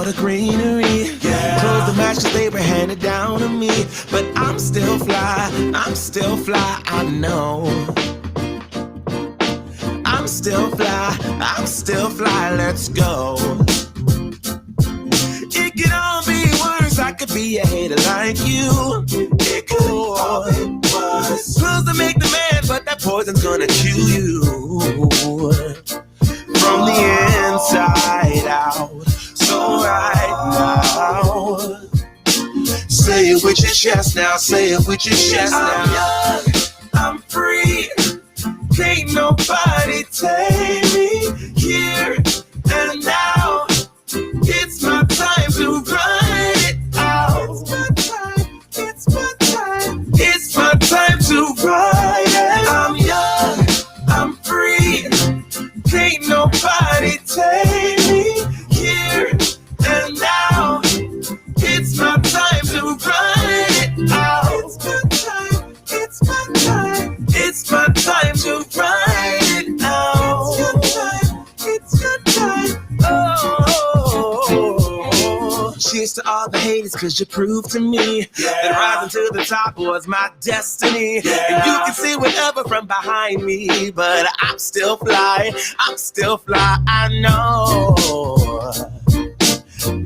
the greenery. Yeah. Clothes to match 'cause they were handed down to me. But I'm still fly, I know. I'm still fly, let's go. It could all be worse, I could be a hater like you. It could all be worse. Pills to make the man, but that poison's gonna chew you from the inside out. So right now, say it with your chest now, say it with your chest now. I'm young, I'm free, can't nobody take me here and now. It's my time to run it out. It's my time to ride it. I'm young, I'm free, can't nobody take me here and now. It's my time to run it out. It's my time to ride it out. It's your time. Oh, cheers to all the haters, 'cause you proved to me that rising to the top was my destiny. And you can see whatever from behind me, but I'm still fly, I know.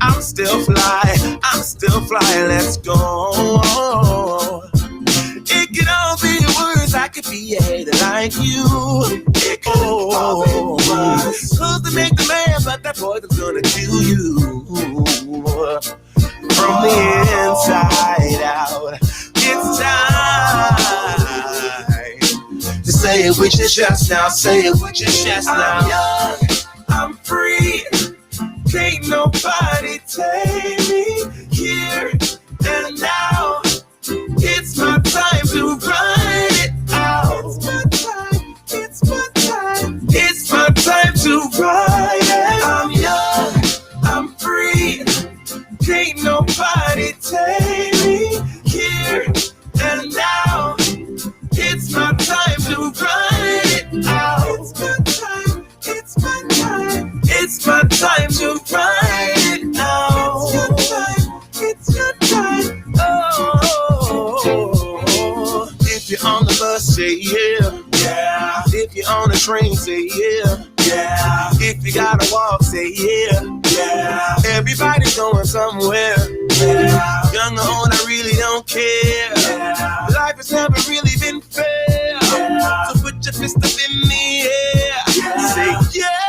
I'm still fly, let's go. It could all be worse, I could be a hater like you. It could all be worse. Clothes to make the man, but that poison's gonna kill you from the inside out. It's time to say it with your chest now, say it with your chest now. I'm young, I'm free, can't nobody take me here and now. It's my time to run it out. It's my time to ride it. I'm young, I'm free, can't nobody take me here and now. It's my time to run it out. It's my time to ride it out. It's your time. Oh, if you're on the bus, say yeah. Yeah. If you're on the train, say yeah. Yeah. If you gotta walk, say yeah. Yeah. Everybody's going somewhere. Yeah. Young or old, I really don't care. Yeah. Life has never really been fair. Yeah. So put your fist up in the air. Yeah. Say yeah.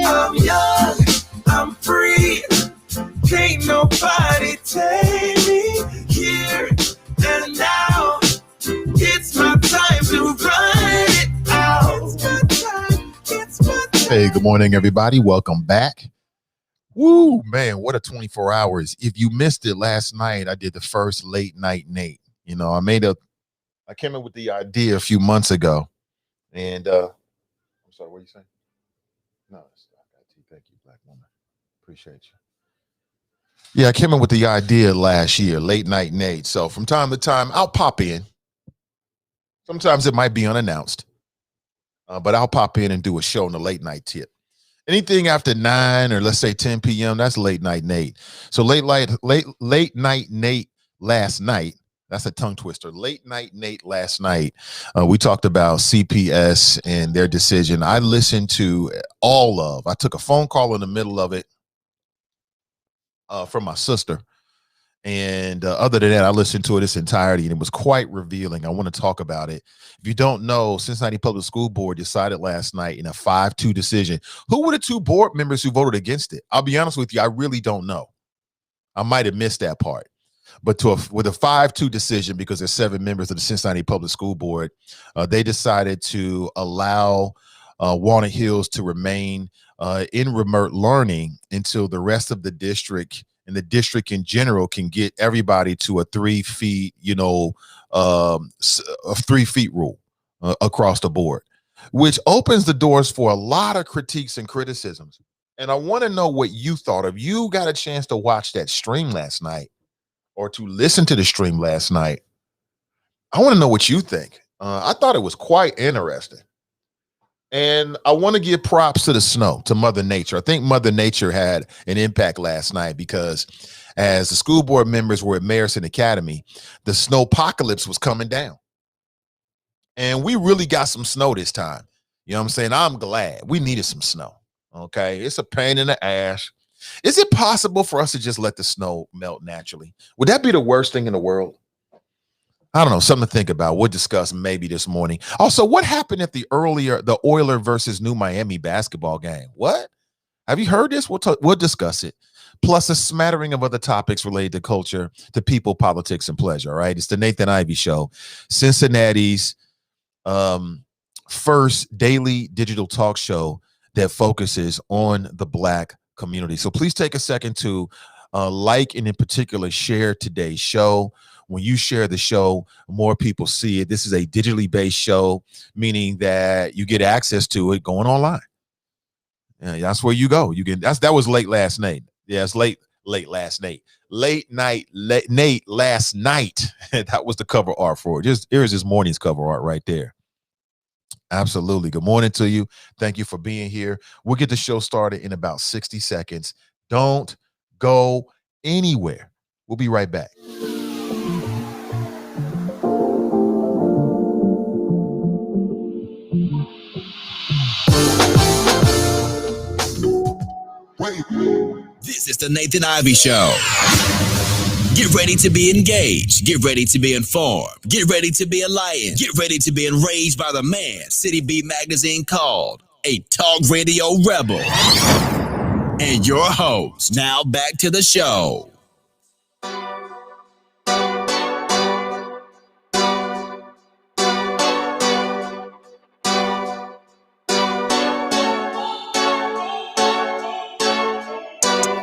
I'm young, I'm free, can't nobody take me here and now. It's my time to run it out. It's my time. Hey, good morning, everybody. Welcome back. Woo, man, what a 24 hours. If you missed it last night, I did the first late night Nate. You know, I came up with the idea a few months ago. And I'm sorry, what are you saying? No, I got you. Thank you, Black woman. Appreciate you. Yeah, I came up with the idea last year, late night Nate. So from time to time, I'll pop in. Sometimes it might be unannounced, but I'll pop in and do a show on the late night tip. Anything after 9 or let's say 10 p.m., that's late night Nate. So late night Nate last night, that's a tongue twister. Late night Nate last night, we talked about CPS and their decision. I listened to I took a phone call in the middle of it from my sister. And other than that, I listened to it its entirety, and it was quite revealing. I want to talk about it. If you don't know, Cincinnati Public School Board decided last night in a 5-2 decision. Who were the 2 board members who voted against it? I'll be honest with you, I really don't know. I might have missed that part. But with a 5-2 decision, because there's 7 members of the Cincinnati Public School Board, they decided to allow Walnut Hills to remain in remote learning until the rest of the district and the district in general can get everybody to a 3 feet, a 3 feet rule across the board, which opens the doors for a lot of critiques and criticisms. And I want to know what you thought of. You got a chance to watch that stream last night or to listen to the stream last night. I want to know what you think. I thought it was quite interesting. And I want to give props to the snow, to Mother Nature. I think Mother Nature had an impact last night because as the school board members were at Mayerson Academy, the snowpocalypse was coming down. And we really got some snow this time. You know what I'm saying? I'm glad. We needed some snow. Okay. It's a pain in the ass. Is it possible for us to just let the snow melt naturally? Would that be the worst thing in the world? I don't know, something to think about. We'll discuss maybe this morning. Also, what happened at the Oiler versus New Miami basketball game? What? Have you heard this? We'll discuss it. Plus a smattering of other topics related to culture, to people, politics, and pleasure. All right. It's the Nathan Ivey Show, Cincinnati's first daily digital talk show that focuses on the Black community. So please take a second to like and in particular share today's show. When you share the show, more people see it. This is a digitally based show, meaning that you get access to it going online. Yeah, that's where you go. You can. That was late last night. Yeah, it's late last night. Nate last night. That was the cover art for it. Here's this morning's cover art right there. Absolutely. Good morning to you. Thank you for being here. We'll get the show started in about 60 seconds. Don't go anywhere. We'll be right back. This is the Nathan Ivey Show. Get ready to be engaged. Get ready to be informed. Get ready to be a lion. Get ready to be enraged by the man City Beat Magazine called a talk radio rebel. And your host. Now back to the show.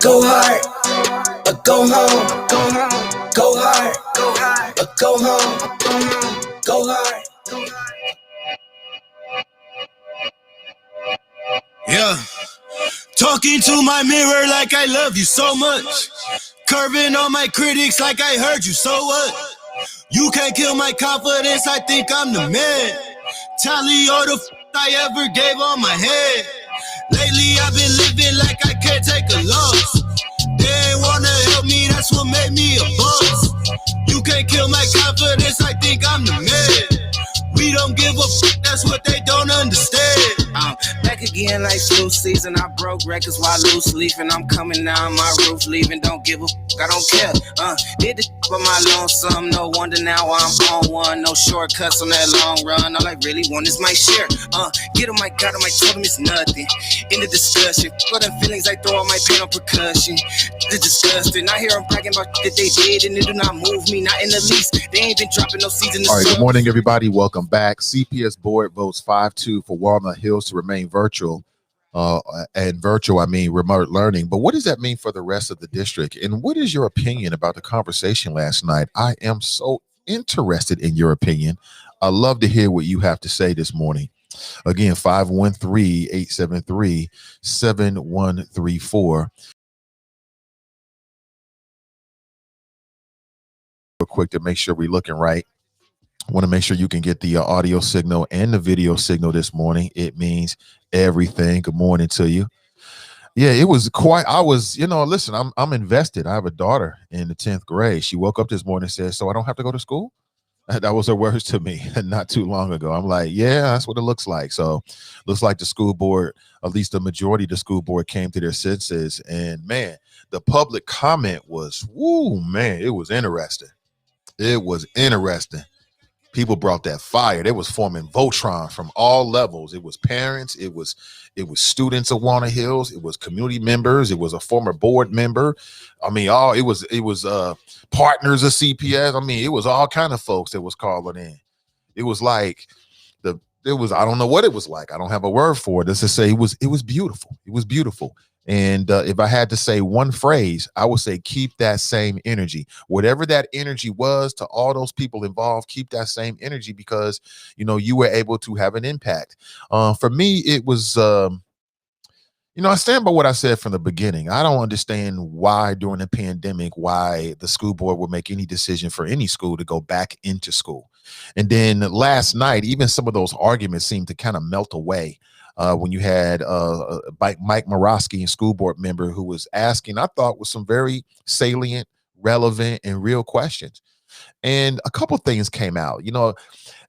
Go hard, or go home, go home, go hard, or go home, go hard. Yeah. Talking to my mirror like I love you so much. Curving on my critics like I heard you, so what? You can't kill my confidence, I think I'm the man. Tally all the I ever gave on my head. Lately I've been living like I can't take a loss. They ain't wanna help me, that's what made me a boss. You can't kill my confidence, I think I'm the man. We don't give a fuck, that's what they don't understand. I'm back again like flu season. I broke records while loose leafing. I'm coming down my roof, leaving. Don't give a fuck, I don't care. Did the shit by my lonesome. No wonder now I'm on one. No shortcuts on that long run. All I really want is my share. Get on my God, on my told him it's nothing. In the discussion, for them feelings I throw all my pain on percussion. The disgusting. I hear them bragging about that they did, and it do not move me, not in the least. They ain't been dropping no seeds in the All right, sun. good morning, everybody. Welcome back. CPS board votes 5-2 for Walnut Hills to remain virtual. And virtual, I mean remote learning. But what does that mean for the rest of the district? And what is your opinion about the conversation last night? I am so interested in your opinion. I love to hear what you have to say this morning. Again, 513-873-7134. Real quick to make sure we're looking right. I want to make sure you can get the audio signal and the video signal this morning. It means everything. Good morning to you. Yeah, it was quite, listen, I'm invested. I have a daughter in the 10th grade. She woke up this morning and said, so I don't have to go to school? That was her words to me not too long ago. I'm like, yeah, that's what it looks like. So looks like the school board, at least the majority of the school board came to their senses. And man, the public comment was, woo, man, it was interesting. It was interesting. People brought that fire. They was forming Voltron from all levels. It was parents. It was students of Walnut Hills. It was community members. It was a former board member. I mean, it was partners of CPS. I mean, it was all kind of folks that was calling in. It was like I don't know what it was like. I don't have a word for it. Just to say it was beautiful. It was beautiful. And if I had to say one phrase, I would say keep that same energy. Whatever that energy was to all those people involved, keep that same energy because, you were able to have an impact. For me, it was, I stand by what I said from the beginning. I don't understand why during the pandemic, why the school board would make any decision for any school to go back into school. And then last night, even some of those arguments seemed to kind of melt away. when you had Mike Morosky, a school board member, who was asking, I thought, was some very salient, relevant, and real questions. And a couple things came out.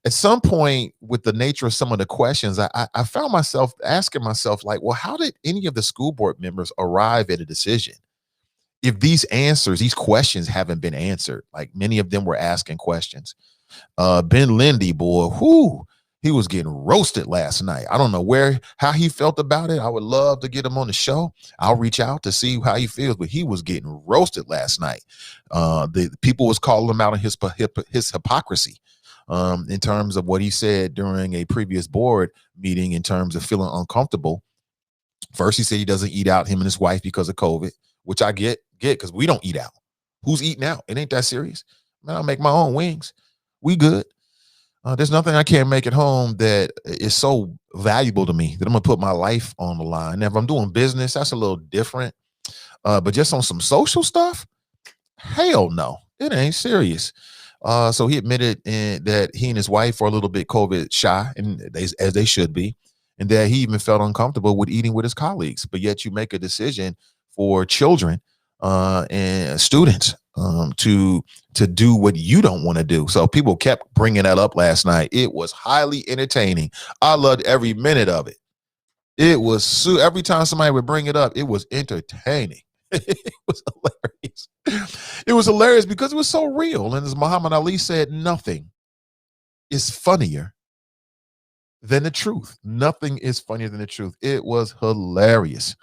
At some point, with the nature of some of the questions, I found myself asking myself, like, well, how did any of the school board members arrive at a decision if these questions haven't been answered? Like, many of them were asking questions. Ben Lindy, boy, he was getting roasted last night. I don't know how he felt about it. I would love to get him on the show. I'll reach out to see how he feels, but he was getting roasted last night. The people was calling him out on his hypocrisy in terms of what he said during a previous board meeting in terms of feeling uncomfortable. First, he said he doesn't eat out, him and his wife, because of COVID, which I get because we don't eat out. Who's eating out? It ain't that serious. Man, I'll make my own wings. We good. There's nothing I can't make at home that is so valuable to me that I'm gonna put my life on the line. Now, if I'm doing business, that's a little different. But just on some social stuff, hell no, it ain't serious. So he admitted that he and his wife are a little bit COVID shy, and as they should be, and that he even felt uncomfortable with eating with his colleagues. But yet, you make a decision for children and students to do what you don't want to do. So people kept bringing that up last night. It was highly entertaining. I loved every minute of it. It was every time somebody would bring it up, it was entertaining. It was hilarious. It was hilarious because it was so real. And as Muhammad Ali said, nothing is funnier than the truth. Nothing is funnier than the truth. It was hilarious.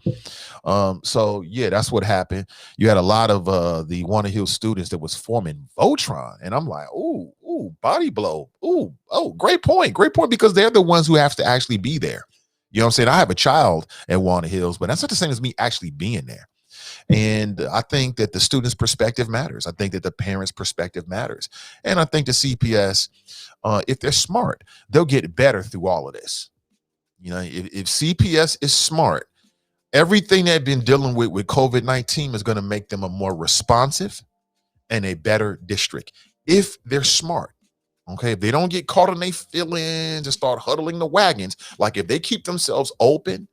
So yeah, that's what happened. You had a lot of the Walnut Hill students that was forming Voltron, and I'm like, ooh, body blow. Great point, because they're the ones who have to actually be there. You know what I'm saying? I have a child at Walnut Hills, but that's not the same as me actually being there. And I think that the student's perspective matters. I think that the parents' perspective matters. And I think the CPS, if they're smart, they'll get better through all of this. If CPS is smart, everything they've been dealing with COVID-19 is going to make them a more responsive and a better district. If they're smart, okay, if they don't get caught in their feelings and start huddling the wagons, like if they keep themselves open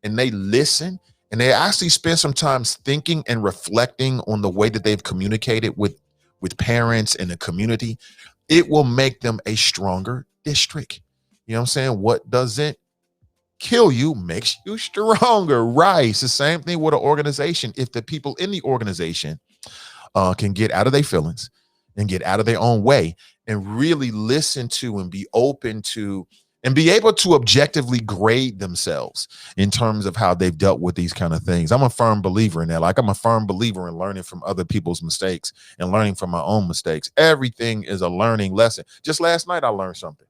and they listen, and they actually spend some time thinking and reflecting on the way that they've communicated with parents and the community, it will make them a stronger district. You know what I'm saying? What doesn't kill you makes you stronger, right? It's the same thing with an organization. If the people in the organization can get out of their feelings and get out of their own way and really listen to and be open to and be able to objectively grade themselves in terms of how they've dealt with these kind of things. I'm a firm believer in that. Like, I'm a firm believer in learning from other people's mistakes and learning from my own mistakes. Everything is a learning lesson. Just last night, I learned something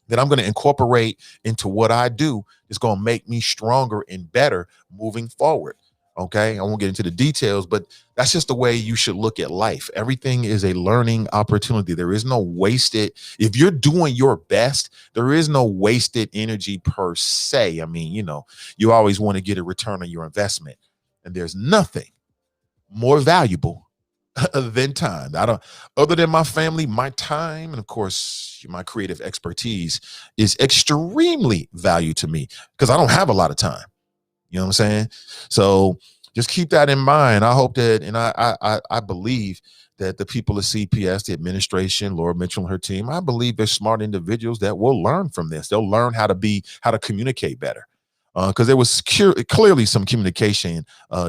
that I'm going to incorporate into what I do. Is going to make me stronger and better moving forward. Okay, I won't get into the details, but that's just the way you should look at life. Everything is a learning opportunity. There is no wasted. If you're doing your best, there is no wasted energy per se. I mean, you always want to get a return on your investment, and there's nothing more valuable than time. Other than my family, my time, and of course, my creative expertise is extremely valued to me because I don't have a lot of time. You know what I'm saying? So just keep that in mind. I hope that, and I believe that the people at CPS, the administration, Laura Mitchell and her team, I believe they're smart individuals that will learn from this. They'll learn how to communicate better. Because there was clearly some communication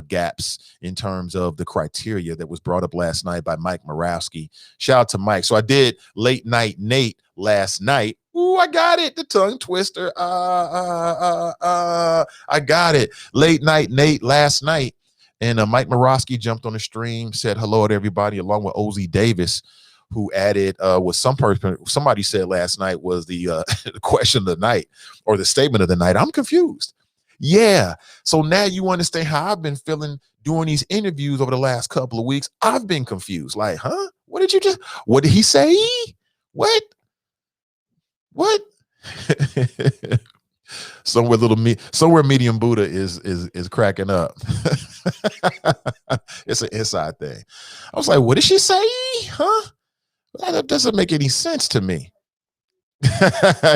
gaps in terms of the criteria that was brought up last night by Mike Morowski. Shout out to Mike. So I did Late Night Nate last night. Ooh, I got it. The tongue twister. I got it. Late Night Nate last night. And Mike Morowski jumped on the stream, said hello to everybody, along with OZ Davis, who added what somebody said last night was the question of the night or the statement of the night. I'm confused. Yeah. So now you understand how I've been feeling doing these interviews over the last couple of weeks. I've been confused. Like, huh? What did he say? What? Somewhere Medium Buddha is cracking up. It's an inside thing. I was like, what did she say? Huh? That doesn't make any sense to me.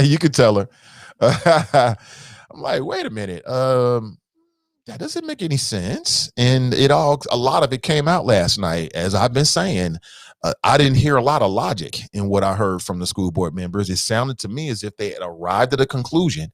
You could tell her. I I'm like, wait a minute. That doesn't make any sense. And a lot of it came out last night. As I've been saying, I didn't hear a lot of logic in what I heard from the school board members. It sounded to me as if they had arrived at a conclusion,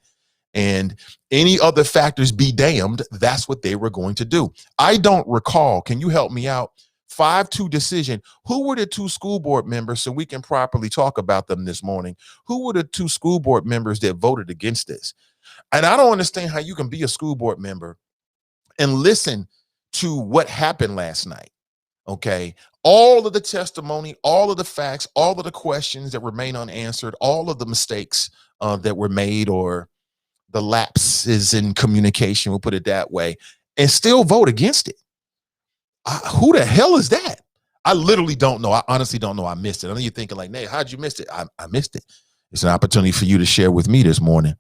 and any other factors be damned, that's what they were going to do. I don't recall. Can you help me out? 5-2 decision. Who were the two school board members, so we can properly talk about them this morning? Who were the two school board members that voted against this? And I don't understand how you can be a school board member and listen to what happened last night. Okay. All of the testimony, all of the facts, all of the questions that remain unanswered, all of the mistakes that were made, or the lapses in communication, we'll put it that way, and still vote against it. Who the hell is that? I literally don't know. I honestly don't know. I missed it. I know you're thinking like, Nate, how'd you miss it? I missed it. It's an opportunity for you to share with me this morning.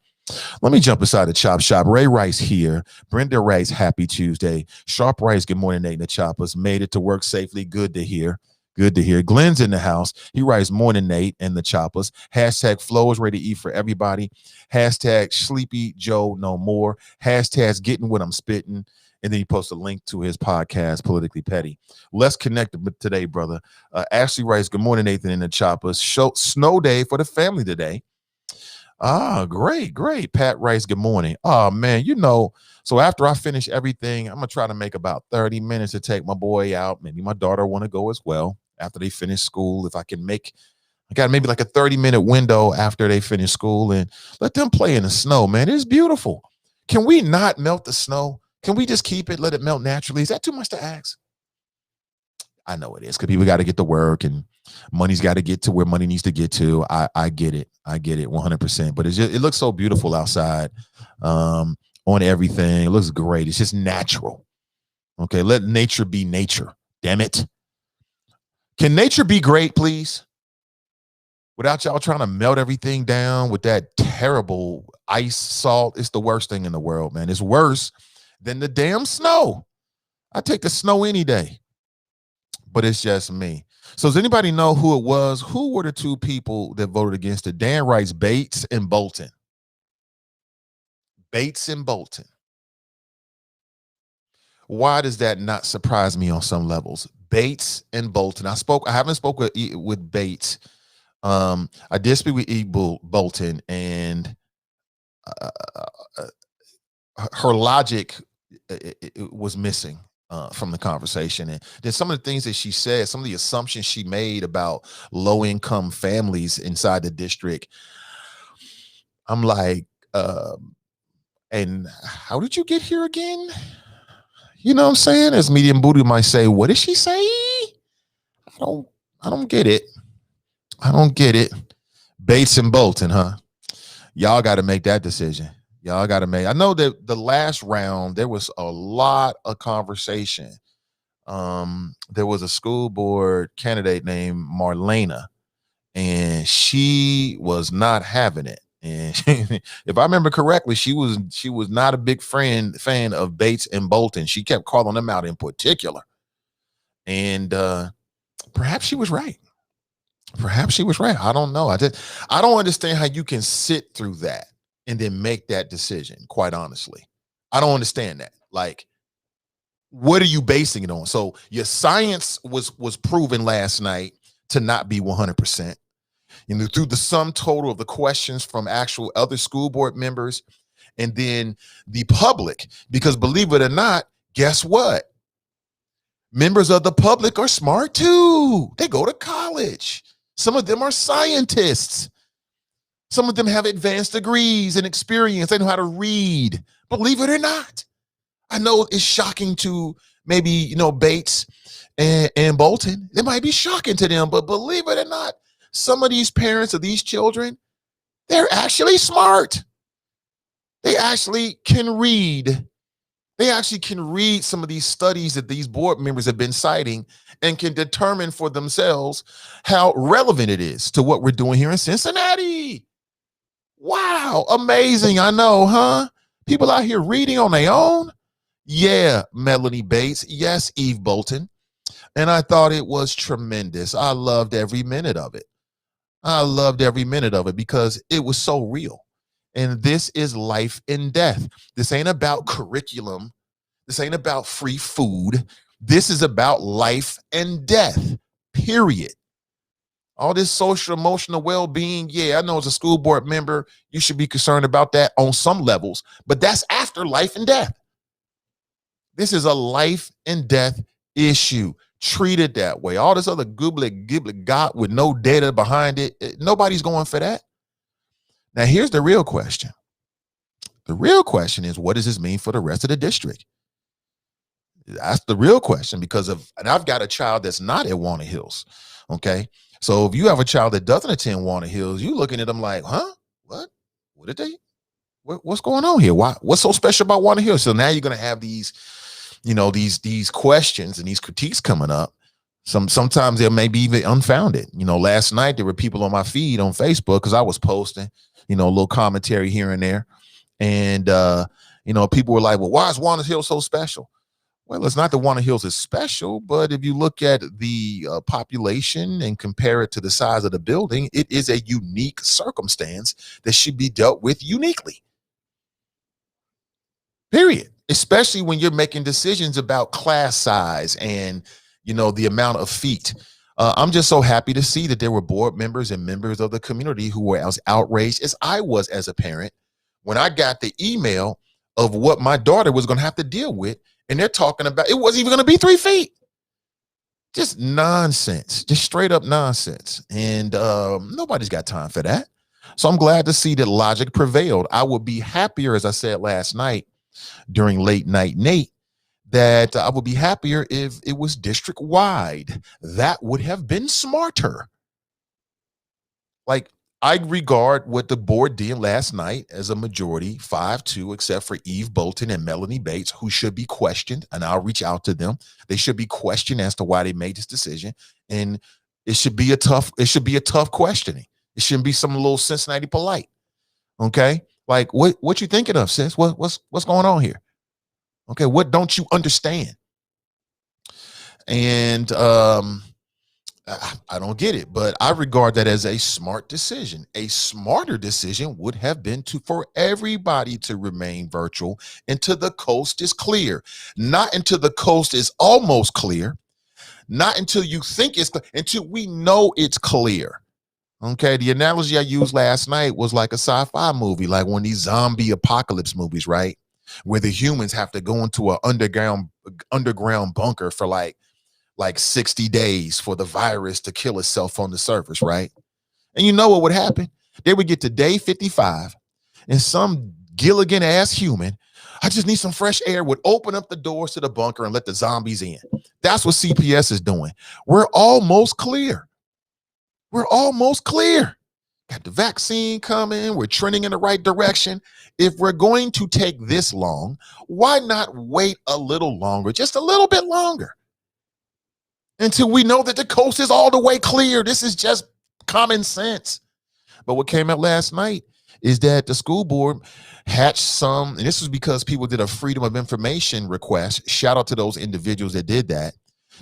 Let me jump inside the chop shop. Ray Rice here. Brenda Rice, happy Tuesday. Sharp Rice, good morning, Nate and the Choppers. Made it to work safely. Good to hear. Good to hear. Glenn's in the house. He writes, morning, Nate and the Choppers. Hashtag Flo is ready to eat for everybody. Hashtag Sleepy Joe no more. Hashtags getting what I'm spitting. And then he posts a link to his podcast, Politically Petty. Let's connect today, brother. Ashley writes, good morning, Nathan and the Choppers. Snow day for the family today. Great. Pat writes, good morning. Oh, man, so after I finish everything, I'm going to try to make about 30 minutes to take my boy out. Maybe my daughter want to go as well after they finish school. If I can I got maybe like a 30-minute window after they finish school, and let them play in the snow, man. It's beautiful. Can we not melt the snow? Can we just keep it, let it melt naturally? Is that too much to ask? I know it is, because people got to get to work and money's got to get to where money needs to get to. I get it. I get it 100%. But it looks so beautiful outside on everything. It looks great. It's just natural. Okay, let nature be nature. Damn it. Can nature be great, please? Without y'all trying to melt everything down with that terrible ice salt. It's the worst thing in the world, man. It's worse than the damn snow. I take the snow any day. But it's just me. So does anybody know who it was? Who were the two people that voted against it? Dan writes Bates and Bolton. Bates and Bolton. Why does that not surprise me on some levels? Bates and Bolton. I haven't spoken with Bates. I did speak with E. Bolton, and her logic it was missing from the conversation. And then some of the things that she said, some of the assumptions she made about low-income families inside the district, I'm like, and how did you get here again? You know what I'm saying? As Medium Booty might say, what did she say? I don't get it. I don't get it. Bates and Bolton, huh? Y'all got to make that decision. Y'all got to make. I know that the last round, there was a lot of conversation. There was a school board candidate named Marlena, and she was not having it. And if I remember correctly, she was not a big fan of Bates and Bolton. She kept calling them out in particular. And perhaps she was right. Perhaps she was right. I don't know. I don't understand how you can sit through that and then make that decision, quite honestly. I don't understand that. Like, what are you basing it on? So your science was proven last night to not be 100%. Through the sum total of the questions from actual other school board members and then the public, because believe it or not, guess what? Members of the public are smart too. They go to college. Some of them are scientists. Some of them have advanced degrees and experience. They know how to read. Believe it or not. I know it's shocking to maybe, Bates and Bolton. It might be shocking to them, but believe it or not, some of these parents of these children, they're actually smart. They actually can read. They actually can read some of these studies that these board members have been citing and can determine for themselves how relevant it is to what we're doing here in Cincinnati. Wow, amazing. I know, huh? People out here reading on their own. Yeah, Melanie Bates. Yes, Eve Bolton. And I thought it was tremendous. I loved every minute of it. I loved every minute of it because it was so real. And this is life and death. This ain't about curriculum. This ain't about free food. This is about life and death, period. All this social emotional well-being, yeah, I know as a school board member, you should be concerned about that on some levels, but that's after life and death. This is a life and death issue. Treat it that way. All this other goobly gibbly got with no data behind it, nobody's going for that. Now, here's the real question. The real question is, what does this mean for the rest of the district? That's the real question, because and I've got a child that's not at Walnut Hills. Okay. So if you have a child that doesn't attend Walnut Hills, you're looking at them like, huh? What? What did they? What's going on here? Why? What's so special about Walnut Hills? So now you're going to have these, these questions and these critiques coming up. Sometimes they may be even unfounded. Last night there were people on my feed on Facebook because I was posting, a little commentary here and there. And, people were like, well, why is Walnut Hills so special? Well, it's not that Walnut Hills is special, but if you look at the population and compare it to the size of the building, it is a unique circumstance that should be dealt with uniquely. Period. Especially when you're making decisions about class size and, the amount of feet. I'm just so happy to see that there were board members and members of the community who were as outraged as I was as a parent when I got the email of what my daughter was going to have to deal with. And they're talking about it wasn't even going to be 3 feet. Just nonsense, just straight up nonsense. And nobody's got time for that. So I'm glad to see that logic prevailed. I would be happier, as I said last night during Late Night Nate, that I would be happier if it was district wide. That would have been smarter. Like, I regard what the board did last night as a majority, 5-2, except for Eve Bolton and Melanie Bates, who should be questioned, and I'll reach out to them. They should be questioned as to why they made this decision, and it should be a tough questioning. It shouldn't be some little Cincinnati polite. Okay, like what you thinking of, sis? What's going on here? Okay, what don't you understand? And I don't get it, but I regard that as a smart decision. A smarter decision would have been for everybody to remain virtual until the coast is clear, not until the coast is almost clear, not until you think it's clear, until we know it's clear. Okay, the analogy I used last night was like a sci-fi movie, like one of these zombie apocalypse movies, right? Where the humans have to go into an underground bunker for like 60 days for the virus to kill itself on the surface, right? And you know what would happen? They would get to day 55 and some Gilligan ass human, I just need some fresh air, would open up the doors to the bunker and let the zombies in. That's what CPS is doing. We're almost clear. We're almost clear. Got the vaccine coming. We're trending in the right direction. If we're going to take this long, why not wait a little longer, just a little bit longer, until we know that the coast is all the way clear? This is just common sense. But what came out last night is that the school board hatched some, and this was because people did a freedom of information request. Shout out to those individuals that did that.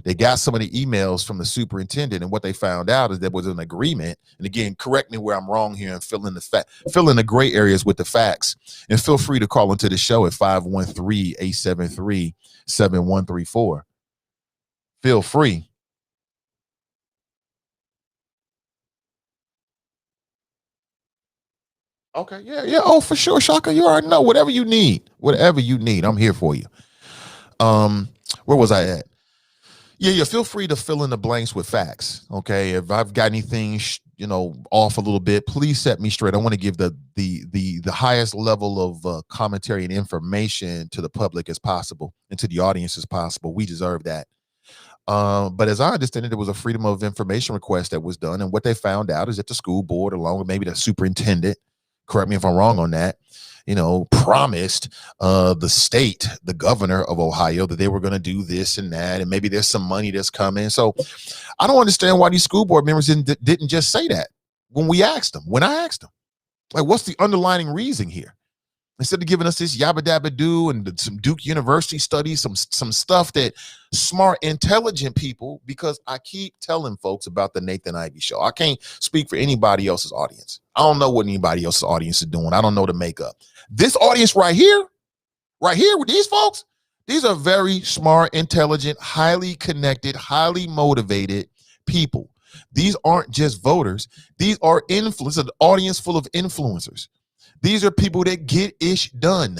They got some of the emails from the superintendent, and what they found out is there was an agreement. And again, correct me where I'm wrong here and fill in the gray areas with the facts. And feel free to call into the show at 513-873-7134. Feel free. Okay, yeah. Oh, for sure, Shaka. You already know. Whatever you need, I'm here for you. Where was I at? Yeah. Feel free to fill in the blanks with facts. Okay, if I've got anything, off a little bit, please set me straight. I want to give the highest level of commentary and information to the public as possible and to the audience as possible. We deserve that. But as I understand it, there was a freedom of information request that was done, and what they found out is that the school board, along with maybe the superintendent, correct me if I'm wrong on that, promised the state, the governor of Ohio, that they were going to do this and that, and maybe there's some money that's coming. So I don't understand why these school board members didn't just say that when I asked them, like, what's the underlying reason here? Instead of giving us this yabba dabba do and some Duke University studies, some stuff that smart, intelligent people, because I keep telling folks about the Nathan Ivey Show. I can't speak for anybody else's audience. I don't know what anybody else's audience is doing. I don't know the makeup. This audience right here with these folks, these are very smart, intelligent, highly connected, highly motivated people. These aren't just voters. These are influencers, an audience full of influencers. These are people that get ish done.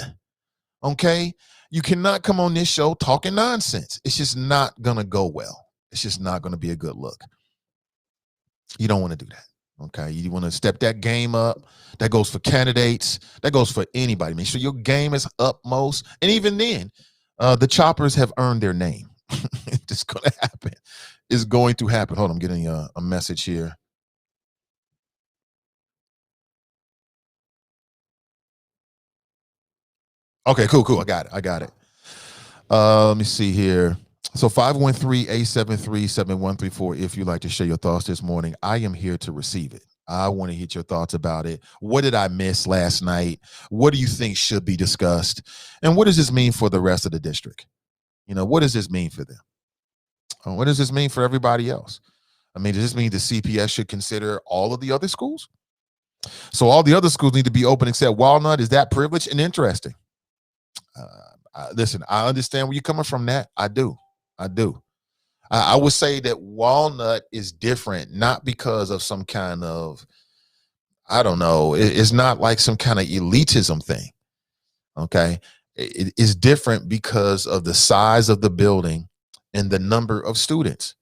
Okay? You cannot come on this show talking nonsense. It's just not going to go well. It's just not going to be a good look. You don't want to do that. Okay? You want to step that game up. That goes for candidates. That goes for anybody. Make sure your game is upmost. And even then, the choppers have earned their name. It's going to happen. It's going to happen. Hold on, I'm getting a message here. Okay, cool. I got it. Let me see here. So 513-873-7134. If you'd like to share your thoughts this morning, I am here to receive it. I want to hear your thoughts about it. What did I miss last night? What do you think should be discussed? And what does this mean for the rest of the district? What does this mean for them? What does this mean for everybody else? I mean, does this mean the CPS should consider all of the other schools? So all the other schools need to be open except Walnut. Is that privileged and interesting? Listen, I understand where you're coming from. That I do. I would say that Walnut is different, not because of some kind of, I don't know, it's not like some kind of elitism thing. Okay. It is different because of the size of the building and the number of students.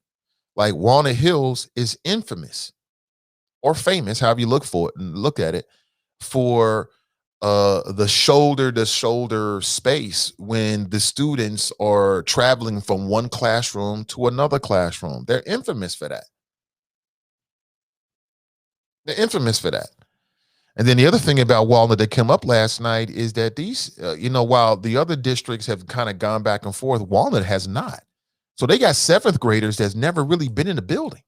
Like Walnut Hills is infamous or famous, however you look at it, for the shoulder to shoulder space when the students are traveling from one classroom to another classroom. They're infamous for that. And then the other thing about Walnut that came up last night is that these, while the other districts have kind of gone back and forth, Walnut has not. So they got seventh graders that's never really been in the building.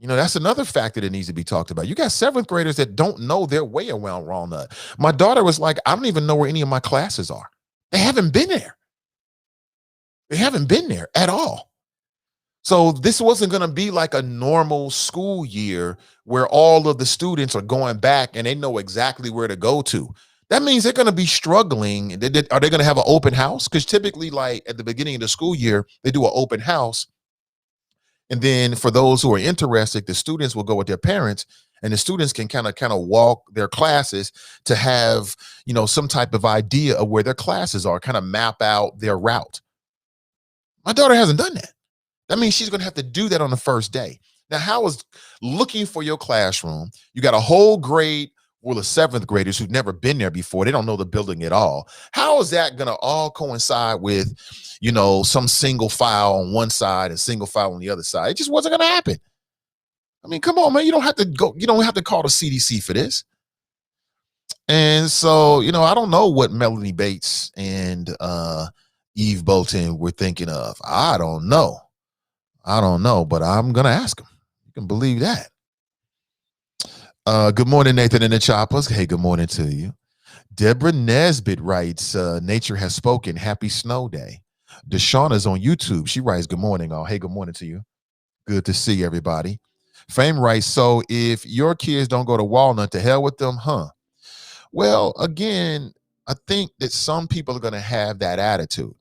That's another factor that needs to be talked about. You got seventh graders that don't know their way around Walnut. My daughter was like, I don't even know where any of my classes are. They haven't been there. They haven't been there at all. So this wasn't going to be like a normal school year where all of the students are going back and they know exactly where to go to. That means they're going to be struggling. Are they going to have an open house? Because typically, like at the beginning of the school year, they do an open house. And then for those who are interested, the students will go with their parents, and the students can kind of walk their classes to have, some type of idea of where their classes are, kind of map out their route. My daughter hasn't done that. That means she's going to have to do that on the first day. Now, how is looking for your classroom? You got a whole grade full of seventh graders who've never been there before. They don't know the building at all. How is that going to all coincide with, some single file on one side and single file on the other side? It just wasn't going to happen. I mean, come on, man. You don't have to call the CDC for this. And so, I don't know what Melanie Bates and Eve Bolton were thinking of. I don't know, but I'm going to ask them. You can believe that. Good morning, Nathan and the Choppers. Hey, good morning to you. Deborah Nesbitt writes, nature has spoken. Happy snow day. Deshauna's on YouTube. She writes, good morning, all. Hey, good morning to you. Good to see everybody. Fame writes, so if your kids don't go to Walnut, to hell with them, huh? Well, again, I think that some people are going to have that attitude.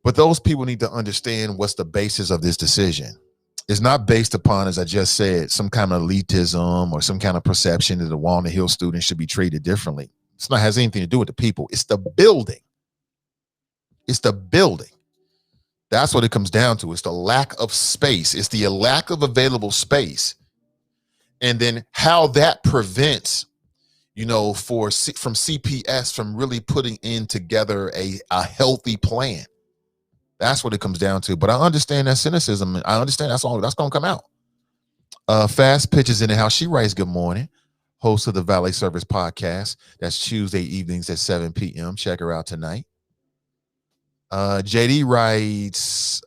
But those people need to understand what's the basis of this decision. It's not based upon, as I just said, some kind of elitism or some kind of perception that the Walnut Hill students should be treated differently. It's not has anything to do with the people. It's the building. That's what it comes down to. It's the lack of space. It's the lack of available space. And then how that prevents, from CPS from really putting in together a healthy plan. That's what it comes down to. But I understand that cynicism. I understand that's going to come out. Fast Pitches in the house. She writes, good morning. Host of the Valet Service podcast. That's Tuesday evenings at 7 p.m. Check her out tonight. JD writes,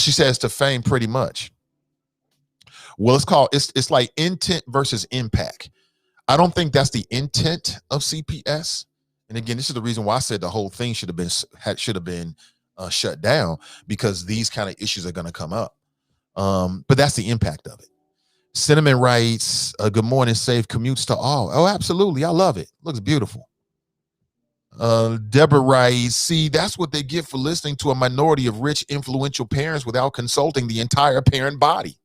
she says to Fame pretty much. Well, it's like intent versus impact. I don't think that's the intent of CPS. And again, this is the reason why I said the whole thing should have been shut down, because these kind of issues are going to come up. But that's the impact of it. Cinnamon writes, "Good morning, safe commutes to all." Oh, absolutely, I love it. Looks beautiful. Deborah writes, "See, that's what they get for listening to a minority of rich, influential parents without consulting the entire parent body."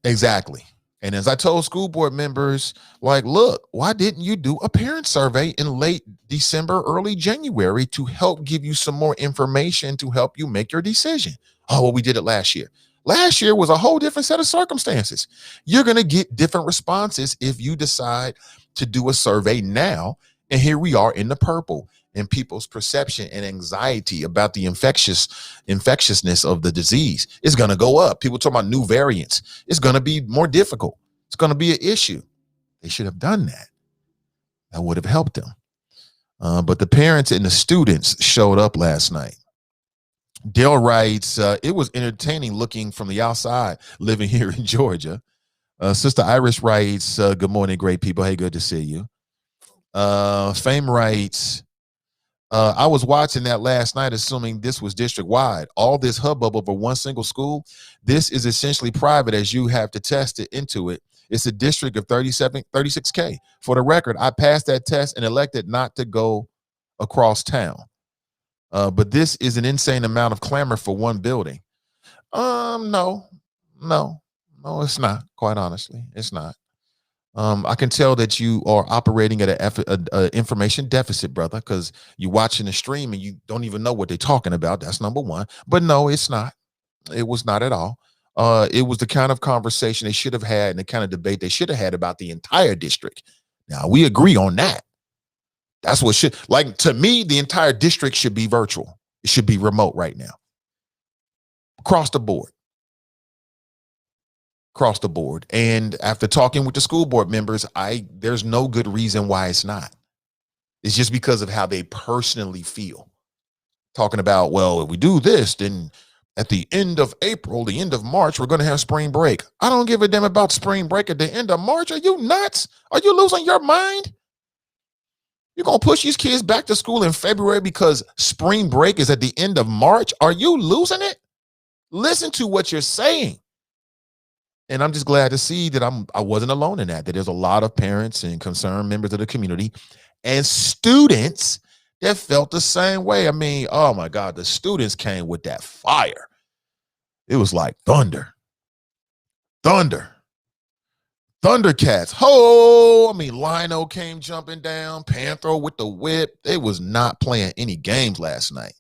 Exactly. And as I told school board members, like, look, why didn't you do a parent survey in late December, early January to help give you some more information to help you make your decision? Oh, well, we did it last year. Last year was a whole different set of circumstances. You're going to get different responses if you decide to do a survey now. And here we are in the purple, and people's perception and anxiety about the infectiousness of the disease is going to go up. People talk about new variants. It's going to be more difficult. It's going to be an issue. They should have done that. That would have helped them. But the parents and the students showed up last night. Dale writes, "It was entertaining looking from the outside, living here in Georgia." Sister Iris writes, "Good morning, great people. Hey, good to see you." Fame writes, "I was watching that last night, assuming this was district wide. All this hubbub over one single school. This is essentially private, as you have to test it into it. It's a district of 36K. For the record, I passed that test and elected not to go across town. But this is an insane amount of clamor for one building." No, it's not. Quite honestly, it's not. I can tell that you are operating at an information deficit, brother, because you're watching the stream and you don't even know what they're talking about. That's number one. But no, it's not. It was not at all. It was the kind of conversation they should have had and the kind of debate they should have had about the entire district. Now, we agree on that. That's what should, like, to me, the entire district should be virtual. It should be remote right now. Across the board. Across the board. And after talking with the school board members, there's no good reason why it's not. It's just because of how they personally feel. Talking about, well, if we do this, then at the end of April, the end of March, we're going to have spring break. I don't give a damn about spring break at the end of March. Are you nuts? Are you losing your mind? You're going to push these kids back to school in February because spring break is at the end of March? Are you losing it? Listen to what you're saying. And I'm just glad to see that I wasn't alone in that there's a lot of parents and concerned members of the community and students that felt the same way. I mean, oh my God, the students came with that fire. It was like thunder. Thundercats. Ho! I mean, Lionel came jumping down, Panther with the whip. They was not playing any games last night.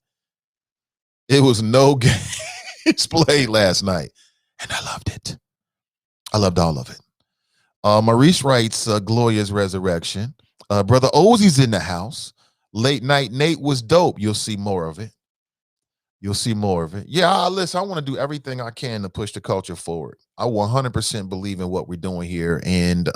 It was no games played last night. And I loved it. I loved all of it. Maurice writes, Gloria's resurrection. Brother Ozzy's in the house. Late night Nate was dope. You'll see more of it. Yeah, listen, I want to do everything I can to push the culture forward. I 100% believe in what we're doing here. And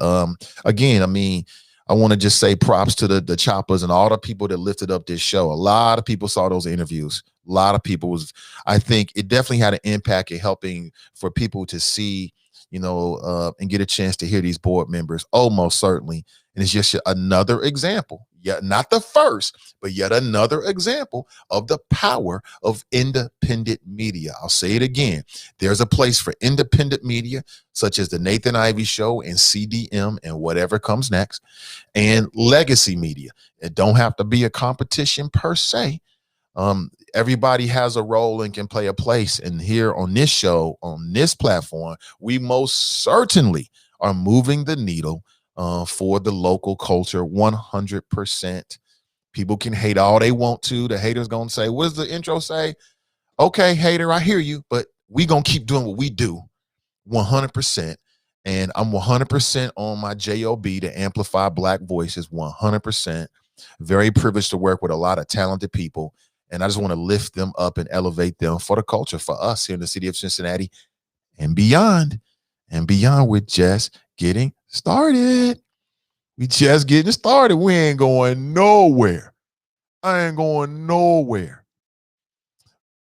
again, I mean, I want to just say props to the choppers and all the people that lifted up this show. A lot of people saw those interviews. A lot of people I think it definitely had an impact in helping for people to see, and get a chance to hear these board members. Oh, most certainly. And it's just another example, yet not the first, but yet another example of the power of independent media. I'll say it again. There's a place for independent media, such as the Nathan Ivey Show and CDM and whatever comes next, and legacy media. It don't have to be a competition per se. Everybody has a role and can play a place. And here on this show, on this platform, we most certainly are moving the needle for the local culture 100%. People can hate all they want to. The haters going to say, what does the intro say? Okay, hater, I hear you, but we going to keep doing what we do 100%. And I'm 100% on my job to amplify Black voices 100%. Very privileged to work with a lot of talented people. And I just want to lift them up and elevate them for the culture, for us here in the city of Cincinnati and beyond. And beyond, we're just getting started. We just getting started. We ain't going nowhere. I ain't going nowhere.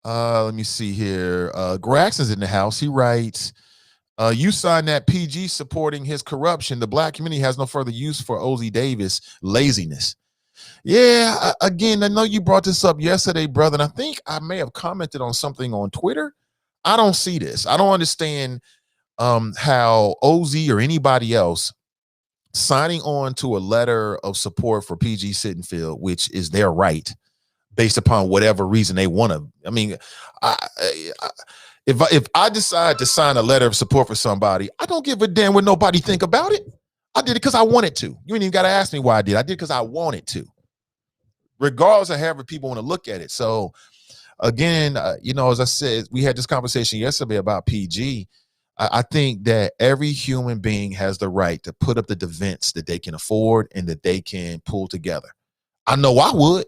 Let me see here. Graxon's in the house. He writes, you signed that PG supporting his corruption. The black community has no further use for OZ Davis laziness. Yeah, again, I know you brought this up yesterday, brother, and I think I may have commented on something on Twitter. I don't see this. I don't understand how OZ or anybody else signing on to a letter of support for PG Sittenfield, which is their right, based upon whatever reason they want to. I mean, if I decide to sign a letter of support for somebody, I don't give a damn what nobody think about it. I did it because I wanted to. You ain't even got to ask me why I did. I did because I wanted to, regardless of however people want to look at it. So again, as I said, we had this conversation yesterday about PG. I think that every human being has the right to put up the defense that they can afford and that they can pull together. I know I would.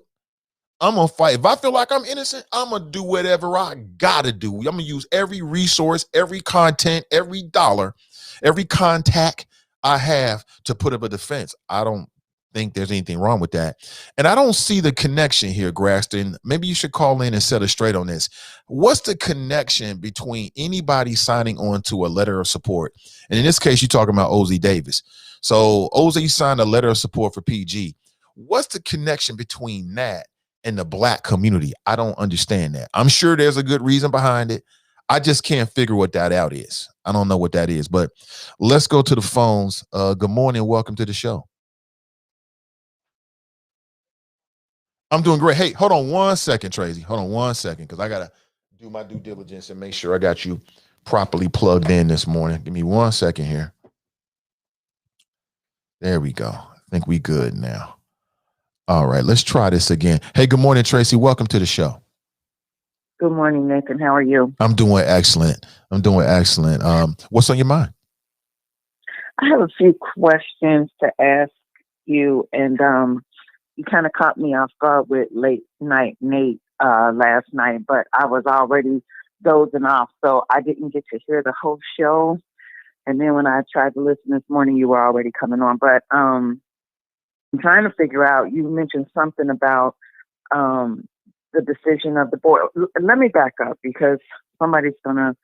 I'm going to fight. If I feel like I'm innocent, I'm going to do whatever I got to do. I'm going to use every resource, every content, every dollar, every contact I have to put up a defense. I don't think there's anything wrong with that. And I don't see the connection here, Graston. Maybe you should call in and set us straight on this. What's the connection between anybody signing on to a letter of support? And in this case, you're talking about OZ Davis. So OZ signed a letter of support for PG. What's the connection between that and the black community? I don't understand that. I'm sure there's a good reason behind it. I just can't figure what that out is. I don't know what that is, but let's go to the phones. Good morning. Welcome to the show. I'm doing great. Hey, hold on 1 second, Tracy. Hold on 1 second, because I got to do my due diligence and make sure I got you properly plugged in this morning. Give me 1 second here. There we go. I think we good now. All right, let's try this again. Hey, good morning, Tracy. Welcome to the show. Good morning, Nathan. How are you? I'm doing excellent. What's on your mind? I have a few questions to ask you, and you kind of caught me off guard with late night Nate last night, but I was already dozing off, so I didn't get to hear the whole show. And then when I tried to listen this morning, you were already coming on. But I'm trying to figure out, you mentioned something about the decision of the board. Let me back up, because somebody's going to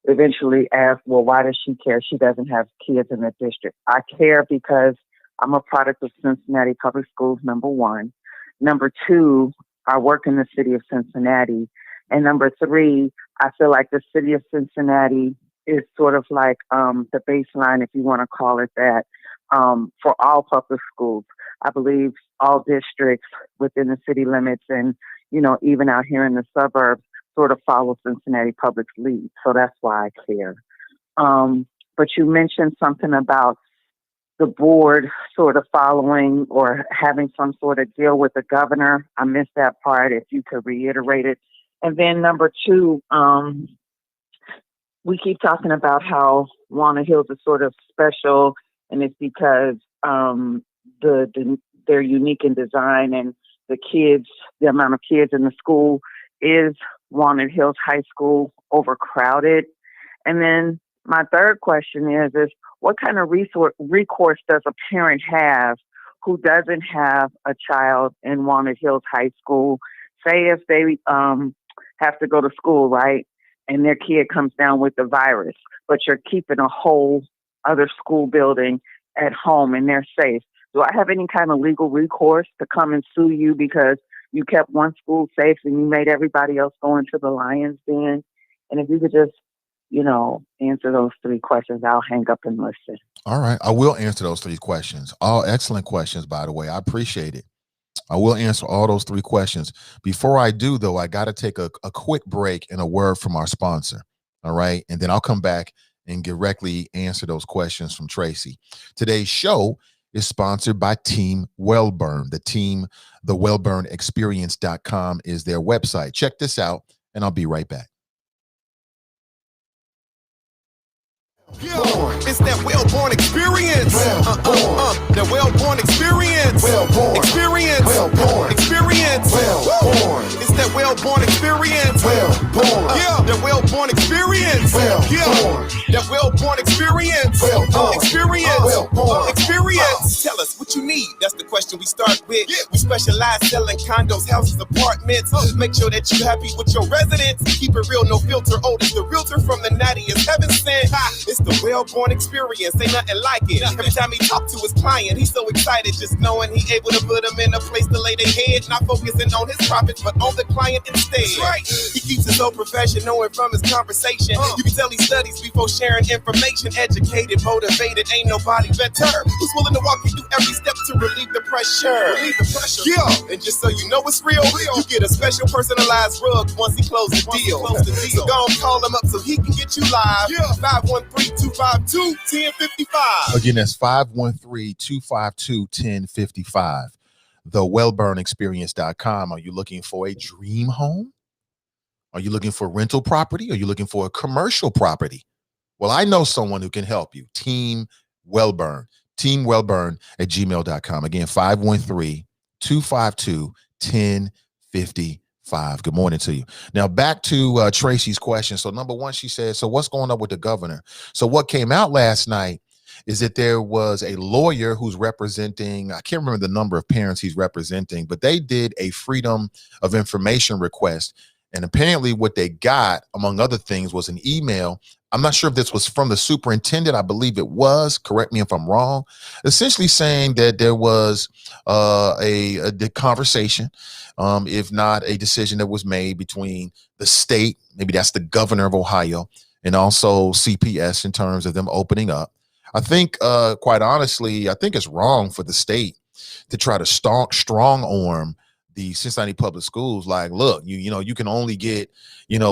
eventually ask, well, why does she care? She doesn't have kids in the district. I care because I'm a product of Cincinnati Public Schools, number one. Number two, I work in the city of Cincinnati. And number three, I feel like the city of Cincinnati is sort of like the baseline, if you want to call it that, for all public schools. I believe all districts within the city limits and, even out here in the suburbs sort of follow Cincinnati Public's lead. So that's why I care. But you mentioned something about the board sort of following or having some sort of deal with the governor. I missed that part, if you could reiterate it. And then number two, we keep talking about how Walnut Hills is sort of special, and it's because they're unique in design, and the amount of kids in the school is Walnut Hills High School overcrowded. And then my third question is what kind of recourse does a parent have who doesn't have a child in Walnut Hills High School? Say if they have to go to school, right, and their kid comes down with the virus, but you're keeping a whole other school building at home and they're safe. Do I have any kind of legal recourse to come and sue you because you kept one school safe and you made everybody else go into the lion's den? And if you could just, answer those three questions, I'll hang up and listen. All right. I will answer those three questions. All excellent questions, by the way. I appreciate it. I will answer all those three questions. Before I do, though, I got to take a quick break and a word from our sponsor. All right. And then I'll come back and directly answer those questions from Tracy. Today's show is sponsored by Team Wellburn. The wellburnexperience.com is their website. Check this out, and I'll be right back. It's that well-born experience. That well-born experience. Experience. Experience. It's that well-born experience. Well-born. Yeah, that well-born experience. Well-born. That well-born experience. Well-born. Experience. Well-born. Experience. Tell us what you need. That's the question we start with. We specialize selling condos, houses, apartments. Make sure that you happy with your residence. Keep it real, no filter. Otis, the realtor from the nattiest heaven sent. It's the well-born experience. Ain't nothing like it. Every time he talk to his client, he's so excited just knowing he able to put them in a place to lay their head, not focusing on his profits, but on the client instead. Right. He keeps his own professional and from his conversation. You can tell he studies before sharing information. Educated, motivated, ain't nobody better. Who's willing to walk you through every step to relieve the pressure? Yeah, and just so you know it's real, you get a special personalized rug once he closes the deal. So go and call him up so he can get you live. 513-252-1055. Again, that's 513-252-1055. TheWellburnExperience.com. Are you looking for a dream home? Are you looking for rental property? Are you looking for a commercial property? Well, I know someone who can help you. Team Wellburn. TeamWellburn@gmail.com. Again, 513-252-1055. Good morning to you. Now, back to Tracy's question. So, number one, she said, so what's going on with the governor? So what came out last night is that there was a lawyer who's representing, I can't remember the number of parents he's representing, but they did a Freedom of Information request. And apparently what they got, among other things, was an email. I'm not sure if this was from the superintendent. I believe it was. Correct me if I'm wrong. Essentially saying that there was a conversation, if not a decision that was made between the state, maybe that's the governor of Ohio, and also CPS in terms of them opening up. I think, quite honestly, I think it's wrong for the state to try to strong arm the Cincinnati public schools. Like, look, you can only get,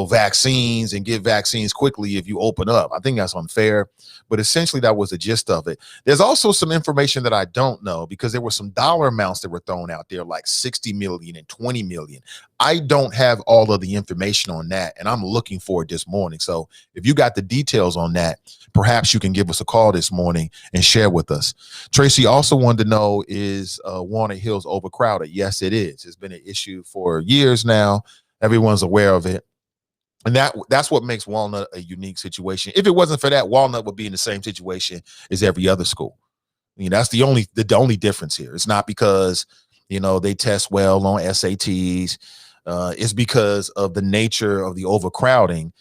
vaccines and get vaccines quickly if you open up. I think that's unfair, but essentially that was the gist of it. There's also some information that I don't know because there were some dollar amounts that were thrown out there, like 60 million and 20 million. I don't have all of the information on that, and I'm looking for it this morning. So if you got the details on that, perhaps you can give us a call this morning and share with us. Tracy also wanted to know, is Walnut Hills overcrowded? Yes, it is. It's been an issue for years now. Everyone's aware of it. And that's what makes Walnut a unique situation. If it wasn't for that, Walnut would be in the same situation as every other school. I mean, that's the only difference here. It's not because, they test well on SATs. It's because of the nature of the overcrowding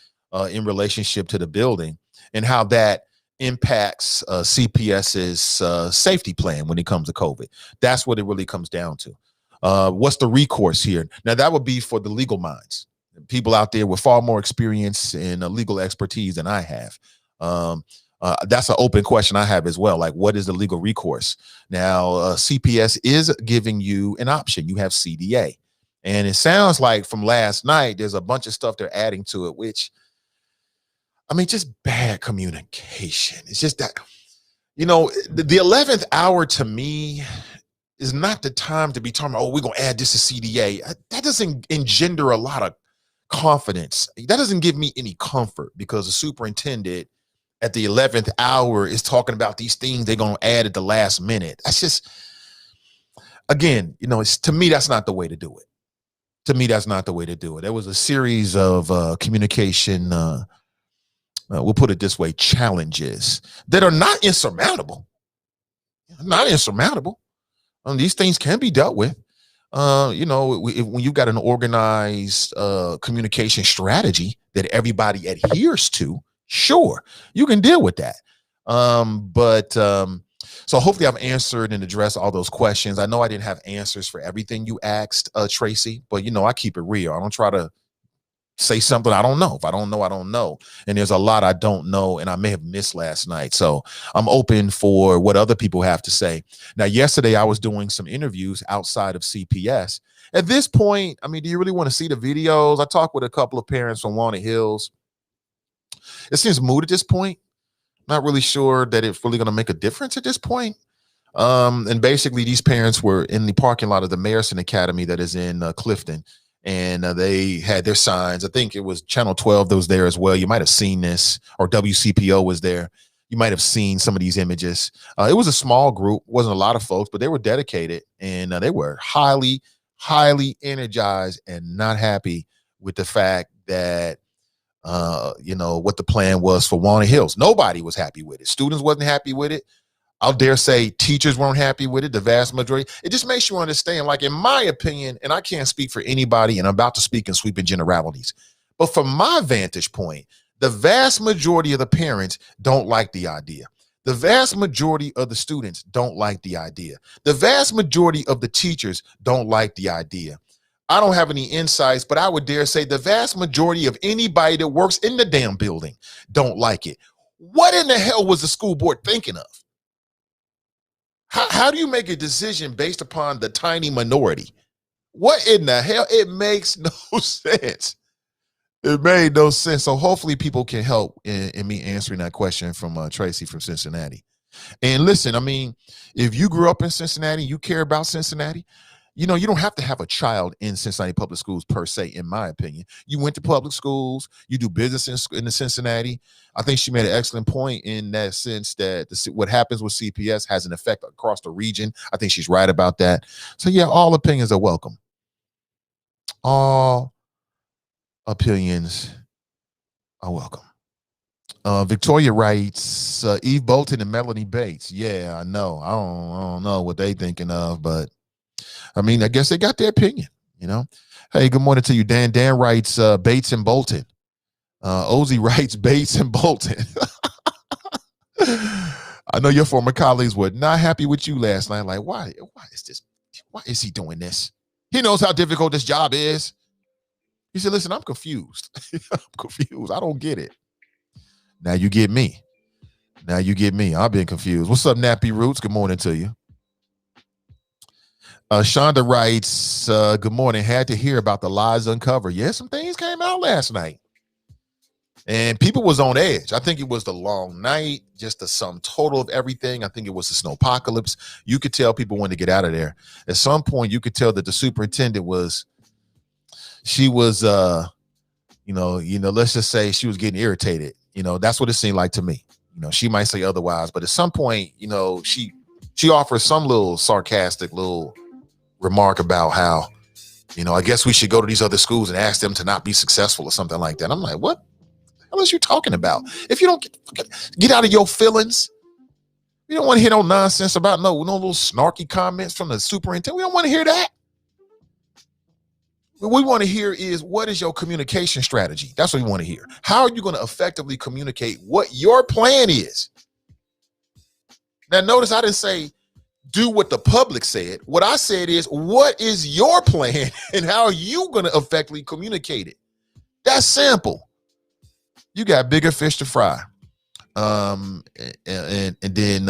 in relationship to the building and how that impacts CPS's safety plan when it comes to COVID. That's what it really comes down to. What's the recourse here? Now, that would be for the legal minds, people out there with far more experience and legal expertise than I have. That's an open question I have as well. Like, what is the legal recourse? Now, CPS is giving you an option. You have CDA. And it sounds like from last night, there's a bunch of stuff they're adding to it, which, just bad communication. It's just that, the 11th hour to me is not the time to be talking about, we're going to add this to CDA. That doesn't engender a lot of confidence. That doesn't give me any comfort because the superintendent at the 11th hour is talking about these things they're going to add at the last minute. That's just, again, to me, that's not the way to do it. There was a series of communication, we'll put it this way, challenges that are not insurmountable. These things can be dealt with. When you've got an organized communication strategy that everybody adheres to, sure, you can deal with that. So hopefully I've answered and addressed all those questions. I know I didn't have answers for everything you asked, Tracy, but I keep it real. I don't try to say something I don't know. If I don't know, I don't know. And there's a lot I don't know and I may have missed last night. So I'm open for what other people have to say. Now, yesterday I was doing some interviews outside of CPS. At this point, do you really want to see the videos? I talked with a couple of parents from Walnut Hills. It seems moot at this point. Not really sure that it's really going to make a difference at this point. And basically these parents were in the parking lot of the Mayerson Academy that is in Clifton. And they had their signs. I think it was Channel 12 that was there as well. You might have seen this, or WCPO was there. You might have seen some of these images. It was a small group, wasn't a lot of folks, but they were dedicated and they were highly, highly energized and not happy with the fact that what the plan was for Walnut Hills. Nobody was happy with it. Students wasn't happy with it. I'll dare say teachers weren't happy with it, the vast majority. It just makes you understand, like, in my opinion, and I can't speak for anybody, and I'm about to speak in sweeping generalities, but from my vantage point, the vast majority of the parents don't like the idea. The vast majority of the students don't like the idea. The vast majority of the teachers don't like the idea. I don't have any insights, but I would dare say the vast majority of anybody that works in the damn building don't like it. What in the hell was the school board thinking of? How do you make a decision based upon the tiny minority? What in the hell? It makes no sense. It made no sense. So hopefully people can help in me answering that question from Tracy from Cincinnati. And listen, I mean, if you grew up in Cincinnati, you care about Cincinnati, you don't have to have a child in Cincinnati public schools per se, in my opinion. You went to public schools, you do business in the Cincinnati. I think she made an excellent point in that sense that what happens with CPS has an effect across the region. I think she's right about that. So yeah, all opinions are welcome. All opinions are welcome. Victoria writes, Eve Bolton and Melanie Bates. Yeah, I know. I don't know what they thinking of, but I mean, I guess they got their opinion, Hey, good morning to you, Dan. Dan writes Bates and Bolton. Ozzy writes Bates and Bolton. I know your former colleagues were not happy with you last night. Like, why is this? Why is he doing this? He knows how difficult this job is. He said, listen, I'm confused. I'm confused. I don't get it. Now you get me. I've been confused. What's up, Nappy Roots? Good morning to you. Shonda writes, good morning. Had to hear about the lies uncovered. Yeah, some things came out last night. And people was on edge. I think it was the long night, just the sum total of everything. I think it was the snowpocalypse. You could tell people wanted to get out of there. At some point, you could tell that the superintendent was, let's just say she was getting irritated. That's what it seemed like to me. She might say otherwise, but at some point, she offers some little sarcastic little remark about how, I guess we should go to these other schools and ask them to not be successful or something like that. I'm like, what the hell is you talking about? If you don't get out of your feelings, we don't want to hear no nonsense about no little snarky comments from the superintendent. We don't want to hear that. What we want to hear is, what is your communication strategy? That's what we want to hear. How are you going to effectively communicate what your plan is? Now, notice I didn't say do what the public said. What I said is, what is your plan and how are you going to effectively communicate it? That's simple. You got bigger fish to fry. And then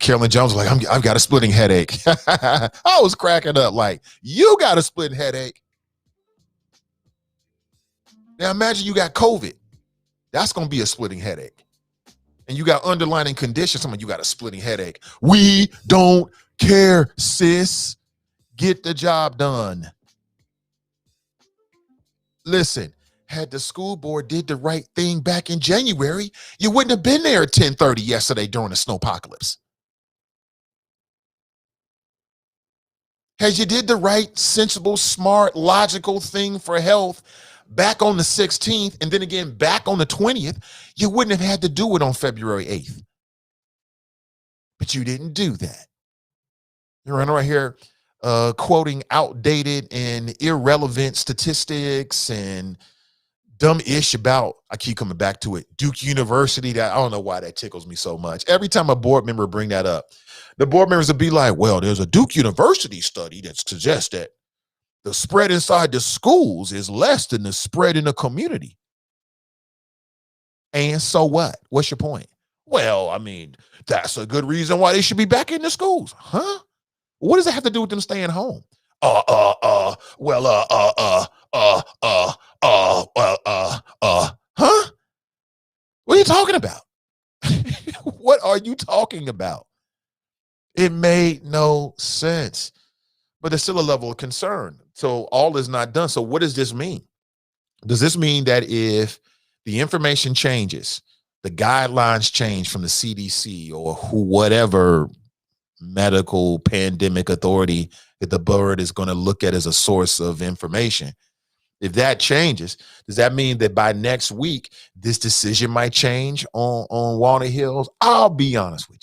Carolyn Jones was like, I've got a splitting headache. I was cracking up like, you got a splitting headache. Now imagine you got COVID. That's going to be a splitting headache. And you got underlying conditions. You got a splitting headache. We don't care, sis. Get the job done. Listen, had the school board did the right thing back in January, you wouldn't have been there at 10:30 yesterday during the snowpocalypse. Had you did the right, sensible, smart, logical thing for health back on the 16th and then again back on the 20th, you wouldn't have had to do it on February 8th. But you didn't do that. You're running right here quoting outdated and irrelevant statistics and dumb ish about, I keep coming back to it, Duke University. That I don't know why that tickles me so much. Every time a board member bring that up, the board members will be like, well, there's a Duke University study that suggests that the spread inside the schools is less than the spread in the community. And so what? What's your point? Well, I mean, that's a good reason why they should be back in the schools. Huh? What does that have to do with them staying home? Huh? What are you talking about? What are you talking about? It made no sense, but there's still a level of concern. So all is not done. So what does this mean? Does this mean that if the information changes, the guidelines change from the CDC or whatever medical pandemic authority that the board is going to look at as a source of information. If that changes, does that mean that by next week, this decision might change on Walnut Hills? I'll be honest with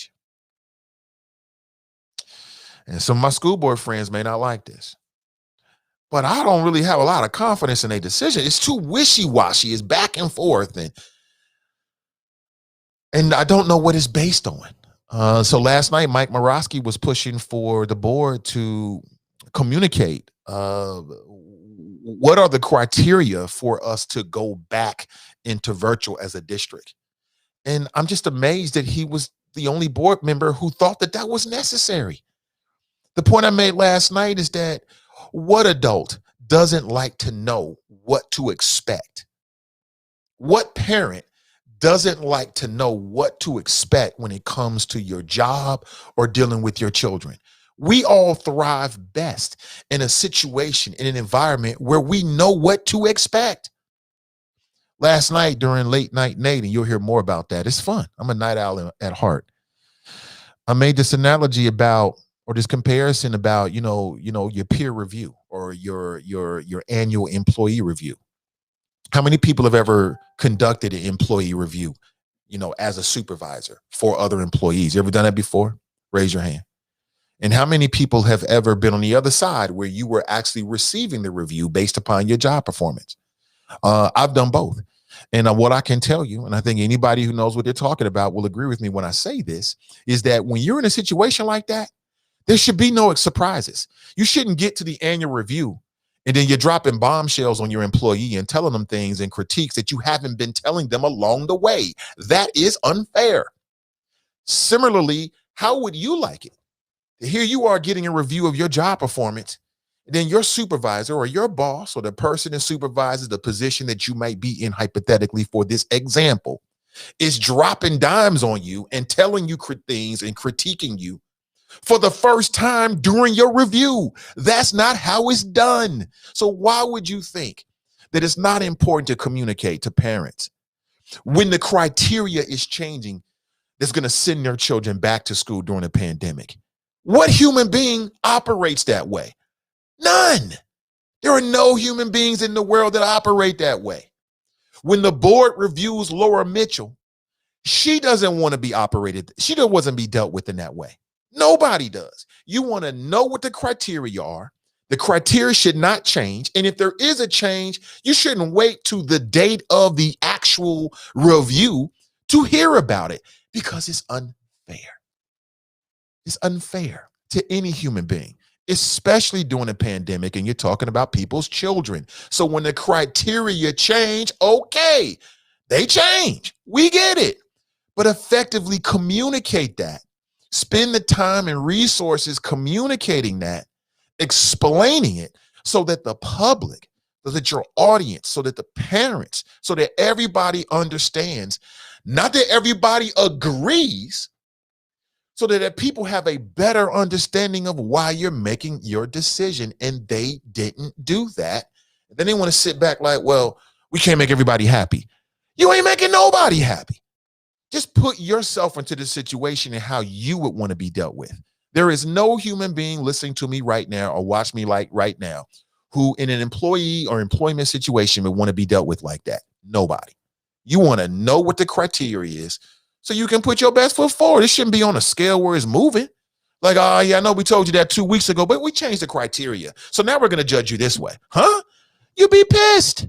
you. And some of my school board friends may not like this, but I don't really have a lot of confidence in a decision. It's too wishy-washy. It's back and forth. And I don't know what it's based on. So last night, Mike Morosky was pushing for the board to communicate what are the criteria for us to go back into virtual as a district. And I'm just amazed that he was the only board member who thought that that was necessary. The point I made last night is that what adult doesn't like to know what to expect? What parent doesn't like to know what to expect when it comes to your job or dealing with your children? We all thrive best in a situation, in an environment where we know what to expect. Last night during Late Night Nate, and you'll hear more about that. It's fun. I'm a night owl at heart. I made this analogy about, or this comparison about, your peer review or your annual employee review. How many people have ever conducted an employee review, as a supervisor for other employees? You ever done that before? Raise your hand. And how many people have ever been on the other side where you were actually receiving the review based upon your job performance? I've done both. And what I can tell you, and I think anybody who knows what they're talking about will agree with me when I say this, is that when you're in a situation like that, there should be no surprises. You shouldn't get to the annual review and then you're dropping bombshells on your employee and telling them things and critiques that you haven't been telling them along the way. That is unfair. Similarly, how would you like it? Here you are getting a review of your job performance, and then your supervisor or your boss or the person that supervises the position that you might be in, hypothetically for this example, is dropping dimes on you and telling you things and critiquing you for the first time during your review. That's not how it's done. So why would you think that it's not important to communicate to parents when the criteria is changing that's going to send their children back to school during a pandemic? What human being operates that way? None. There are no human beings in the world that operate that way. When the board reviews Laura Mitchell, she doesn't want to be operated. She doesn't be dealt with in that way. Nobody does. You want to know what the criteria are. The criteria should not change. And if there is a change, you shouldn't wait to the date of the actual review to hear about it, because it's unfair. It's unfair to any human being, especially during a pandemic, and you're talking about people's children. So when the criteria change, okay, they change. We get it. But effectively communicate that. Spend the time and resources communicating that, explaining it, so that the public, so that your audience, so that the parents, so that everybody understands, not that everybody agrees, so that people have a better understanding of why you're making your decision. And they didn't do that. Then they want to sit back like, well, we can't make everybody happy. You ain't making nobody happy. Just put yourself into the situation and how you would want to be dealt with. There is no human being listening to me right now or watch me like right now who in an employee or employment situation would want to be dealt with like that. Nobody. You want to know what the criteria is so you can put your best foot forward. It shouldn't be on a scale where it's moving. Like, oh, yeah, I know we told you that 2 weeks ago, but we changed the criteria. So now we're going to judge you this way. Huh? You be pissed.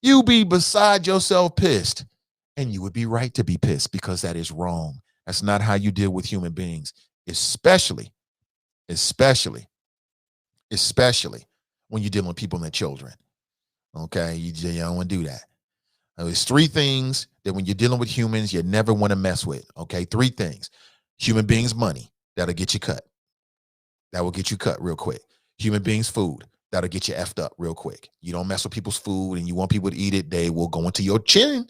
You be beside yourself pissed. And you would be right to be pissed, because that is wrong. That's not how you deal with human beings, especially when you're dealing with people and their children. Okay, you don't want to do that. There's 3 things that when you're dealing with humans, you never want to mess with. Okay, 3 things. Human beings' money, that'll get you cut. That will get you cut real quick. Human beings' food, that'll get you effed up real quick. You don't mess with people's food and you want people to eat it, they will go into your chin.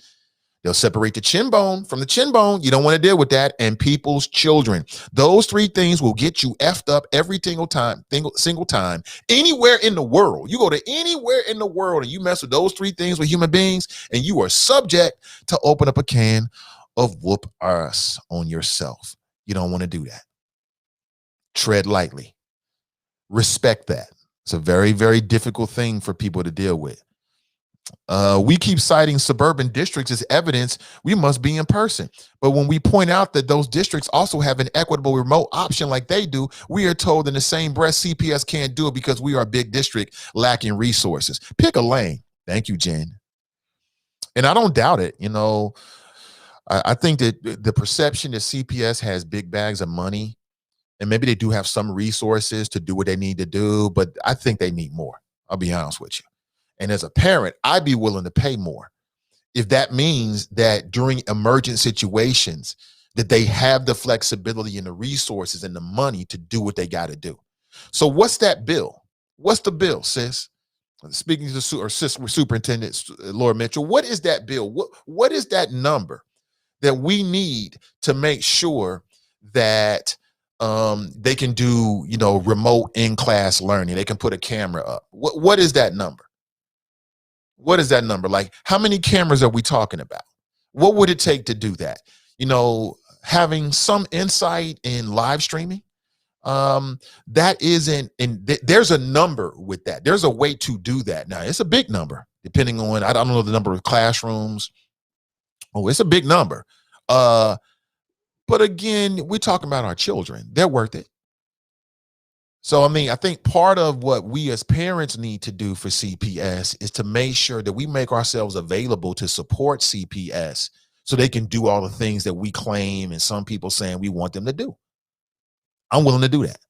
They'll separate the chin bone from the chin bone. You don't want to deal with that. And people's children. Those 3 things will get you effed up every single time, anywhere in the world. You go to anywhere in the world and you mess with those 3 things with human beings, and you are subject to open up a can of whoop ass on yourself. You don't want to do that. Tread lightly. Respect that. It's a very, very difficult thing for people to deal with. We keep citing suburban districts as evidence we must be in person. But when we point out that those districts also have an equitable remote option like they do, we are told in the same breath CPS can't do it because we are a big district lacking resources. Pick a lane. Thank you, Jen. And I don't doubt it. I think that the perception that CPS has big bags of money, and maybe they do have some resources to do what they need to do, but I think they need more. I'll be honest with you. And as a parent, I'd be willing to pay more if that means that during emergent situations that they have the flexibility and the resources and the money to do what they got to do. So what's that bill? What's the bill, sis? Speaking to Superintendent Laura Mitchell, what is that bill? What is that number that we need to make sure that they can do, remote in-class learning? They can put a camera up. What is that number? What is that number? Like, how many cameras are we talking about? What would it take to do that? Having some insight in live streaming, that isn't, and there's a number with that. There's a way to do that. Now, it's a big number, depending on, I don't know the number of classrooms. Oh, it's a big number. But again, we're talking about our children. They're worth it. So, I think part of what we as parents need to do for CPS is to make sure that we make ourselves available to support CPS so they can do all the things that we claim and some people saying we want them to do. I'm willing to do that.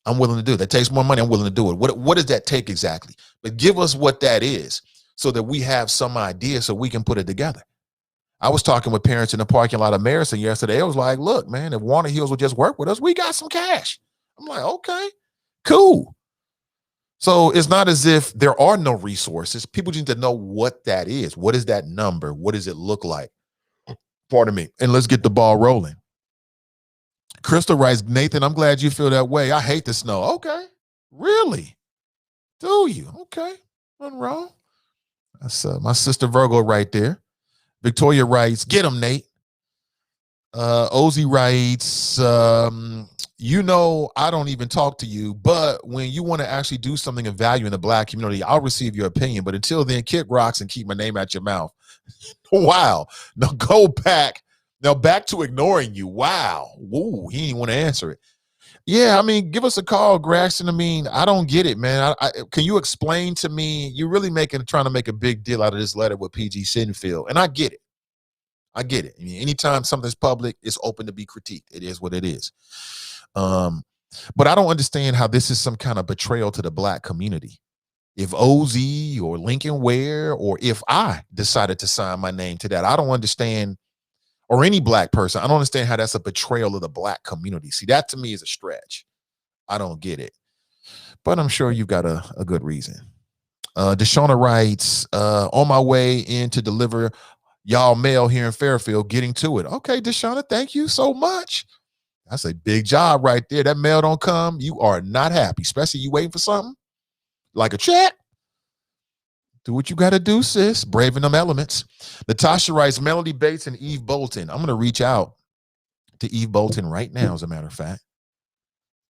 I'm willing to do it. That takes more money. I'm willing to do it. What does that take exactly? But give us what that is so that we have some idea so we can put it together. I was talking with parents in the parking lot of Marison yesterday. I was like, look, man, if Walnut Hills will just work with us, we got some cash. I'm like, okay, cool. So it's not as if there are no resources. People need to know what that is. What is that number? What does it look like? Pardon me. And let's get the ball rolling. Crystal writes, Nathan, I'm glad you feel that way. I hate the snow. Okay. Really? Do you? Okay. Nothing wrong. That's my sister Virgo right there. Victoria writes, get him, Nate. Ozzy writes, I don't even talk to you, but when you want to actually do something of value in the Black community, I'll receive your opinion. But until then, kick rocks and keep my name out your mouth. Wow. Now go back. Now back to ignoring you. Wow. Woo, he didn't want to answer it. Yeah, give us a call, Graxton. I don't get it, man. Can you explain to me? You're really trying to make a big deal out of this letter with PG Sinfield, and I get it. Anytime something's public, it's open to be critiqued. It is what it is. But I don't understand how this is some kind of betrayal to the Black community. If OZ or Lincoln Ware, or if I decided to sign my name to that, I don't understand, or any Black person, I don't understand how that's a betrayal of the Black community. See, that to me is a stretch. I don't get it. But I'm sure you've got a good reason. Deshauna writes, on my way in to deliver y'all mail here in Fairfield, getting to it. Okay, Deshauna, thank you so much. That's a big job right there. That mail don't come, you are not happy, especially you waiting for something like a check. Do what you got to do, sis. Braving them elements. Natasha writes, Melody Bates and Eve Bolton. I'm going to reach out to Eve Bolton right now, as a matter of fact,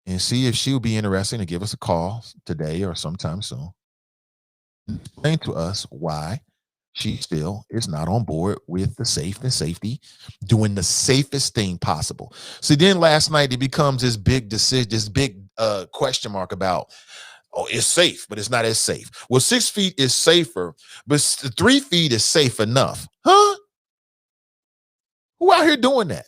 and see if she'll be interested to give us a call today or sometime soon. Explain to us why she still is not on board with the safety, doing the safest thing possible. See, then last night it becomes this big decision, this big question mark about, oh, it's safe, but it's not as safe. Well, 6 feet is safer, but 3 feet is safe enough. Huh? Who out here doing that?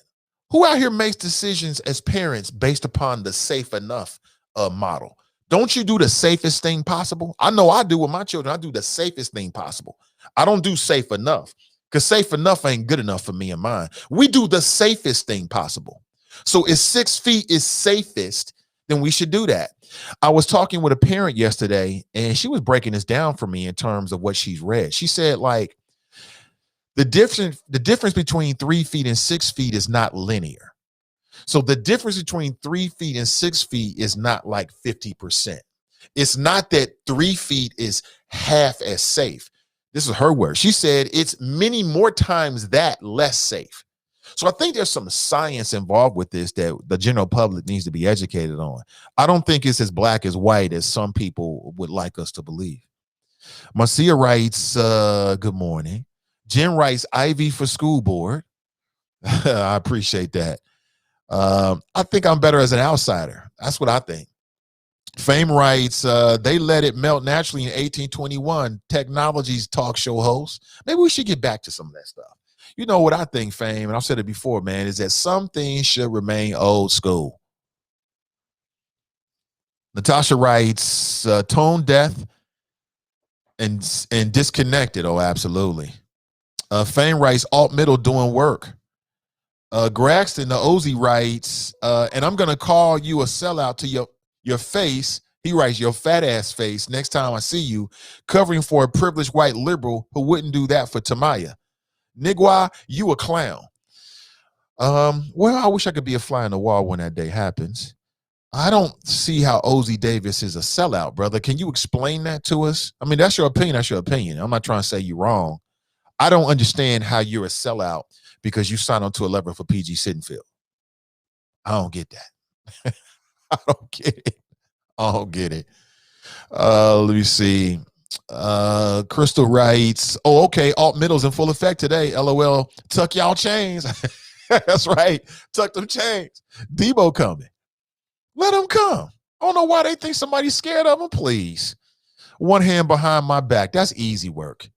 Who out here makes decisions as parents based upon the safe enough model? Don't you do the safest thing possible? I know I do with my children. I do the safest thing possible. I don't do safe enough, because safe enough ain't good enough for me and mine. We do the safest thing possible. So if 6 feet is safest, then we should do that. I was talking with a parent yesterday, and she was breaking this down for me in terms of what she's read. She said, like, the difference between 3 feet and 6 feet is not linear. So the difference between 3 feet and 6 feet is not like 50%. It's not that 3 feet is half as safe. This is her word. She said it's many more times that less safe. So I think there's some science involved with this that the general public needs to be educated on. I don't think it's as black as white as some people would like us to believe. Marcia writes, good morning. Jen writes, Ivy for school board. I appreciate that. I think I'm better as an outsider. That's what I think. Fame writes, they let it melt naturally in 1821. Technology's talk show host. Maybe we should get back to some of that stuff. You know what I think, Fame, and I've said it before, man, is that some things should remain old school. Natasha writes, tone deaf and disconnected. Oh, absolutely. Fame writes, alt middle doing work. Graxton, the Ozzy writes, and I'm going to call you a sellout to your face. He writes, your fat ass face next time I see you, covering for a privileged white liberal who wouldn't do that for Tamaya. Nigwa, you a clown. Well, I wish I could be a fly on the wall when that day happens. I don't see how Ozzy Davis is a sellout, brother. Can you explain that to us? I mean, that's your opinion. That's your opinion. I'm not trying to say you're wrong. I don't understand how you're a sellout because you signed on to a level for PG Sittenfield. I don't get that. I don't get it. I don't get it. Let me see. Crystal writes, oh, okay, alt middle's in full effect today. LOL, tuck y'all chains. That's right. Tuck them chains. Debo coming. Let him come. I don't know why they think somebody's scared of him, please. One hand behind my back. That's easy work.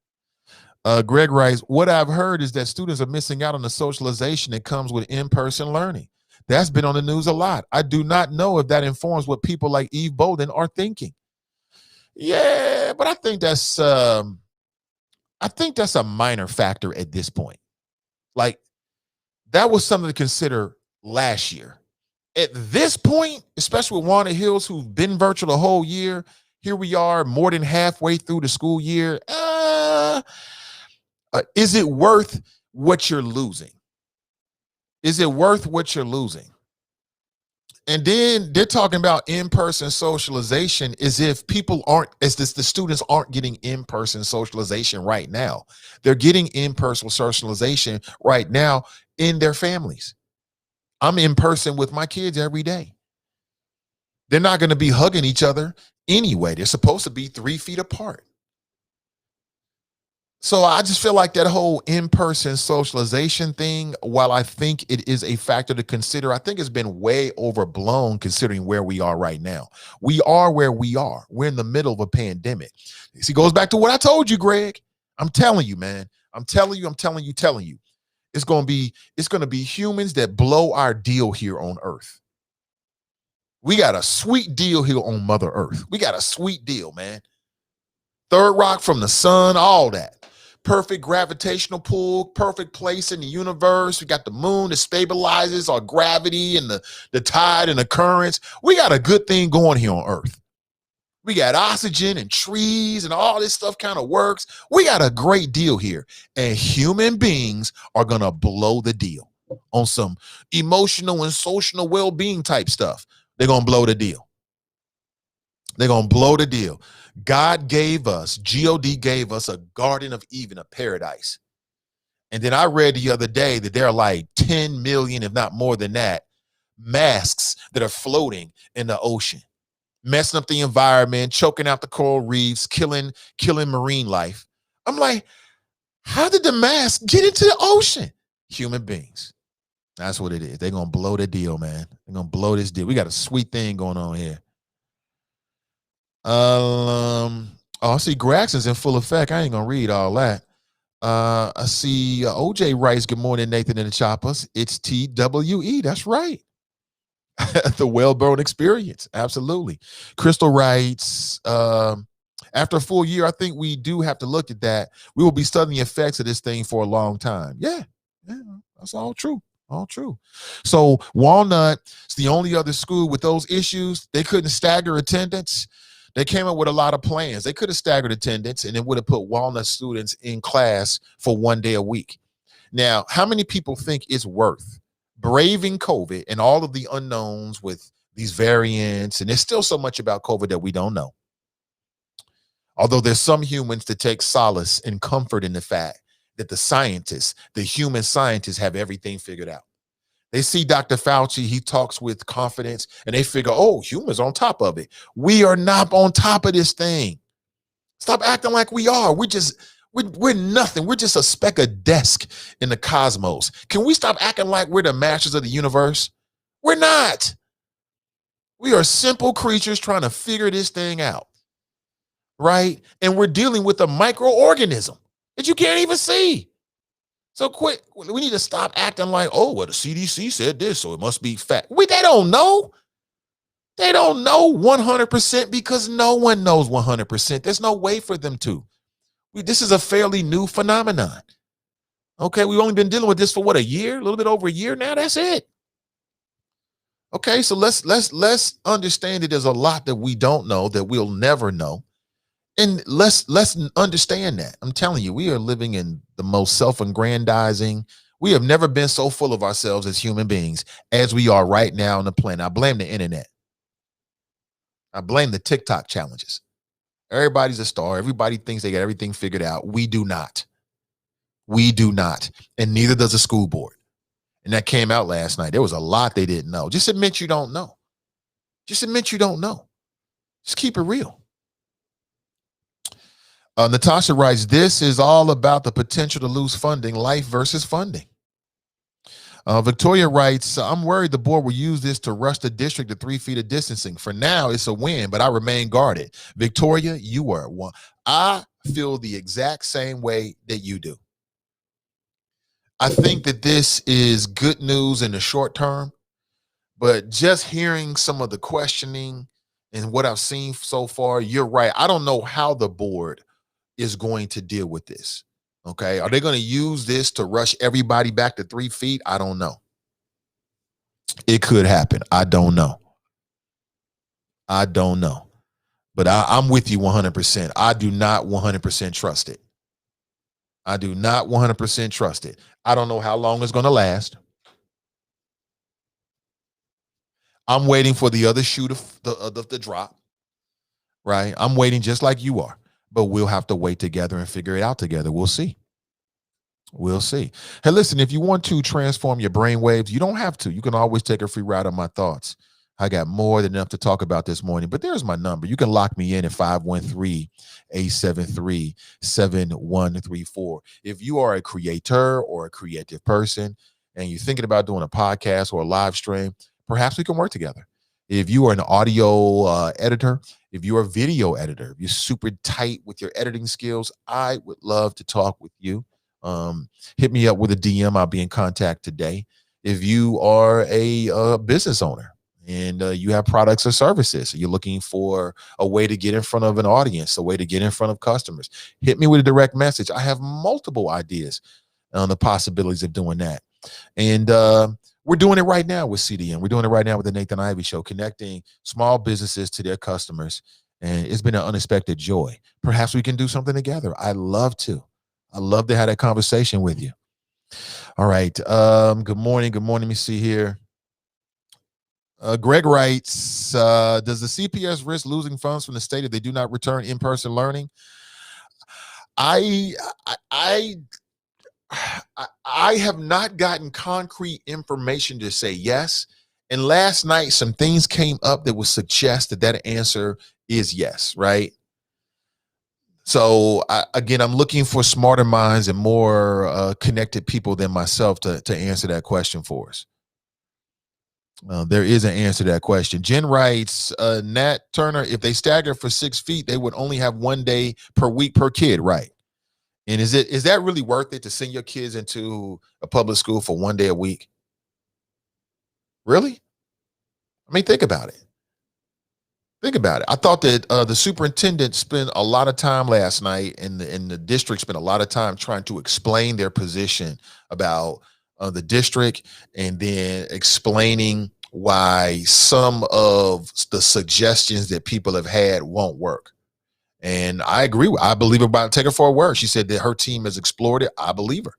Greg writes, what I've heard is that students are missing out on the socialization that comes with in-person learning. That's been on the news a lot. I do not know if that informs what people like Eve Bolden are thinking. Yeah, but I think that's a minor factor at this point. Like, that was something to consider last year. At this point, especially with Walnut Hills, who've been virtual the whole year, here we are more than halfway through the school year. Is it worth what you're losing? Is it worth what you're losing? And then they're talking about in-person socialization as if the students aren't getting in-person socialization right now. They're getting in-person socialization right now in their families. I'm in person with my kids every day. They're not going to be hugging each other anyway. They're supposed to be 3 feet apart. So I just feel like that whole in-person socialization thing, while I think it is a factor to consider, I think it's been way overblown considering where we are right now. We are where we are. We're in the middle of a pandemic. See, it goes back to what I told you, Greg. I'm telling you, man. I'm telling you. It's going to be humans that blow our deal here on Earth. We got a sweet deal here on Mother Earth. We got a sweet deal, man. Third rock from the sun, all that. Perfect gravitational pull, perfect place in the universe. We got the moon that stabilizes our gravity and the tide and the currents. We got a good thing going here on Earth. We got oxygen and trees and all this stuff kind of works. We got a great deal here. And human beings are going to blow the deal on some emotional and social well-being type stuff. They're going to blow the deal. They're going to blow the deal. God gave us, God gave us a Garden of Eden, a paradise. And then I read the other day that there are like 10 million, if not more than that, masks that are floating in the ocean, messing up the environment, choking out the coral reefs, killing marine life. I'm like, how did the masks get into the ocean? Human beings. That's what it is. They're going to blow the deal, man. They're going to blow this deal. We got a sweet thing going on here. I see Graxton's in full effect. I ain't gonna read all that. I see OJ writes, good morning, Nathan and the Choppers. It's TWE. That's right. The well-born experience. Absolutely. Crystal writes, after a full year, I think we do have to look at that. We will be studying the effects of this thing for a long time. Yeah, that's all true. All true. So Walnut is the only other school with those issues. They couldn't stagger attendance. They came up with a lot of plans. They could have staggered attendance and it would have put Walnut students in class for 1 day a week. Now, how many people think it's worth braving COVID and all of the unknowns with these variants? And there's still so much about COVID that we don't know. Although there's some humans that take solace and comfort in the fact that the scientists, the human scientists, have everything figured out. They see Dr. Fauci, he talks with confidence, and they figure, oh, humans on top of it. We are not on top of this thing. Stop acting like we are. We're nothing. We're just a speck of dust in the cosmos. Can we stop acting like we're the masters of the universe? We're not. We are simple creatures trying to figure this thing out, right? And we're dealing with a microorganism that you can't even see. So quit. We need to stop acting like, oh, well, the CDC said this, so it must be fact. They don't know. They don't know 100% because no one knows 100%. There's no way for them to. This is a fairly new phenomenon. Okay, we've only been dealing with this for what, a year? A little bit over a year now. That's it. Okay, so let's understand that there's a lot that we don't know, that we'll never know. And let's understand that. I'm telling you, we are living in the most self-aggrandizing. We have never been so full of ourselves as human beings as we are right now on the planet. I blame the internet. I blame the TikTok challenges. Everybody's a star. Everybody thinks they got everything figured out. We do not. We do not. And neither does the school board. And that came out last night. There was a lot they didn't know. Just admit you don't know. Just admit you don't know. Just keep it real. Natasha writes, this is all about the potential to lose funding, life versus funding. Victoria writes, I'm worried the board will use this to rush the district to 3 feet of distancing. For now, it's a win, but I remain guarded. Victoria, you are one. I feel the exact same way that you do. I think that this is good news in the short term, but just hearing some of the questioning and what I've seen so far, you're right. I don't know how the board is going to deal with this. Okay. Are they going to use this to rush everybody back to 3 feet? I don't know. It could happen. I don't know. But I'm with you 100%. I do not 100% trust it. I do not 100% trust it. I don't know how long it's going to last. I'm waiting for the other shoe to drop, right? I'm waiting just like you are. But we'll have to wait together and figure it out together. We'll see. We'll see. Hey, listen, if you want to transform your brain waves, you don't have to. You can always take a free ride on my thoughts. I got more than enough to talk about this morning, but there's my number. You can lock me in at 513-873-7134. If you are a creator or a creative person and you're thinking about doing a podcast or a live stream, perhaps we can work together. If you are an audio editor, if you're a video editor, if you're super tight with your editing skills, I would love to talk with you. Hit me up with a DM. I'll be in contact today. If you are a business owner and you have products or services, you're looking for a way to get in front of an audience, a way to get in front of customers, hit me with a direct message. I have multiple ideas on the possibilities of doing that. And we're doing it right now with CDM. We're doing it right now with the Nathan Ivey Show, connecting small businesses to their customers. And it's been an unexpected joy. Perhaps we can do something together. I'd love to. I'd love to have that conversation with you. All right. Good morning. Good morning. Let me see here. Greg writes, does the CPS risk losing funds from the state if they do not return in-person learning? I have not gotten concrete information to say yes. And last night, some things came up that would suggest that answer is yes, right? So again, I'm looking for smarter minds and more connected people than myself to answer that question for us. There is an answer to that question. Jen writes, Nat Turner, if they stagger for 6 feet, they would only have 1 day per week per kid, right? And is that really worth it to send your kids into a public school for 1 day a week? Really? I mean, think about it. Think about it. I thought that the superintendent spent a lot of time last night, and the district spent a lot of time trying to explain their position about the district, and then explaining why some of the suggestions that people have had won't work. And I agree. I believe her about take her for a word. She said that her team has explored it. I believe her.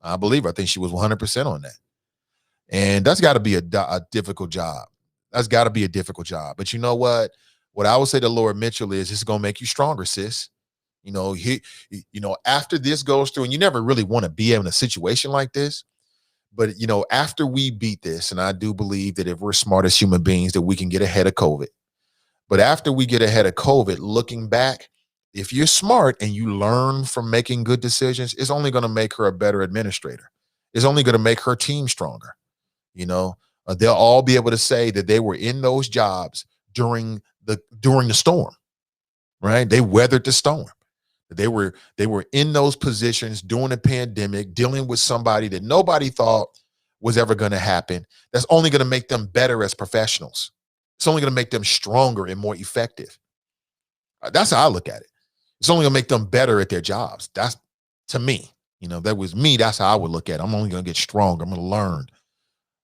I think she was 100% on that. And that's got to be a difficult job. That's got to be a difficult job. But you know what? What I would say to Laura Mitchell is, it's going to make you stronger, sis. After this goes through, and you never really want to be in a situation like this, but after we beat this, and I do believe that if we're smart as human beings, that we can get ahead of COVID. But after we get ahead of COVID, looking back, if you're smart and you learn from making good decisions, it's only going to make her a better administrator. It's only going to make her team stronger. They'll all be able to say that they were in those jobs during the storm, right? They weathered the storm. They were in those positions during the pandemic, dealing with somebody that nobody thought was ever going to happen. That's only going to make them better as professionals. It's only going to make them stronger and more effective. That's how I look at it. It's only going to make them better at their jobs. That's, to me, that was me. That's how I would look at it. I'm only going to get stronger. I'm going to learn.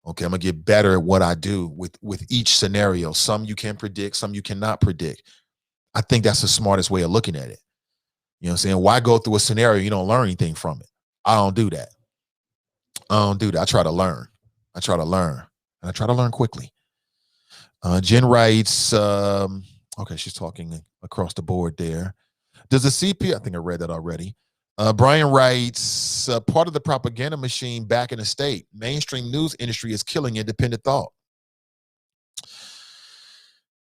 Okay, I'm going to get better at what I do with each scenario. Some you can predict, some you cannot predict. I think that's the smartest way of looking at it. You know what I'm saying? Why go through a scenario you don't learn anything from it? I don't do that. I try to learn. And I try to learn quickly. Jen writes, okay, she's talking across the board there. Does the CPS, I think I read that already. Brian writes, part of the propaganda machine back in the state, mainstream news industry is killing independent thought.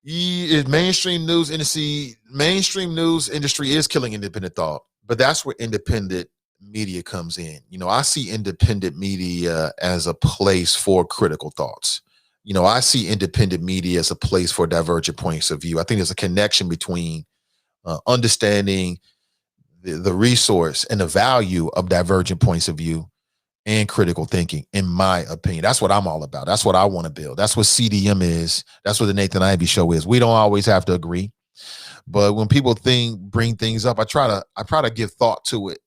Mainstream news industry is killing independent thought, but that's where independent media comes in. I see independent media as a place for critical thoughts. I see independent media as a place for divergent points of view. I think there's a connection between understanding the resource and the value of divergent points of view and critical thinking, in my opinion. That's what I'm all about. That's what I want to build. That's what CDM is. That's what the Nathan Ivy Show is. We don't always have to agree, but when people bring things up, I try to give thought to it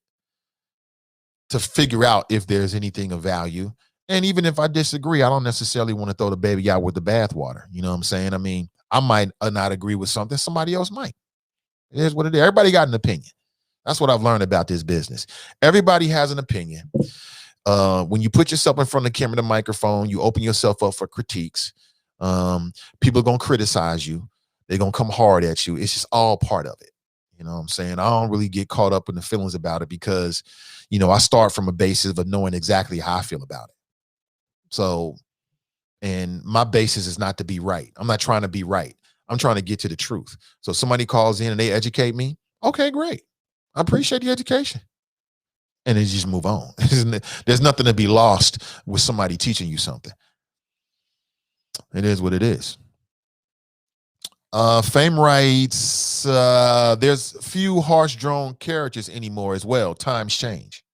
to figure out if there's anything of value. And even if I disagree, I don't necessarily want to throw the baby out with the bathwater. You know what I'm saying? I mean, I might not agree with something. Somebody else might. It is what it is. Everybody got an opinion. That's what I've learned about this business. Everybody has an opinion. When you put yourself in front of the camera, the microphone, you open yourself up for critiques. People are going to criticize you. They're going to come hard at you. It's just all part of it. You know what I'm saying? I don't really get caught up in the feelings about it because, I start from a basis of knowing exactly how I feel about it. So, and my basis is not to be right. I'm not trying to be right. I'm trying to get to the truth. So somebody calls in and they educate me. Okay, great. I appreciate the education. And then just move on. There's nothing to be lost with somebody teaching you something. It is what it is. Fame writes, there's few horse-drawn carriages anymore as well. Times change.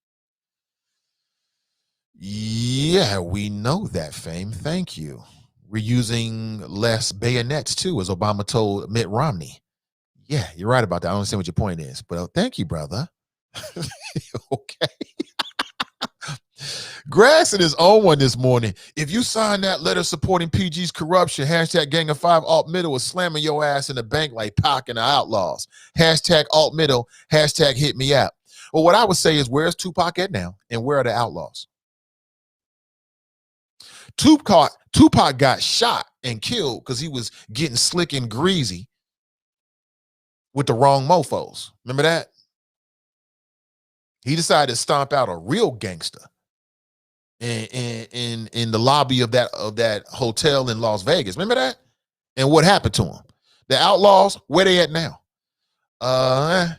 Yeah, we know that, Fame. Thank you. We're using less bayonets too, as Obama told Mitt Romney. Yeah, you're right about that. I don't understand what your point is, but thank you, brother. Okay. Grasson is on one this morning. If you sign that letter supporting PG's corruption, hashtag Gang of Five alt middle is slamming your ass in the bank like Pac and the Outlaws. Hashtag alt middle, hashtag hit me up. Well, what I would say is, where's Tupac at now? And where are the Outlaws? Tupac got shot and killed because he was getting slick and greasy with the wrong mofos. Remember that? He decided to stomp out a real gangster in the lobby of that hotel in Las Vegas. Remember that? And what happened to him? The Outlaws, where they at now? And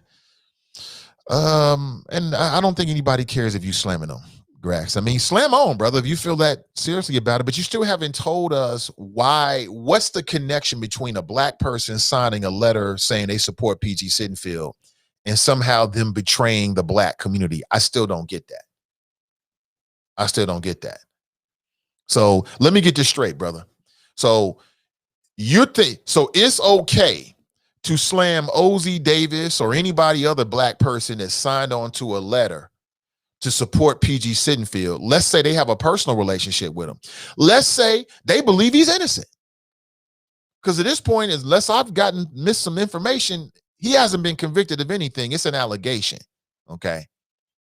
I don't think anybody cares if you slamming them, Grax. I mean, slam on, brother, if you feel that seriously about it, but you still haven't told us what's the connection between a black person signing a letter saying they support PG Sittenfield and somehow them betraying the black community. I still don't get that. So let me get this straight, brother. So so it's okay to slam OZ Davis or anybody other black person that signed on to a letter to support PG Sittenfield. Let's say they have a personal relationship with him. Let's say they believe he's innocent. Because at this point, unless I've missed some information, he hasn't been convicted of anything. It's an allegation. Okay.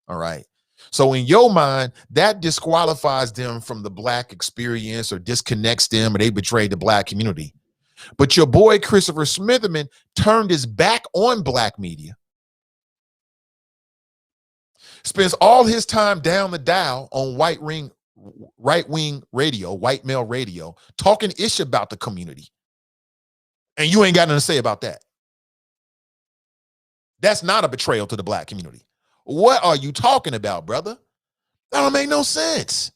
All right. So in your mind, that disqualifies them from the black experience or disconnects them, or they betrayed the black community. But your boy, Christopher Smitherman, turned his back on black media spends all his time down the dial on right-wing radio, white male radio, talking ish about the community. And you ain't got nothing to say about that. That's not a betrayal to the black community. What are you talking about, brother? That don't make no sense.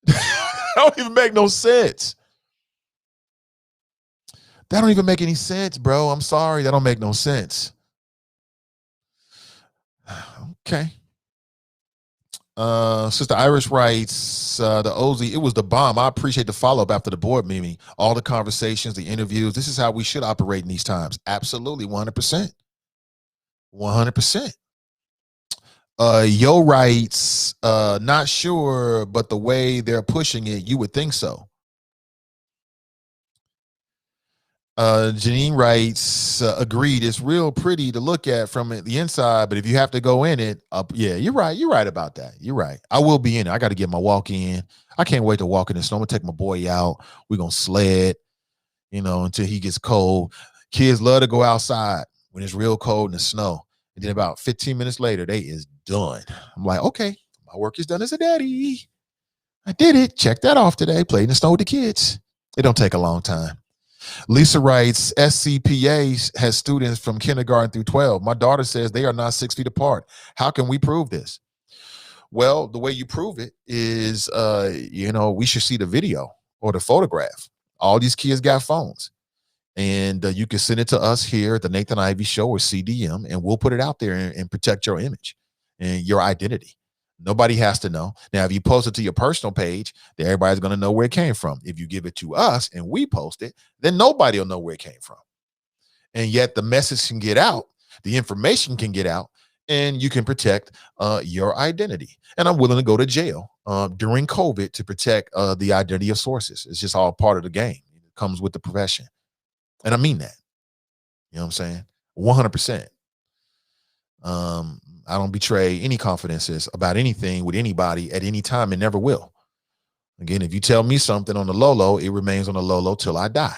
That don't even make no sense. That don't even make any sense, bro. I'm sorry. That don't make no sense. Okay. Sister Irish writes, the Ozy, it was the bomb. I appreciate the follow-up after the board meeting. All the conversations, the interviews. This is how we should operate in these times. Absolutely, 100%. 100%. Yo writes, not sure, but the way they're pushing it, you would think so. Janine writes, agreed. It's real pretty to look at from the inside, but if you have to go in it, yeah, you're right. You're right about that. You're right. I will be in it. I got to get my walk in. I can't wait to walk in the snow. I'm gonna take my boy out. We're gonna sled, until he gets cold. Kids love to go outside when it's real cold in the snow. And then about 15 minutes later, they is done. I'm like, okay, my work is done as a daddy. I did it. Check that off today. Played in the snow with the kids. It don't take a long time. Lisa writes, SCPA has students from kindergarten through 12. My daughter says they are not 6 feet apart. How can we prove this? Well, the way you prove it is, we should see the video or the photograph. All these kids got phones. And you can send it to us here at the Nathan Ivey Show or CDM, and we'll put it out there and protect your image and your identity. Nobody has to know. Now, if you post it to your personal page, then everybody's going to know where it came from. If you give it to us and we post it, then nobody will know where it came from. And yet the message can get out, the information can get out, and you can protect your identity. And I'm willing to go to jail during COVID to protect the identity of sources. It's just all part of the game. It comes with the profession. And I mean that. You know what I'm saying? 100%. I don't betray any confidences about anything with anybody at any time and never will. Again, if you tell me something on the low, it remains on the low till I die.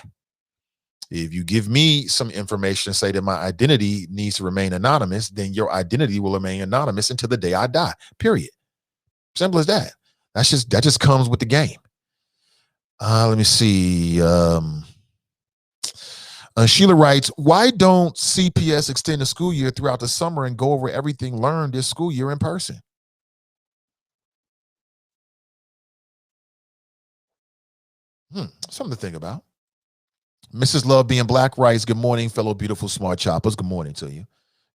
If you give me some information and say that my identity needs to remain anonymous, then your identity will remain anonymous until the day I die, period. Simple as that. That just comes with the game. Let me see. Sheila writes, why don't CPS extend the school year throughout the summer and go over everything learned this school year in person? Something to think about. Mrs. Love Being Black writes, good morning, fellow beautiful smart choppers. Good morning to you.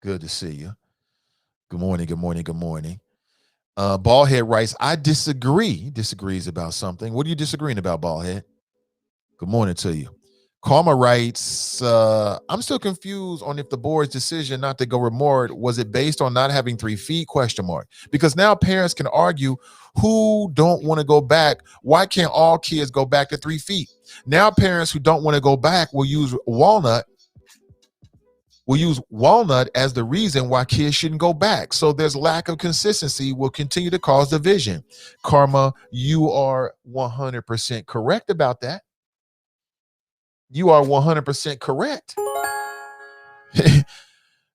Good to see you. Good morning, good morning, good morning. Baldhead writes, I disagree. He disagrees about something. What are you disagreeing about, Baldhead? Good morning to you. Karma writes, I'm still confused on if the board's decision not to go remote, was it based on not having 3 feet, ? Because now parents can argue who don't want to go back. Why can't all kids go back to 3 feet? Now parents who don't want to go back will use Walnut as the reason why kids shouldn't go back. So there's lack of consistency will continue to cause division. Karma, you are 100% correct about that. You are 100% correct.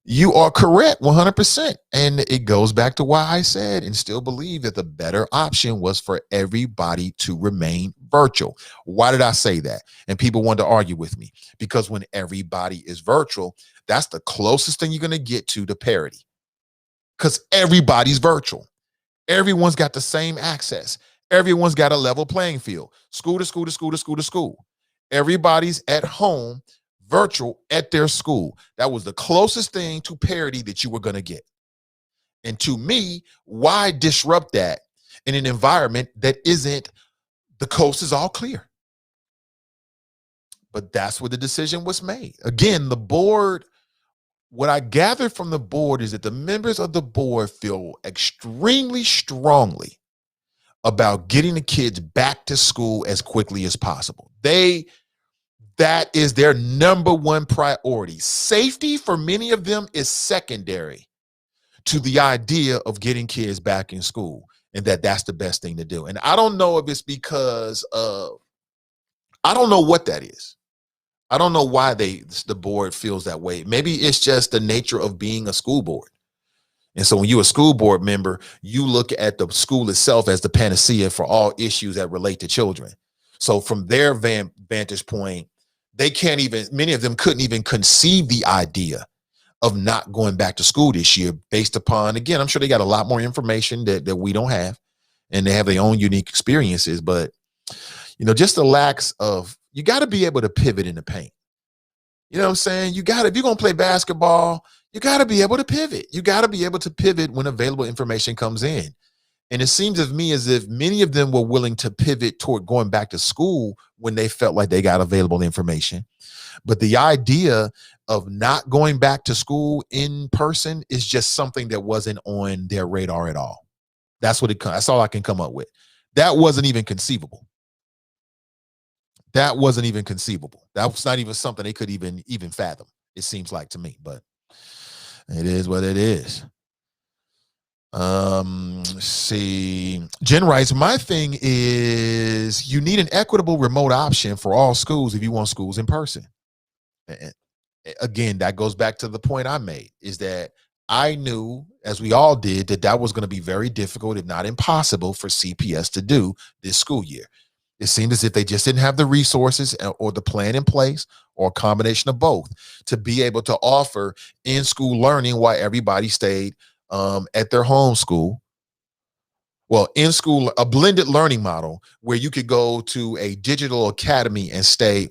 You are correct 100%. And it goes back to why I said and still believe that the better option was for everybody to remain virtual. Why did I say that? And people want to argue with me because when everybody is virtual, that's the closest thing you're going to get to the parity because everybody's virtual. Everyone's got the same access. Everyone's got a level playing field. School to school to school to school to school. Everybody's at home, virtual at their school. That was the closest thing to parity that you were going to get. And to me, why disrupt that in an environment that isn't, the coast is all clear? But that's where the decision was made. Again, the board, what I gathered from the board is that the members of the board feel extremely strongly about getting the kids back to school as quickly as possible. That is their number one priority. Safety for many of them is secondary to the idea of getting kids back in school, and that's the best thing to do. And I don't know if it's because of, I don't know what that is. I don't know why the board feels that way. Maybe it's just the nature of being a school board. And so when you're a school board member, you look at the school itself as the panacea for all issues that relate to children. So from their vantage point, they can't even, many of them couldn't even conceive the idea of not going back to school this year based upon, again, I'm sure they got a lot more information that we don't have, and they have their own unique experiences. But, just the lacks of, you got to be able to pivot in the paint. You know what I'm saying? If you're going to play basketball, you got to be able to pivot. You got to be able to pivot when available information comes in. And it seems to me as if many of them were willing to pivot toward going back to school when they felt like they got available information. But the idea of not going back to school in person is just something that wasn't on their radar at all. That's all I can come up with. That wasn't even conceivable. That wasn't even conceivable. That was not even something they could even fathom, it seems like to me. But it is what it is. Let's see. Jen writes, my thing is you need an equitable remote option for all schools if you want schools in person. And again, that goes back to the point I made, is that I knew, as we all did, that was going to be very difficult, if not impossible, for CPS to do this school year. It seemed as if they just didn't have the resources or the plan in place, or a combination of both, to be able to offer in-school learning while everybody stayed at their home school. Well, in school, a blended learning model where you could go to a digital academy and stay,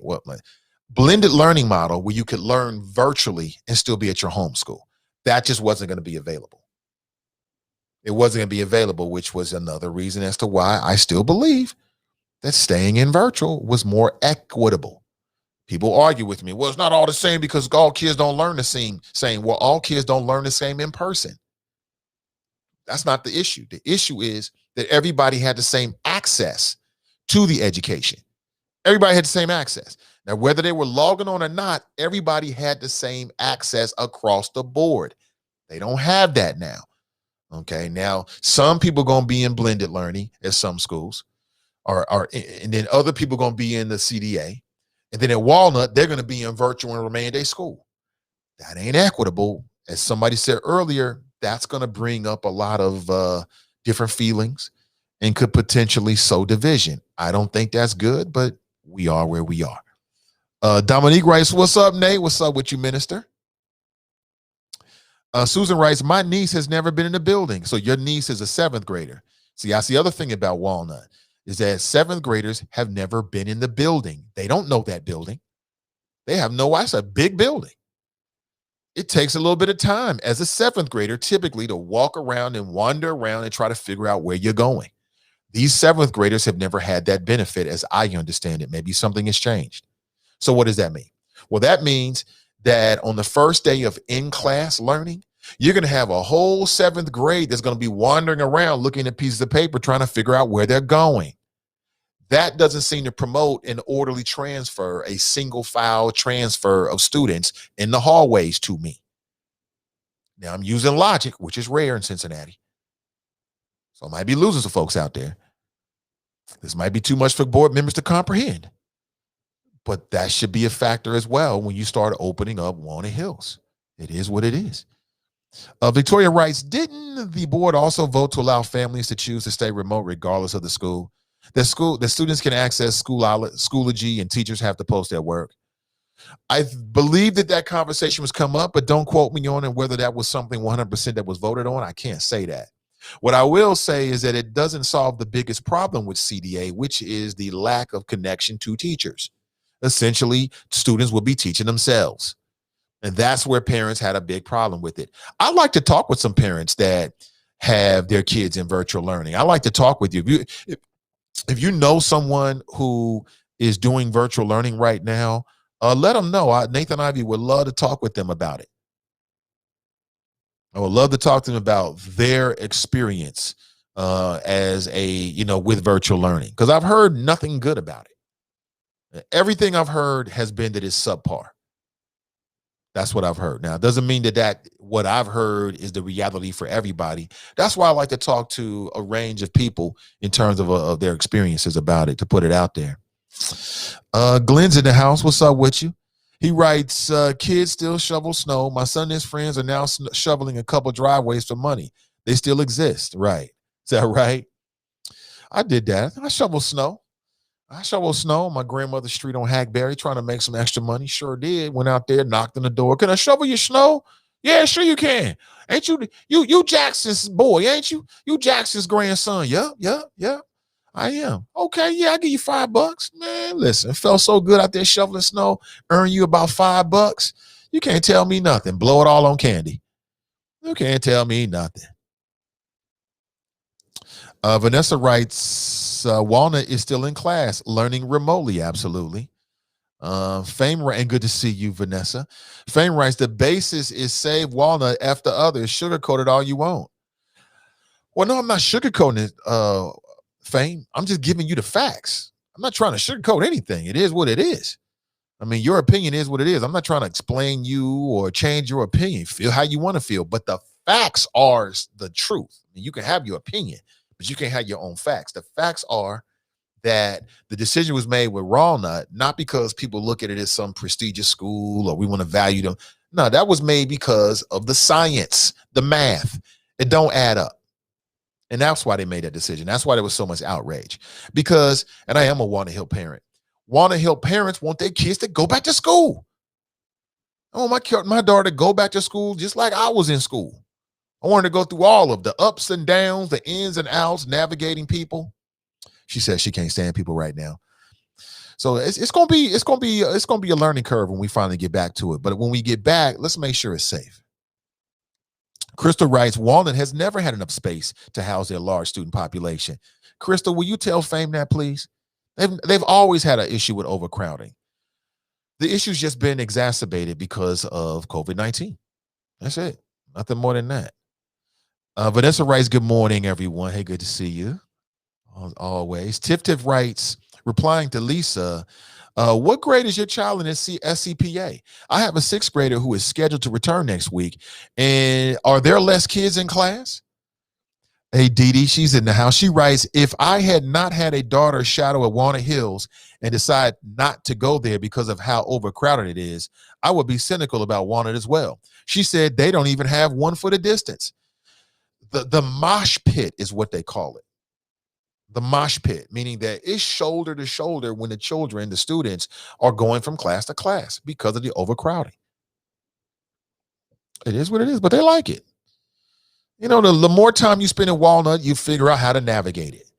blended learning model where you could learn virtually and still be at your home school. That just wasn't going to be available. It wasn't going to be available, which was another reason as to why I still believe that staying in virtual was more equitable. People argue with me, well, it's not all the same because all kids don't learn the same. Well, all kids don't learn the same in person. That's not the issue. The issue is that everybody had the same access to the education. Everybody had the same access. Now, whether they were logging on or not, everybody had the same access across the board. They don't have that now. Okay, now some people going to be in blended learning at some schools, and then other people going to be in the CDA. And then at Walnut, they're going to be in virtual and remain day school. That ain't equitable. As somebody said earlier, that's going to bring up a lot of different feelings and could potentially sow division. I don't think that's good, but we are where we are. Dominique writes, what's up, Nate? What's up with you, minister? Susan writes, my niece has never been in the building. So your niece is a 7th grader. See, that's the other thing about Walnut, is that 7th graders have never been in the building. They don't know that building. They have no idea. It's a big building. It takes a little bit of time as a 7th grader typically to walk around and wander around and try to figure out where you're going. These 7th graders have never had that benefit, as I understand it. Maybe something has changed. So what does that mean? Well, that means that on the first day of in-class learning, you're going to have a whole 7th grade that's going to be wandering around looking at pieces of paper trying to figure out where they're going. That doesn't seem to promote an orderly transfer, a single file transfer of students in the hallways to me. Now, I'm using logic, which is rare in Cincinnati. So I might be losing some folks out there. This might be too much for board members to comprehend. But that should be a factor as well when you start opening up Walnut Hills. It is what it is. Victoria writes, didn't the board also vote to allow families to choose to stay remote regardless of the school? The students can access Schoology and teachers have to post their work. I believe that conversation was come up, but don't quote me on it whether that was something 100% that was voted on. I can't say that. What I will say is that it doesn't solve the biggest problem with CDA, which is the lack of connection to teachers. Essentially, students will be teaching themselves. And that's where parents had a big problem with it. I like to talk with some parents that have their kids in virtual learning. I like to talk with you. If you know someone who is doing virtual learning right now, let them know. Nathan Ivy would love to talk with them about it. I would love to talk to them about their experience as with virtual learning, because I've heard nothing good about it. Everything I've heard has been that it's subpar. That's what I've heard. Now, it doesn't mean that what I've heard is the reality for everybody. That's why I like to talk to a range of people in terms of their experiences about it, to put it out there. Glenn's in the house. What's up with you? He writes, kids still shovel snow. My son and his friends are now shoveling a couple driveways for money. They still exist. Right. Is that right? I did that. I shovel snow. I shoveled snow on my grandmother's street on Hackberry trying to make some extra money. Sure did. Went out there, knocked on the door. Can I shovel your snow? Yeah, sure you can. Ain't you Jackson's boy, ain't you? You Jackson's grandson. Yep. I am. Okay, yeah, I'll give you $5. Man, listen, it felt so good out there shoveling snow, earn you about $5. You can't tell me nothing. Blow it all on candy. You can't tell me nothing. Vanessa writes, Walnut is still in class, learning remotely. Absolutely. Fame, and good to see you, Vanessa. Fame writes, the basis is save Walnut after others. Sugarcoat it all you want. Well, no, I'm not sugarcoating it, Fame. I'm just giving you the facts. I'm not trying to sugarcoat anything. It is what it is. I mean, your opinion is what it is. I'm not trying to explain you or change your opinion. Feel how you want to feel, but the facts are the truth. I mean, you can have your opinion, but you can't have your own facts. The facts are that the decision was made with Walnut, not because people look at it as some prestigious school or we want to value them. No, that was made because of the science, the math. It don't add up. And that's why they made that decision. That's why there was so much outrage. Because, and I am a Walnut Hill parent, Walnut Hill parents want their kids to go back to school. I want my daughter to go back to school just like I was in school. I wanted to go through all of the ups and downs, the ins and outs, navigating people. She says she can't stand people right now. So it's gonna be a learning curve when we finally get back to it. But when we get back, let's make sure it's safe. Crystal writes, Walnut has never had enough space to house their large student population. Crystal, will you tell Fame that, please? They've always had an issue with overcrowding. The issue's just been exacerbated because of COVID-19. That's it. Nothing more than that. Vanessa writes, good morning, everyone. Hey, good to see you. Always. Tiff writes, replying to Lisa, what grade is your child in SCPA? I have a sixth grader who is scheduled to return next week. And are there less kids in class? Hey, Dee Dee, she's in the house. She writes, if I had not had a daughter shadow at Walnut Hills and decide not to go there because of how overcrowded it is, I would be cynical about Walnut as well. She said they don't even have 1 foot of distance. The mosh pit is what they call it. The mosh pit, meaning that it's shoulder to shoulder when the children, the students, are going from class to class because of the overcrowding. It is what it is, but they like it. You know, the more time you spend in Walnut, you figure out how to navigate it.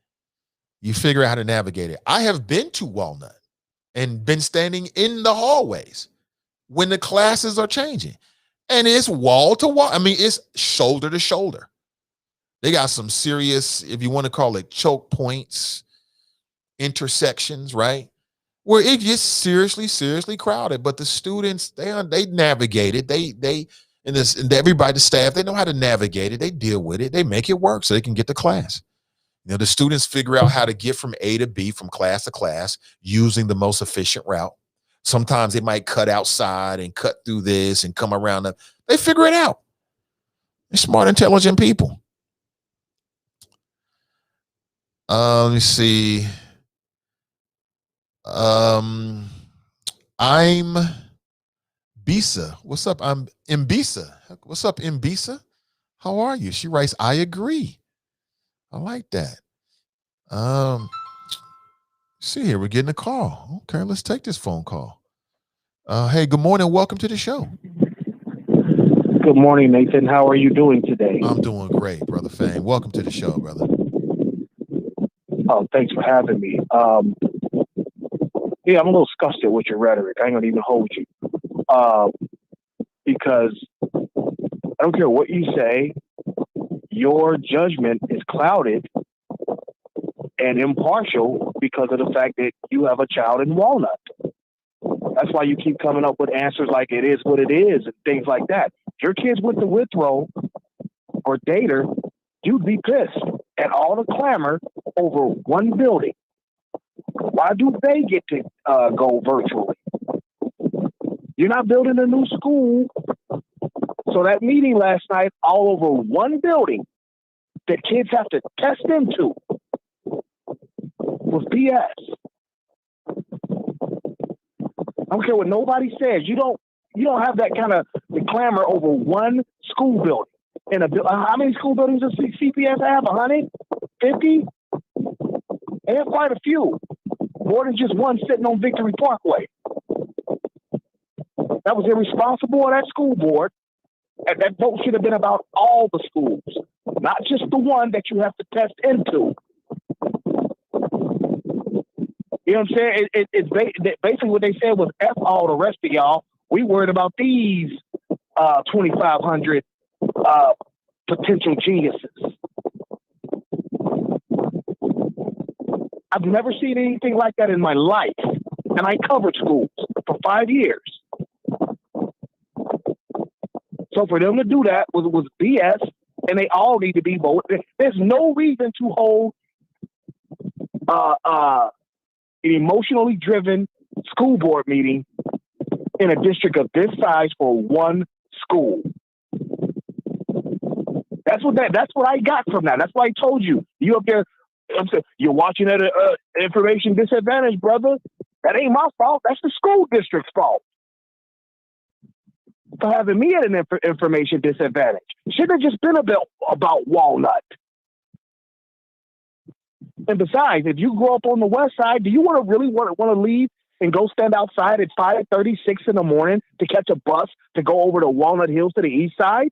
I have been to Walnut and been standing in the hallways when the classes are changing. And it's wall to wall. I mean, it's shoulder to shoulder. They got some serious, if you want to call it choke points, intersections, right? Where it gets seriously crowded. But the students, they navigate it. And everybody, the staff, they know how to navigate it. They deal with it. They make it work so they can get to class. You know, the students figure out how to get from A to B, from class to class, using the most efficient route. Sometimes they might cut outside and cut through this and come around. They figure it out. They're smart, intelligent people. Let me see. I'm Bisa. What's up? I'm Mbisa. What's up, Mbisa? How are you? She writes, I agree. I like that. See here, we're getting a call. Okay, let's take this phone call. Hey, good morning. Welcome to the show. Good morning, Nathan. How are you doing today? I'm doing great, Brother Fame. Welcome to the show, brother. Oh, thanks for having me. Yeah, I'm a little disgusted with your rhetoric. I ain't gonna even hold you. Because I don't care what you say, your judgment is clouded and impartial because of the fact that you have a child in Walnut. That's why you keep coming up with answers like it is what it is and things like that. If your kids went to Withrow or Dater, you'd be pissed at all the clamor over one building. Why do they get to go virtually? You're not building a new school. So that meeting last night, all over one building that kids have to test into was BS. I don't care what nobody says. You don't have that kind of the clamor over one school building. How many school buildings does CPS have? 150? They have quite a few. More than just one sitting on Victory Parkway. That was irresponsible of that school board. And that vote should have been about all the schools, not just the one that you have to test into. You know what I'm saying? It's basically what they said was F all the rest of y'all. We worried about these 2,500 potential geniuses. I've never seen anything like that in my life. And I covered schools for 5 years. So for them to do that was BS, and they all need to be voted. There's no reason to hold an emotionally driven school board meeting in a district of this size for one school. That's what I got from that. That's why I told you. You up there, you're watching at an information disadvantage, brother. That ain't my fault. That's the school district's fault for having me at an information disadvantage. Should have just been about Walnut. And besides, if you grow up on the west side, do you really want to leave and go stand outside at 5:36 in the morning to catch a bus to go over to Walnut Hills to the east side?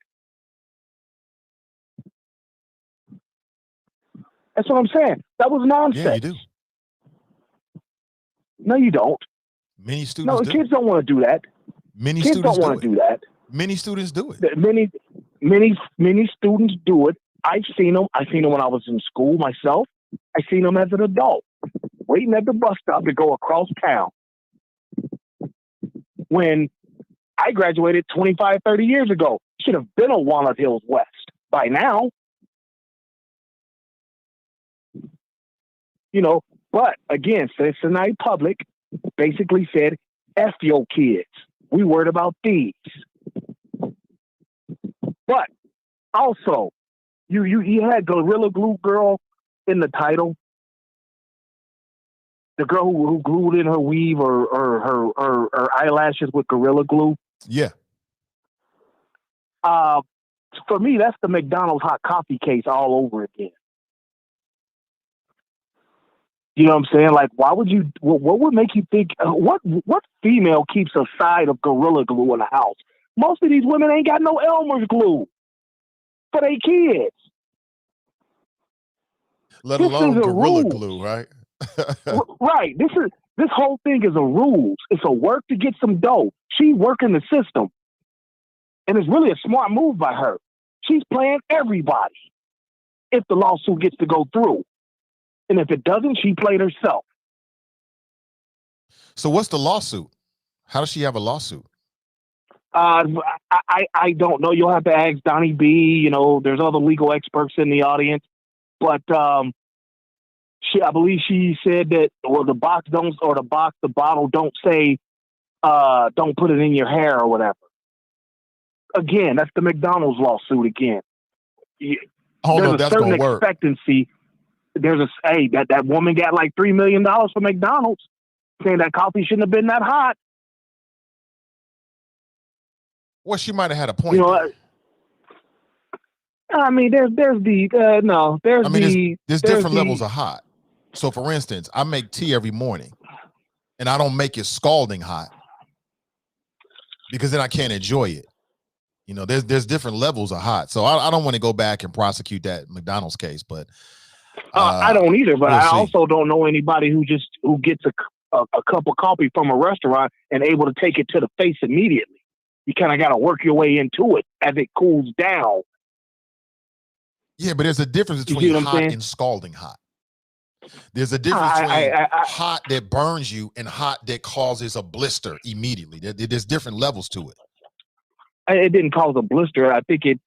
That's what I'm saying. That was nonsense. Yeah, you do. No, you don't. Many students do. Kids don't want to do that. Many Kids students don't want to do that. Many students do it. Many students do it. I've seen them. I seen them when I was in school myself. I seen them as an adult, waiting at the bus stop to go across town. When I graduated 25, 30 years ago, should have been on Walnut Hills West by now. You know, but again, Cincinnati Public basically said, F your kids. We worried about these. But also, you had Gorilla Glue Girl in the title. The girl who glued in her weave or her eyelashes with Gorilla Glue. Yeah. For me, that's the McDonald's hot coffee case all over again. You know what I'm saying? Like, why would you? What would make you think? What female keeps a side of Gorilla Glue in the house? Most of these women ain't got no Elmer's glue for their kids. Let alone Gorilla Glue, right? Right. This whole thing is a ruse. It's a work to get some dough. She's working the system, and it's really a smart move by her. She's playing everybody. If the lawsuit gets to go through. And if it doesn't, she played herself. So what's the lawsuit? How does she have a lawsuit? I don't know. You'll have to ask Donnie B. You know, there's other legal experts in the audience. But I believe she said that, or the bottle don't say, don't put it in your hair or whatever. Again, that's the McDonald's lawsuit again. There's a certain expectancy. There's that woman got like $3 million from McDonald's, saying that coffee shouldn't have been that hot. Well, she might have had a point. You know, I mean, there's different levels of hot. So, for instance, I make tea every morning, and I don't make it scalding hot because then I can't enjoy it. You know, there's different levels of hot. So I don't want to go back and prosecute that McDonald's case, but. I don't either, but I also don't know anybody who gets a cup of coffee from a restaurant and able to take it to the face immediately. You kind of got to work your way into it as it cools down. Yeah, but there's a difference between hot and scalding hot. There's a difference between hot that burns you and hot that causes a blister immediately. There's different levels to it. It didn't cause a blister. I think it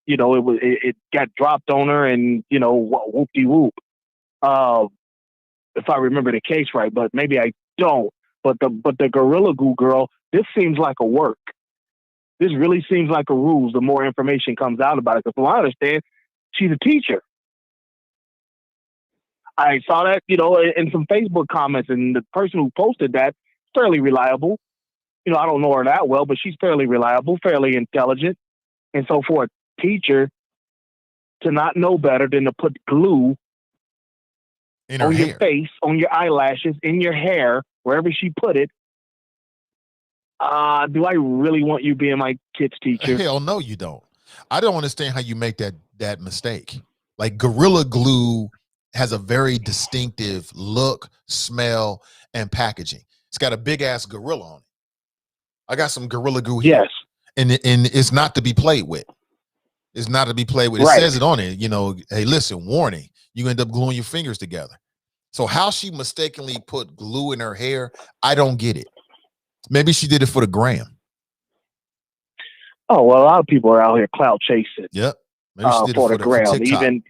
got dropped on her and, whoop-de-whoop. If I remember the case right, but maybe I don't. But the Gorilla Glue girl, this seems like a work. This really seems like a ruse. The more information comes out about it, because from what I understand, she's a teacher. I saw that, in some Facebook comments, and the person who posted that fairly reliable. I don't know her that well, but she's fairly reliable, fairly intelligent. And so for a teacher to not know better than to put glue in her on hair, your face, on your eyelashes, in your hair, wherever she put it, do I really want you being my kid's teacher? Hell no, you don't. I don't understand how you make that mistake. Like, Gorilla Glue has a very distinctive look, smell, and packaging. It's got a big ass gorilla on it. I got some Gorilla Glue here. Yes. And it's not to be played with. It's not to be played with. It Right. says it on it, hey, listen, warning, you end up gluing your fingers together. So how she mistakenly put glue in her hair, I don't get it. Maybe she did it for the gram. Oh, well, a lot of people are out here cloud chasing. Yep. Maybe she did for it the for gram. TikTok. Even,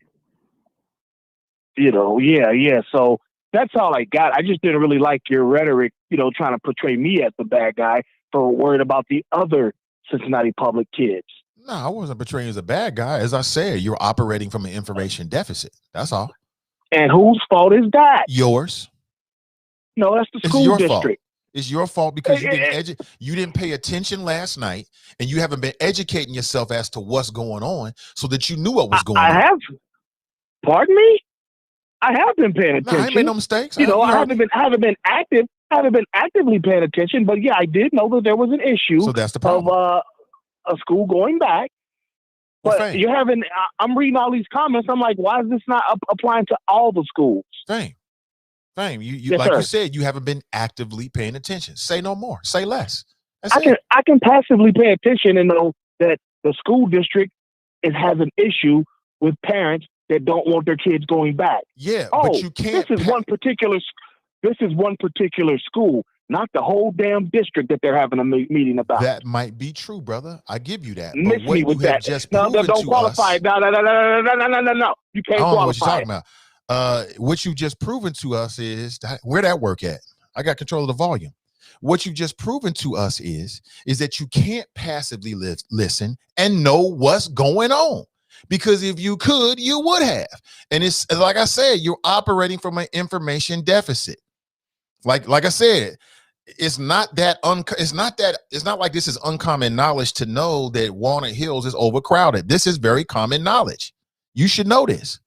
yeah. So that's all I got. I just didn't really like your rhetoric, trying to portray me as the bad guy for worried about the other Cincinnati public kids. No, I wasn't portraying you as a bad guy. As I said, you're operating from an information deficit. That's all. And whose fault is that? Yours. No, that's the It's school your district. fault. It's your fault because you didn't pay attention last night, and you haven't been educating yourself as to what's going on so that you knew what was going on. I have. Pardon me? I have been paying attention. No, I ain't made no mistakes. I haven't been actively paying attention, but yeah, I did know that there was an issue. So that's the problem. Of a school going back. But I'm reading all these comments. I'm like, why is this not applying to all the schools? Fame. You Yes, like sir. you said, you haven't been actively paying attention. Say no more. Say less. I can passively pay attention and know that the school district has an issue with parents that don't want their kids going back. Yeah, but you can't. This is one particular school, not the whole damn district that they're having a meeting about. That might be true, brother. I give you that. Miss me with that. No, don't qualify. No. You can't qualify. I don't know what you're talking about. What you just proven to us is where that work at. I got control of the volume. What you just proven to us is that you can't passively listen and know what's going on. Because if you could, you would have. And it's like I said, you're operating from an information deficit. Like I said, it's not like this is uncommon knowledge to know that Walnut Hills is overcrowded. This is very common knowledge. You should know this.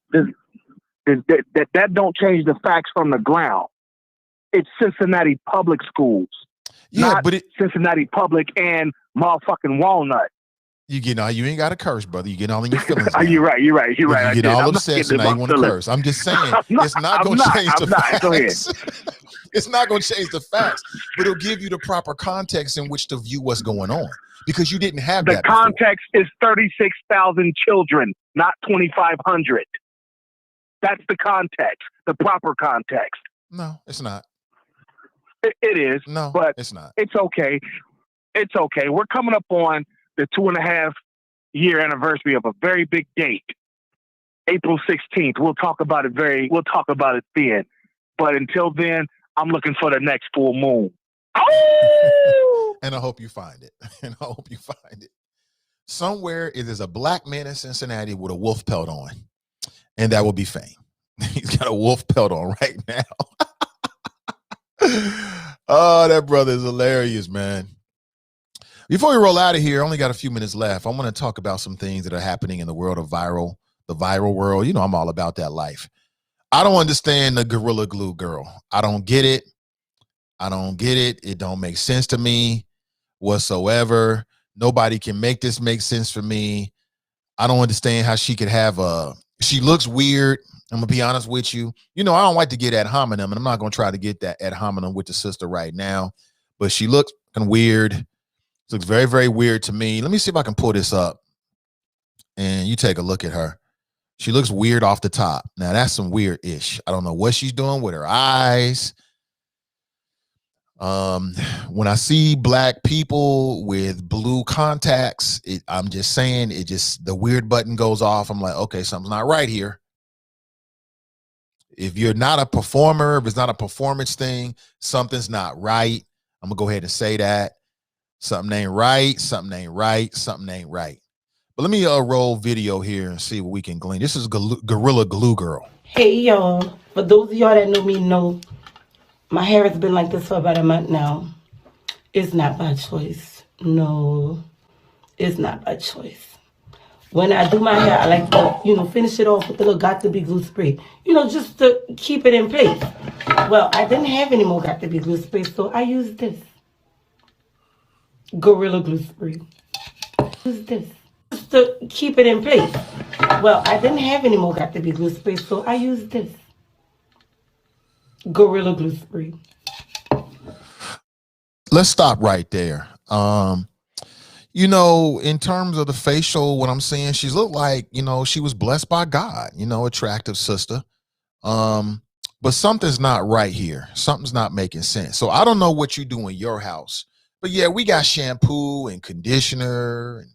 That don't change the facts from the ground. It's Cincinnati public schools, not Cincinnati public and motherfucking Walnut. You ain't got to curse, brother. You get all in your feelings. You're right. You get all upset, so now you want to curse. I'm just saying, it's not going to change the facts. Go ahead. It's not going to change the facts, but it'll give you the proper context in which to view what's going on, because you didn't have that. The context is 36,000 children, not 2,500. That's the context, the proper context. No, it's not. It is. No, but it's not. It's okay. It's okay. We're coming up on the 2.5-year anniversary of a very big date, April 16th. We'll talk about it then. But until then, I'm looking for the next full moon. Oh! And I hope you find it. Somewhere there's a black man in Cincinnati with a wolf pelt on. And that will be Fame. He's got a wolf pelt on right now. Oh, that brother is hilarious, man. Before we roll out of here, I only got a few minutes left. I want to talk about some things that are happening in the world of the viral world. I'm all about that life. I don't understand the Gorilla Glue girl. I don't get it. It don't make sense to me whatsoever. Nobody can make this make sense for me. I don't understand how she could have she looks weird. I'm going to be honest with you. I don't like to get ad hominem, and I'm not going to try to get that ad hominem with the sister right now. But she looks kind of weird. She looks very, very weird to me. Let me see if I can pull this up. And you take a look at her. She looks weird off the top. Now, that's some weird-ish. I don't know what she's doing with her eyes. When I see black people with blue contacts, I'm just saying, the weird button goes off. I'm like, okay, something's not right here. If you're not a performer, if it's not a performance thing, something's not right. I'm gonna go ahead and say that. Something ain't right. But let me roll video here and see what we can glean. This is Gorilla Glue Girl. Hey, y'all. For those of y'all that know me know, my hair has been like this for about a month now. It's not by choice. No, it's not by choice. When I do my hair, I like to, finish it off with a little Got to Be glue spray, just to keep it in place. Well, I didn't have any more Got to Be glue spray, so I used this Gorilla Glue spray. Use this just to keep it in place. Well, I didn't have any more Got to Be glue spray, so I used this Gorilla Glue spray. Let's stop right there. In terms of the facial, what I'm saying, she's looked like, she was blessed by God, attractive sister. But something's not right here. Something's not making sense. So I don't know what you do in your house, but yeah, we got shampoo and conditioner and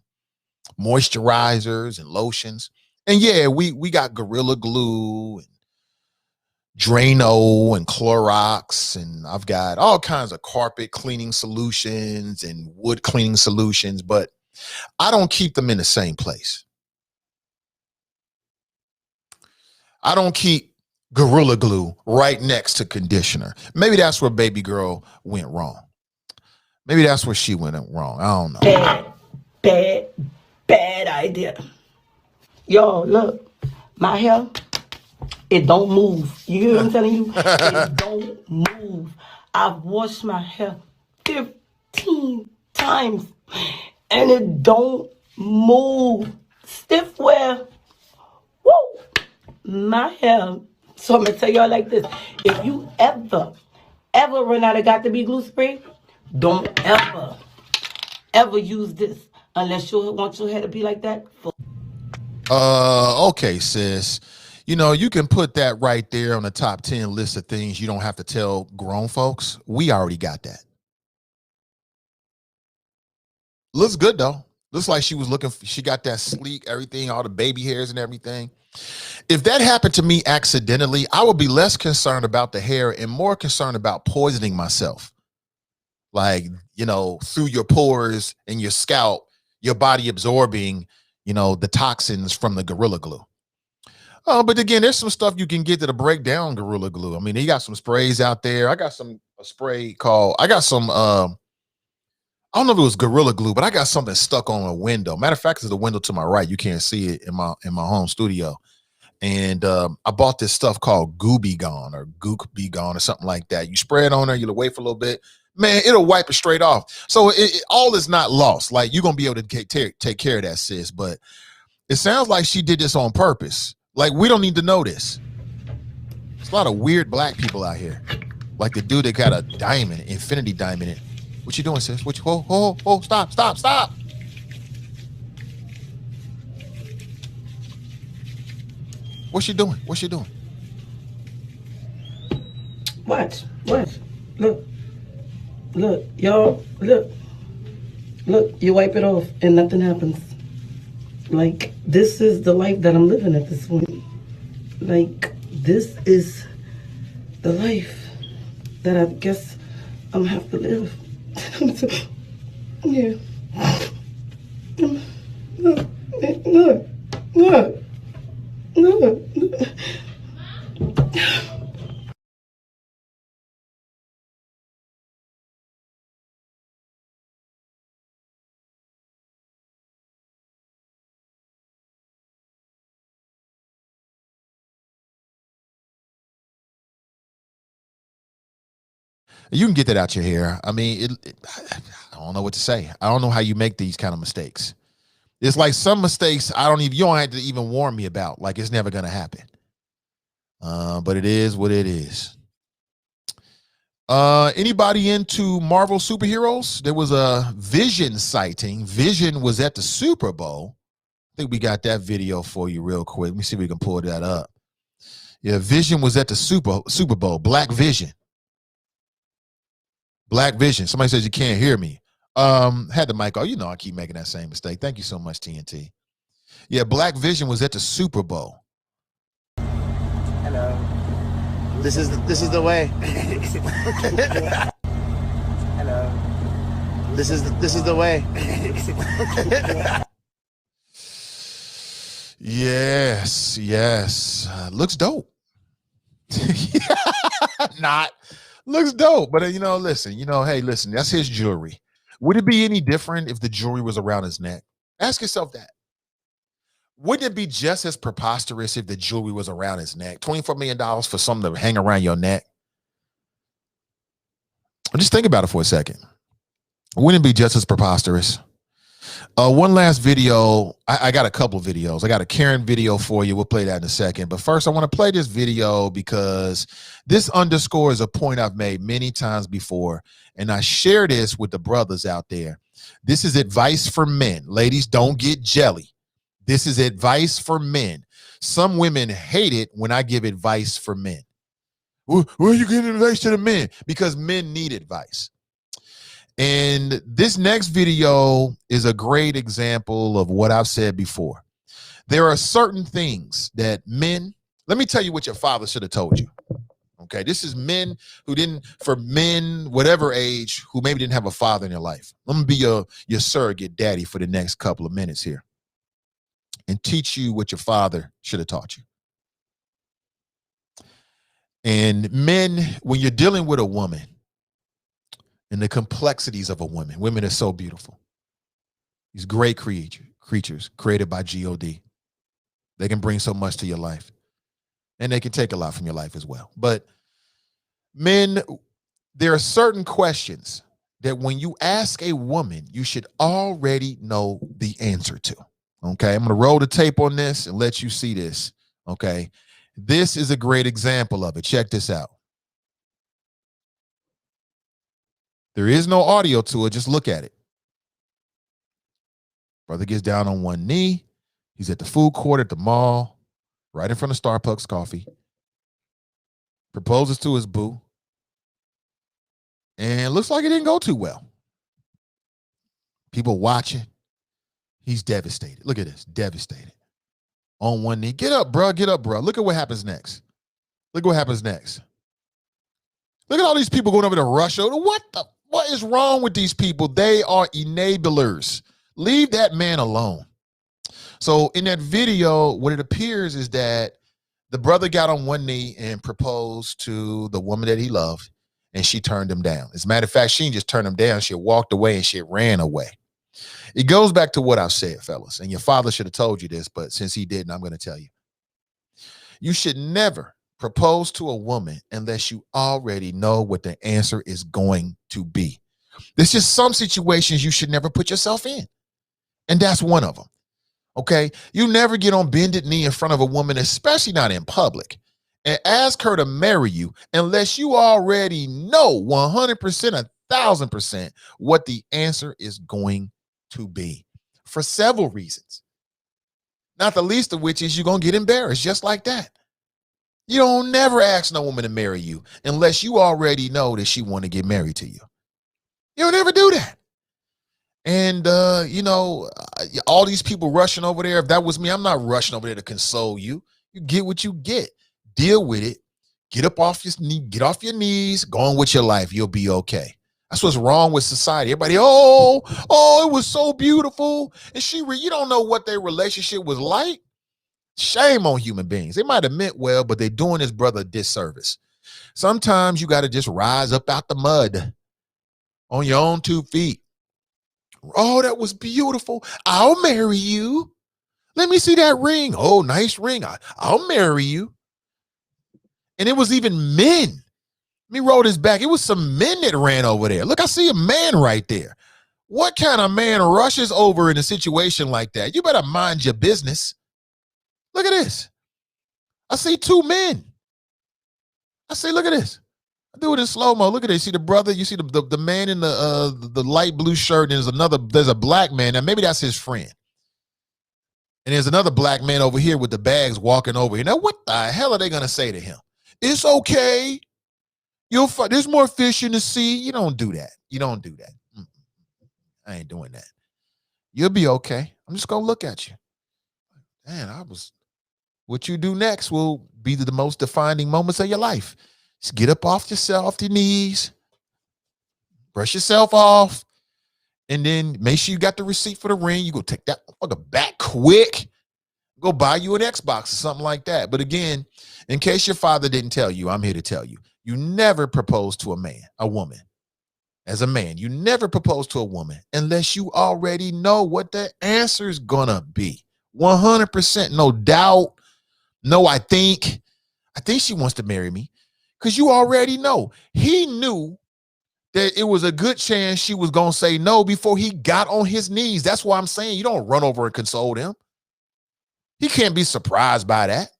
moisturizers and lotions. And yeah, we got Gorilla Glue and Drano and Clorox, and I've got all kinds of carpet cleaning solutions and wood cleaning solutions, but I don't keep them in the same place. I don't keep Gorilla Glue right next to conditioner. Maybe that's where baby girl went wrong. Maybe that's where she went wrong. I don't know. Bad idea. Yo, look, my hair, it don't move. You hear what I'm telling you? It don't move. I've washed my hair 15 times and it don't move. Stiff wear. Woo! My hair. So I'm gonna tell y'all like this. If you ever run out of Got to Be glue spray, don't ever use this unless you want your hair to be like that. Okay, sis. You can put that right there on the top 10 list of things you don't have to tell grown folks. We already got that. Looks good though. Looks like she got that sleek, everything, all the baby hairs and everything. If that happened to me accidentally, I would be less concerned about the hair and more concerned about poisoning myself. Like, through your pores and your scalp, your body absorbing, the toxins from the Gorilla Glue. Oh, but again, there's some stuff you can get that'll break down Gorilla Glue. I mean, they got some sprays out there. I got a spray called, I don't know if it was Gorilla Glue, but I got something stuck on a window. Matter of fact, it's the window to my right. You can't see it in my home studio. And I bought this stuff called Gooby Gone or Gook Be Gone or something like that. You spray it on there, you'll wait for a little bit. Man, it'll wipe it straight off. So all is not lost. Like, you're going to be able to take care of that, sis. But it sounds like she did this on purpose. Like, we don't need to know this. There's a lot of weird black people out here. Like the dude that got a diamond, infinity diamond in. What you doing, sis? Stop. What's she doing? Watch. Look, y'all, look, you wipe it off and nothing happens. Like, this is the life that I'm living at this point. Like, this is the life that I guess I'm gonna have to live. Yeah. Look. You can get that out your hair. I mean, I don't know what to say. I don't know how you make these kind of mistakes. It's like some mistakes you don't have to even warn me about. Like, it's never gonna happen. But it is what it is. Anybody into Marvel superheroes? There was a Vision sighting. Vision was at the Super Bowl. I think we got that video for you real quick. Let me see if we can pull that up. Yeah, Vision was at the Super Bowl. Black Vision. Somebody says you can't hear me. Had the mic on. I keep making that same mistake. Thank you so much, TNT. Yeah, Black Vision was at the Super Bowl. Hello. This is the way. Hello. This is the way. Yes. Looks dope. Not. Looks dope, but listen, hey, listen, that's his jewelry. Would it be any different if the jewelry was around his neck? Ask yourself that. Wouldn't it be just as preposterous if the jewelry was around his neck? $24 million for something to hang around your neck? Just think about it for a second. Wouldn't it be just as preposterous? One last video. I got a couple videos. I got a Karen video for you. We'll play that in a second. But first, I want to play this video because this underscores a point I've made many times before. And I share this with the brothers out there. This is advice for men. Ladies, don't get jelly. This is advice for men. Some women hate it when I give advice for men. Where are you getting advice to the men? Because men need advice. And this next video is a great example of what I've said before. There are certain things that men, let me tell you what your father should have told you. Okay, this is men for men, whatever age, who maybe didn't have a father in their life. I'm gonna be your surrogate daddy for the next couple of minutes here and teach you what your father should have taught you. And men, when you're dealing with a woman, and the complexities of a woman. Women are so beautiful. These great creatures created by God. They can bring so much to your life. And they can take a lot from your life as well. But men, there are certain questions that when you ask a woman, you should already know the answer to. Okay, I'm going to roll the tape on this and let you see this. Okay, this is a great example of it. Check this out. There is no audio to it. Just look at it. Brother gets down on one knee. He's at the food court at the mall, right in front of Starbucks coffee. Proposes to his boo. And looks like it didn't go too well. People watching. He's devastated. Look at this. Devastated. On one knee. Get up, bro. Get up, bro. Look at what happens next. Look what happens next. Look at all these people going over to Russia. What is wrong with these people? They are enablers. Leave that man alone. So in that video, what it appears is that the brother got on one knee and proposed to the woman that he loved, and she turned him down. As a matter of fact, she didn't just turn him down. She walked away and she ran away. It goes back to what I've said, fellas, and your father should have told you this, but since he didn't, I'm going to tell you. You should never propose to a woman unless you already know what the answer is going to be. There's just some situations you should never put yourself in. And that's one of them. Okay. You never get on bended knee in front of a woman, especially not in public, and ask her to marry you unless you already know 100%, 1,000% what the answer is going to be, for several reasons. Not the least of which is you're going to get embarrassed just like that. You don't never ask no woman to marry you unless you already know that she want to get married to you. You don't ever do that. And, all these people rushing over there. If that was me, I'm not rushing over there to console you. You get what you get. Deal with it. Get up off your knee. Get off your knees. Go on with your life. You'll be okay. That's what's wrong with society. Everybody, it was so beautiful. And you don't know what their relationship was like. Shame on human beings. They might have meant well, but they're doing this brother a disservice. Sometimes you got to just rise up out the mud on your own 2 feet. Oh, that was beautiful. I'll marry you. Let me see that ring. Oh, nice ring. I'll marry you. And it was even men. Let me roll this back. It was some men that ran over there. Look, I see a man right there. What kind of man rushes over in a situation like that? You better mind your business. Look at this. I see 2 men. Look at this. I do it in slow-mo. Look at this. See the brother, you see the man in the light blue shirt, and there's a black man. Now maybe that's his friend. And there's another black man over here with the bags walking over here. Now what the hell are they gonna say to him? It's okay. There's more fish in the sea. You don't do that. You don't do that. I ain't doing that. You'll be okay. I'm just gonna look at you. Man, what you do next will be the most defining moments of your life. Just get up off your knees, brush yourself off, and then make sure you got the receipt for the ring. You go take that motherfucker back quick. Go buy you an Xbox or something like that. But again, in case your father didn't tell you, I'm here to tell you. You never propose to a woman. As a man, you never propose to a woman unless you already know what the answer is gonna be. 100%, no doubt. No, I think she wants to marry me, because you already know. He knew that it was a good chance she was gonna say no before he got on his knees. That's why I'm saying you don't run over and console him. He can't be surprised by that.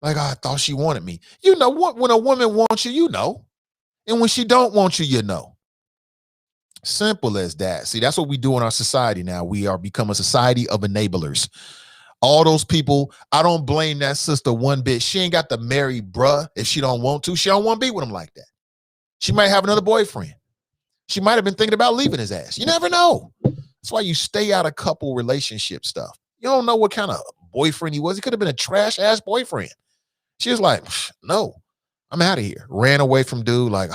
Like, oh, I thought she wanted me. You know what? When a woman wants you, you know. And when she don't want you, you know. Simple as that. See, that's what we do in our society now. We are become a society of enablers. All those people, I don't blame that sister one bit. She ain't got to marry bruh if she don't want to. She don't want to be with him like that. She might have another boyfriend. She might have been thinking about leaving his ass. You never know. That's why you stay out of couple relationship stuff. You don't know what kind of boyfriend he was. He could have been a trash ass boyfriend. She was like, no, I'm out of here. Ran away from dude. Like,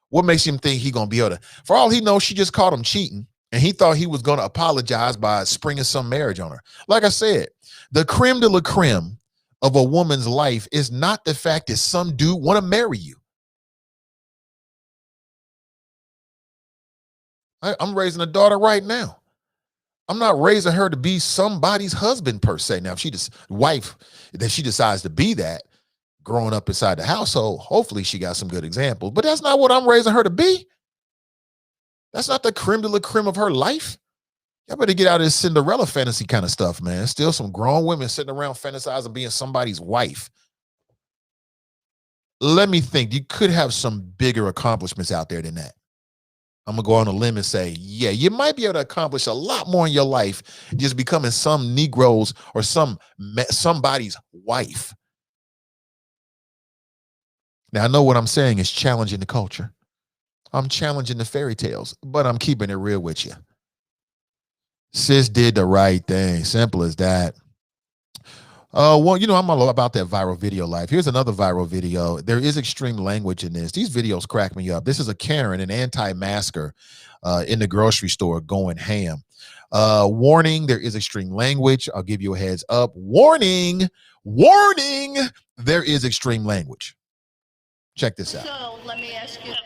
what makes him think he gonna be able to? For all he knows, she just caught him cheating, and he thought he was gonna apologize by springing some marriage on her. Like I said, the creme de la creme of a woman's life is not the fact that some dude want to marry you. I'm raising a daughter right now. I'm not raising her to be somebody's husband per se. Now, if she just wife, that she decides to be that, growing up inside the household, hopefully she got some good examples. But that's not what I'm raising her to be. That's not the creme de la creme of her life. Y'all better get out of this Cinderella fantasy kind of stuff, man. Still some grown women sitting around fantasizing being somebody's wife. Let me think. You could have some bigger accomplishments out there than that. I'm going to go on a limb and say, yeah, you might be able to accomplish a lot more in your life just becoming some Negro's or somebody's wife. Now, I know what I'm saying is challenging the culture. I'm challenging the fairy tales, but I'm keeping it real with you. Sis did the right thing. Simple as that. Well, you know, I'm all about that viral video life. Here's another viral video. There is extreme language in this. These videos crack me up. This is a Karen, an anti-masker in the grocery store going ham. Warning, there is extreme language. I'll give you a heads up. Warning, warning, there is extreme language. Check this out. So let me ask you this.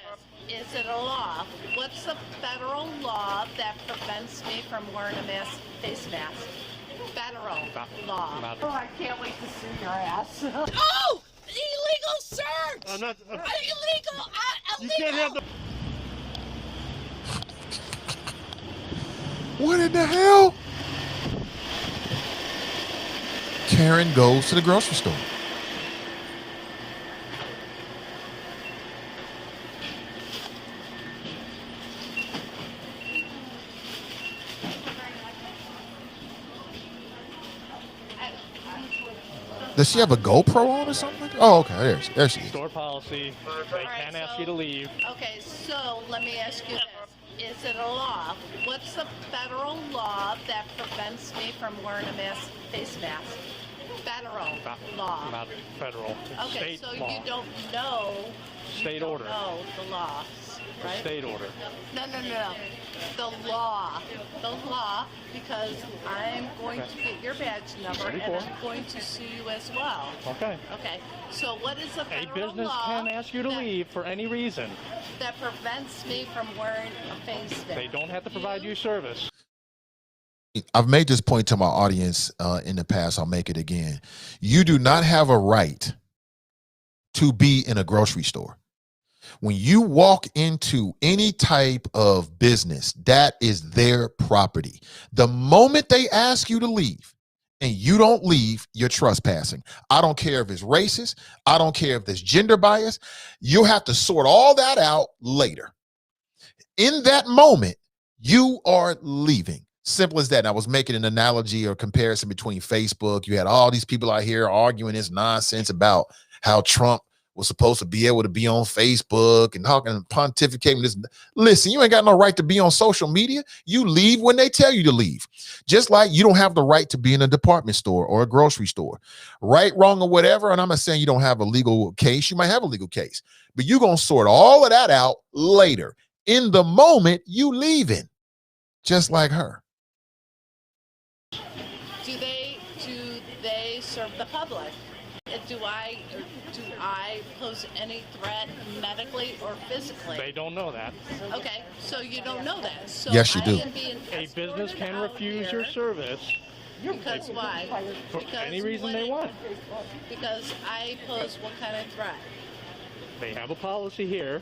Is it a law? What's the federal law that prevents me from wearing a face mask? Federal law. Oh, I can't wait to see your ass. Oh! Illegal search! I'm not. Illegal! You can't have the. What in the hell? Karen goes to the grocery store. Does she have a GoPro on or something? Oh, okay. There she is. Store policy. They can ask you to leave. Okay, so let me ask you this. Is it a law? What's the federal law that prevents me from wearing a face mask? Federal law. Not federal. It's Okay, state so law. you don't know. State order. No, the law, right? State order. No. The law. The law, because I'm going to get your badge number and I'm going to sue you as well. Okay. Okay. So what is the A federal business law can ask you to leave for any reason. that prevents me from wearing a face mask? They don't have to provide you service. I've made this point to my audience in the past. I'll make it again. You do not have a right to be in a grocery store. When you walk into any type of business, that is their property. The moment they ask you to leave and you don't leave, you're trespassing. I don't care if it's racist. I don't care if there's gender bias. You'll have to sort all that out later. In that moment, you are leaving. Simple as that. And I was making an analogy or comparison between Facebook. You had all these people out here arguing this nonsense about how Trump was supposed to be able to be on Facebook and talking and pontificating this. Listen, you ain't got no right to be on social media. You leave when they tell you to leave. Just like you don't have the right to be in a department store or a grocery store. Right, wrong, or whatever. And I'm not saying you don't have a legal case. You might have a legal case. But you're going to sort all of that out later. In the moment, you leaving. Just like her. Do they serve the public? Do I pose any threat medically or physically? They don't know that. Okay, so you don't know that. So Yes, you do. I am being A business escorted can out refuse here your service because why? for Because any reason they what- want. Because I pose what kind of threat? They have a policy here.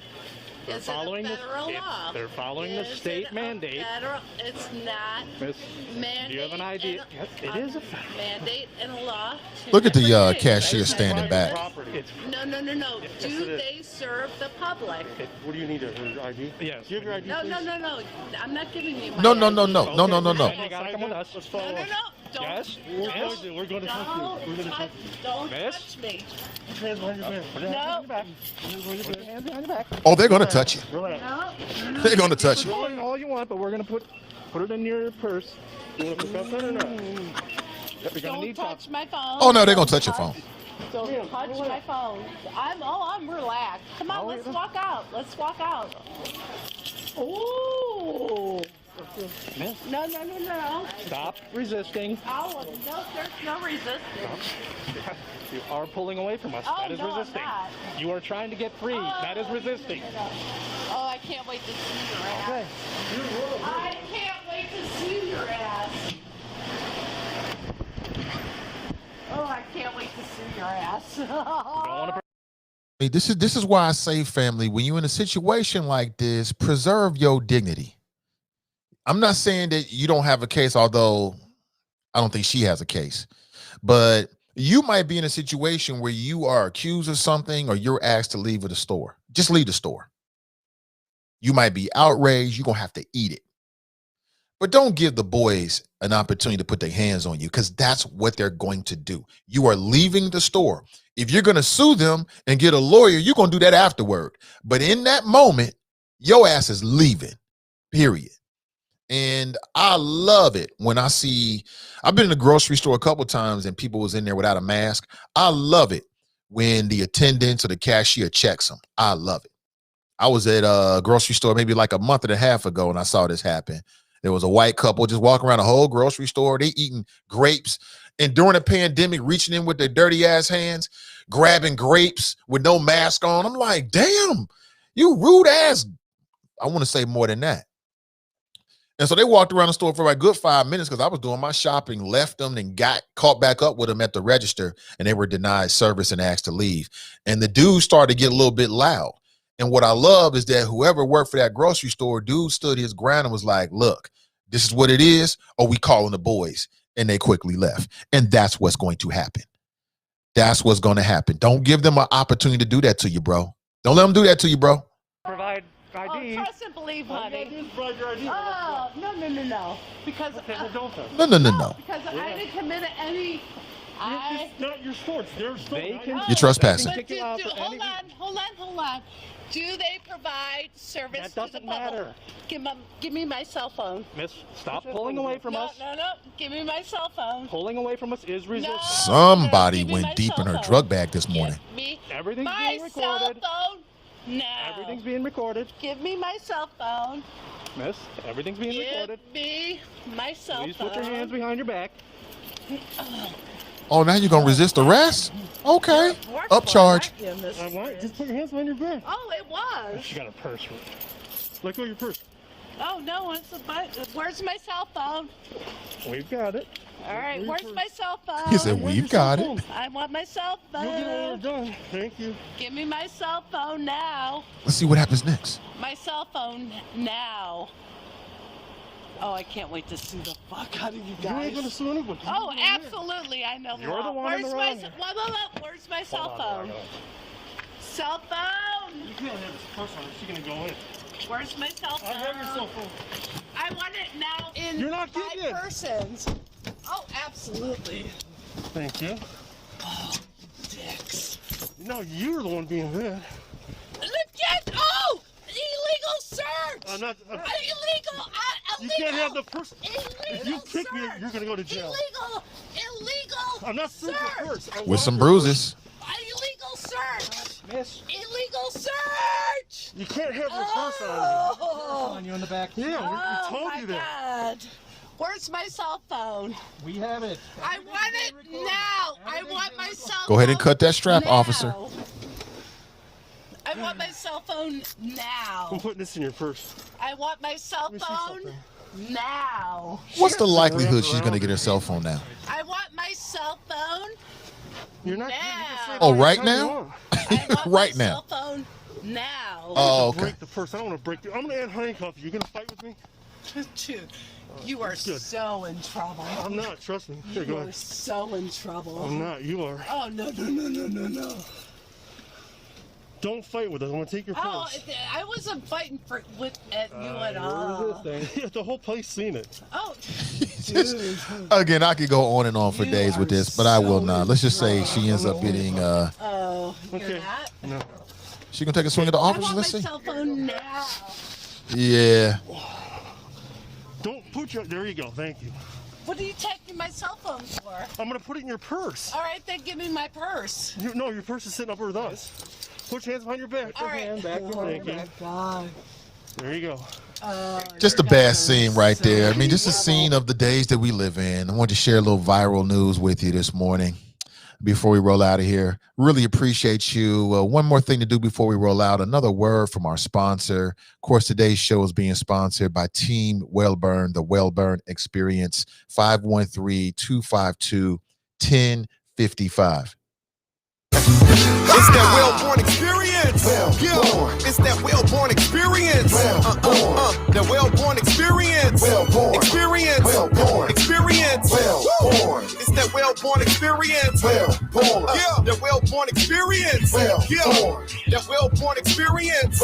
They're Is it a following federal law? They're following the Is state it a mandate. It's not. Miss, Mandate. do you have an idea? Yes, it is a federal mandate and a law. Two Look at the different things. cashier standing back. It's, No. Yes, Do it is. they serve the public? What do you need? Your ID? yes. Give your ID, No. please. I'm not giving you my No. ID. Then you gotta come with us. Let's follow No. us. Don't. Yes. Yes. We're going to touch you. We're going to touch Don't Miss? touch me. Put your hands behind your back. Put your hands No. behind your back. Hands behind your back. Oh, they're gonna touch you. Relax. No. They're gonna touch you. Going all you want, but we're gonna put it in your purse. You want to pick up that or not? You're gonna Don't need touch my phone. Oh no, they're gonna touch your phone. Don't touch my phone. I'm relaxed. Come on, let's walk out. Let's walk out. Ooh. Miss, No. stop resisting. Oh, no, there's no resistance. You are pulling away from us. Oh, That is no, I'm resisting. not. You are trying to get free. That is resisting. Oh, I can't wait to see your ass. Okay. I can't wait to see your ass. Oh, I can't wait to see your ass. Don't want to Hey, this is why I say, family, when you're in a situation like this, preserve your dignity. I'm not saying that you don't have a case, although I don't think she has a case, but you might be in a situation where you are accused of something or you're asked to leave the store. Just leave the store. You might be outraged. You're going to have to eat it. But don't give the boys an opportunity to put their hands on you, because that's what they're going to do. You are leaving the store. If you're going to sue them and get a lawyer, you're going to do that afterward. But in that moment, your ass is leaving, period. And I love it when I see, I've been in the grocery store a couple of times and people was in there without a mask. I love it when the attendant or the cashier checks them. I love it. I was at a grocery store maybe like a month and a half ago and I saw this happen. There was a white couple just walking around the whole grocery store. They eating grapes. And during the pandemic, reaching in with their dirty ass hands, grabbing grapes with no mask on. I'm like, damn, you rude ass. I want to say more than that. And so they walked around the store for a good 5 minutes because I was doing my shopping, left them, and got caught back up with them at the register, and they were denied service and asked to leave. And the dude started to get a little bit loud. And what I love is that whoever worked for that grocery store, dude stood his ground and was like, look, this is what it is, or we calling the boys. And they quickly left. And that's what's going to happen. That's what's going to happen. Don't give them an opportunity to do that to you, bro. Don't let them do that to you, bro. provide Oh, ID. trust and believe, All you honey. gotta do is provide your ID. Oh, no. Because Okay, well, don't then. No. because I didn't commit any. It's not your store. It's their store. They not can- yours. You're trespassing. But Kick you out for hold on. Do they provide service That to the doesn't public? matter. Give me my cell phone. Miss, stop pulling away from us. No. Give me my cell phone. Pulling away from us is resistance. Somebody Give me my went deep in cell her phone. drug bag this morning. Give me Everything's my being cell recorded. phone. No. Everything's being recorded. Give me my cell phone. Miss, everything's being recorded. Give me my cell Please phone. put your hands behind your back. Oh, now you're going to resist arrest? Okay. Work Upcharge. for it, aren't you, Mr. What? Just put your hands behind your back. Oh, it was. She got a purse. Let go of your purse. Oh no, where's my cell phone? We've got it. All right, where's my cell phone? He said, we've got it. I want my cell You'll get it phone. done. Thank you. Give me my cell phone now. Let's see what happens next. My cell phone now. Oh, I can't wait to sue the fuck out of you You ain't guys. gonna sue anybody. Oh, absolutely, I know. You're the one in Where's the my wrong. Where's my cell Hold on, phone? Cell phone. You can't have this purse on. She's gonna go in. Where's my cell I phone? have your cell phone. I want it now in You're not my getting it. persons. Oh, absolutely. Thank you. Dicks. No, you're the one being bad. Oh! Illegal search! I'm not. Illegal! You can't have the purse. Illegal If you kick me, search. you're gonna go to jail. Illegal! I'm not searching search. the purse. I With want some the bruises. Illegal search! Miss, Illegal search! purse. You can't have your purse on Oh! on you in the back. you. Yeah, we Oh told my you that. God! Where's my cell phone? We have it. I want it now. I want my cell phone. Go ahead and cut that strap, now. officer. I want my cell phone now. I'm putting this in your purse. I want my cell phone now. What's the likelihood she's going to get her cell phone now? I want my cell phone You're not. now. Oh, right now? I want Right my now. cell phone now. Oh, okay. Break the purse. I don't want to break. I'm going to add handcuff you. You going to fight with me? Dude, you are so in trouble. I'm not. Trust me. Here, go You are ahead. so in trouble. I'm not. You are. Oh, no. Don't fight with us. I'm going to take your Oh, purse. I wasn't fighting at you at all. Yeah, the whole place seen it. Oh, Again, I could go on and on for days with this, but I will not. Let's just say she ends up getting. oh, Okay. you're not? No. She gonna take a swing at the I officer. want my Let's see. cell phone now. Yeah. Don't put your. There you go. Thank you. What are you taking my cell phone for? I'm going to put it in your purse. All right, then give me my purse. No, your purse is sitting up with us. Put your hands behind your back. All right. Hand back. Thank you. God. There you go. Just a bad scene right there. I mean, just a scene of the days that we live in. I wanted to share a little viral news with you this morning before we roll out of here. Really appreciate you. One more thing to do before we roll out. Another word from our sponsor. Of course, today's show is being sponsored by Team Wellburn, the Wellburn Experience, 513-252-1055. It's that well-born experience. It's that well-born experience. The well-born experience. Experience. Experience. It's that well-born experience. The well-born experience. The well-born experience.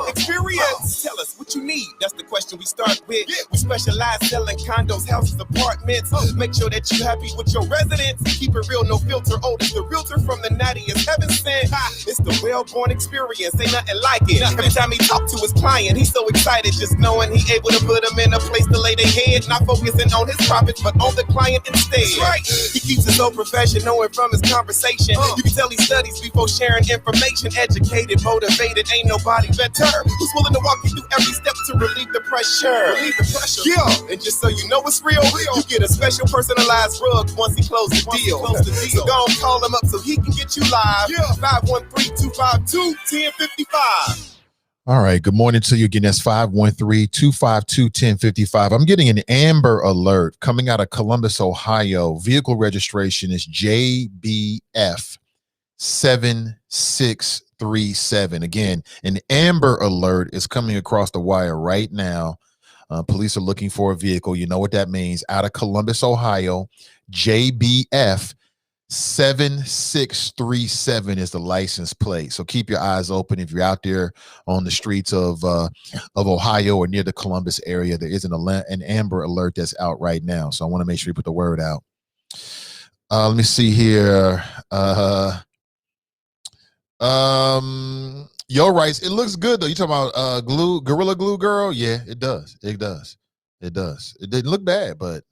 Experience. Tell us what you need. That's the question we start with. We specialize selling condos, houses, apartments. Make sure that you're happy with your residence. Keep it real, no filter. Oh, it's the realtor from the nattiest heaven sent. It's the well-born experience. Ain't nothing like it. Every time he talk to his client, he's so excited just knowing he able to put them in a place to lay their head. Not focusing on his profits, but on the client instead. Right. He keeps it so professional and from his conversation. You can tell he studies before sharing information. Educated, motivated, ain't nobody better. Who's willing to walk you through every step to relieve the pressure. Yeah. And just so you know it's real, you get a special personalized rug once he closes the deal. So go on, call him up so he can get you live. 513-252-1055. All right. Good morning to you again. That's 513-252-1055. I'm getting an Amber Alert coming out of Columbus, Ohio. Vehicle registration is JBF 7637. Again, an Amber Alert is coming across the wire right now. Police are looking for a vehicle. You know what that means. Out of Columbus, Ohio, JBF 7637 is the license plate. So keep your eyes open if you're out there on the streets of Ohio or near the Columbus area. There is an Amber Alert that's out right now. So I want to make sure you put the word out. Let me see here. Yo writes, it looks good though. You talking about Gorilla Glue girl? Yeah, it does. It didn't look bad, but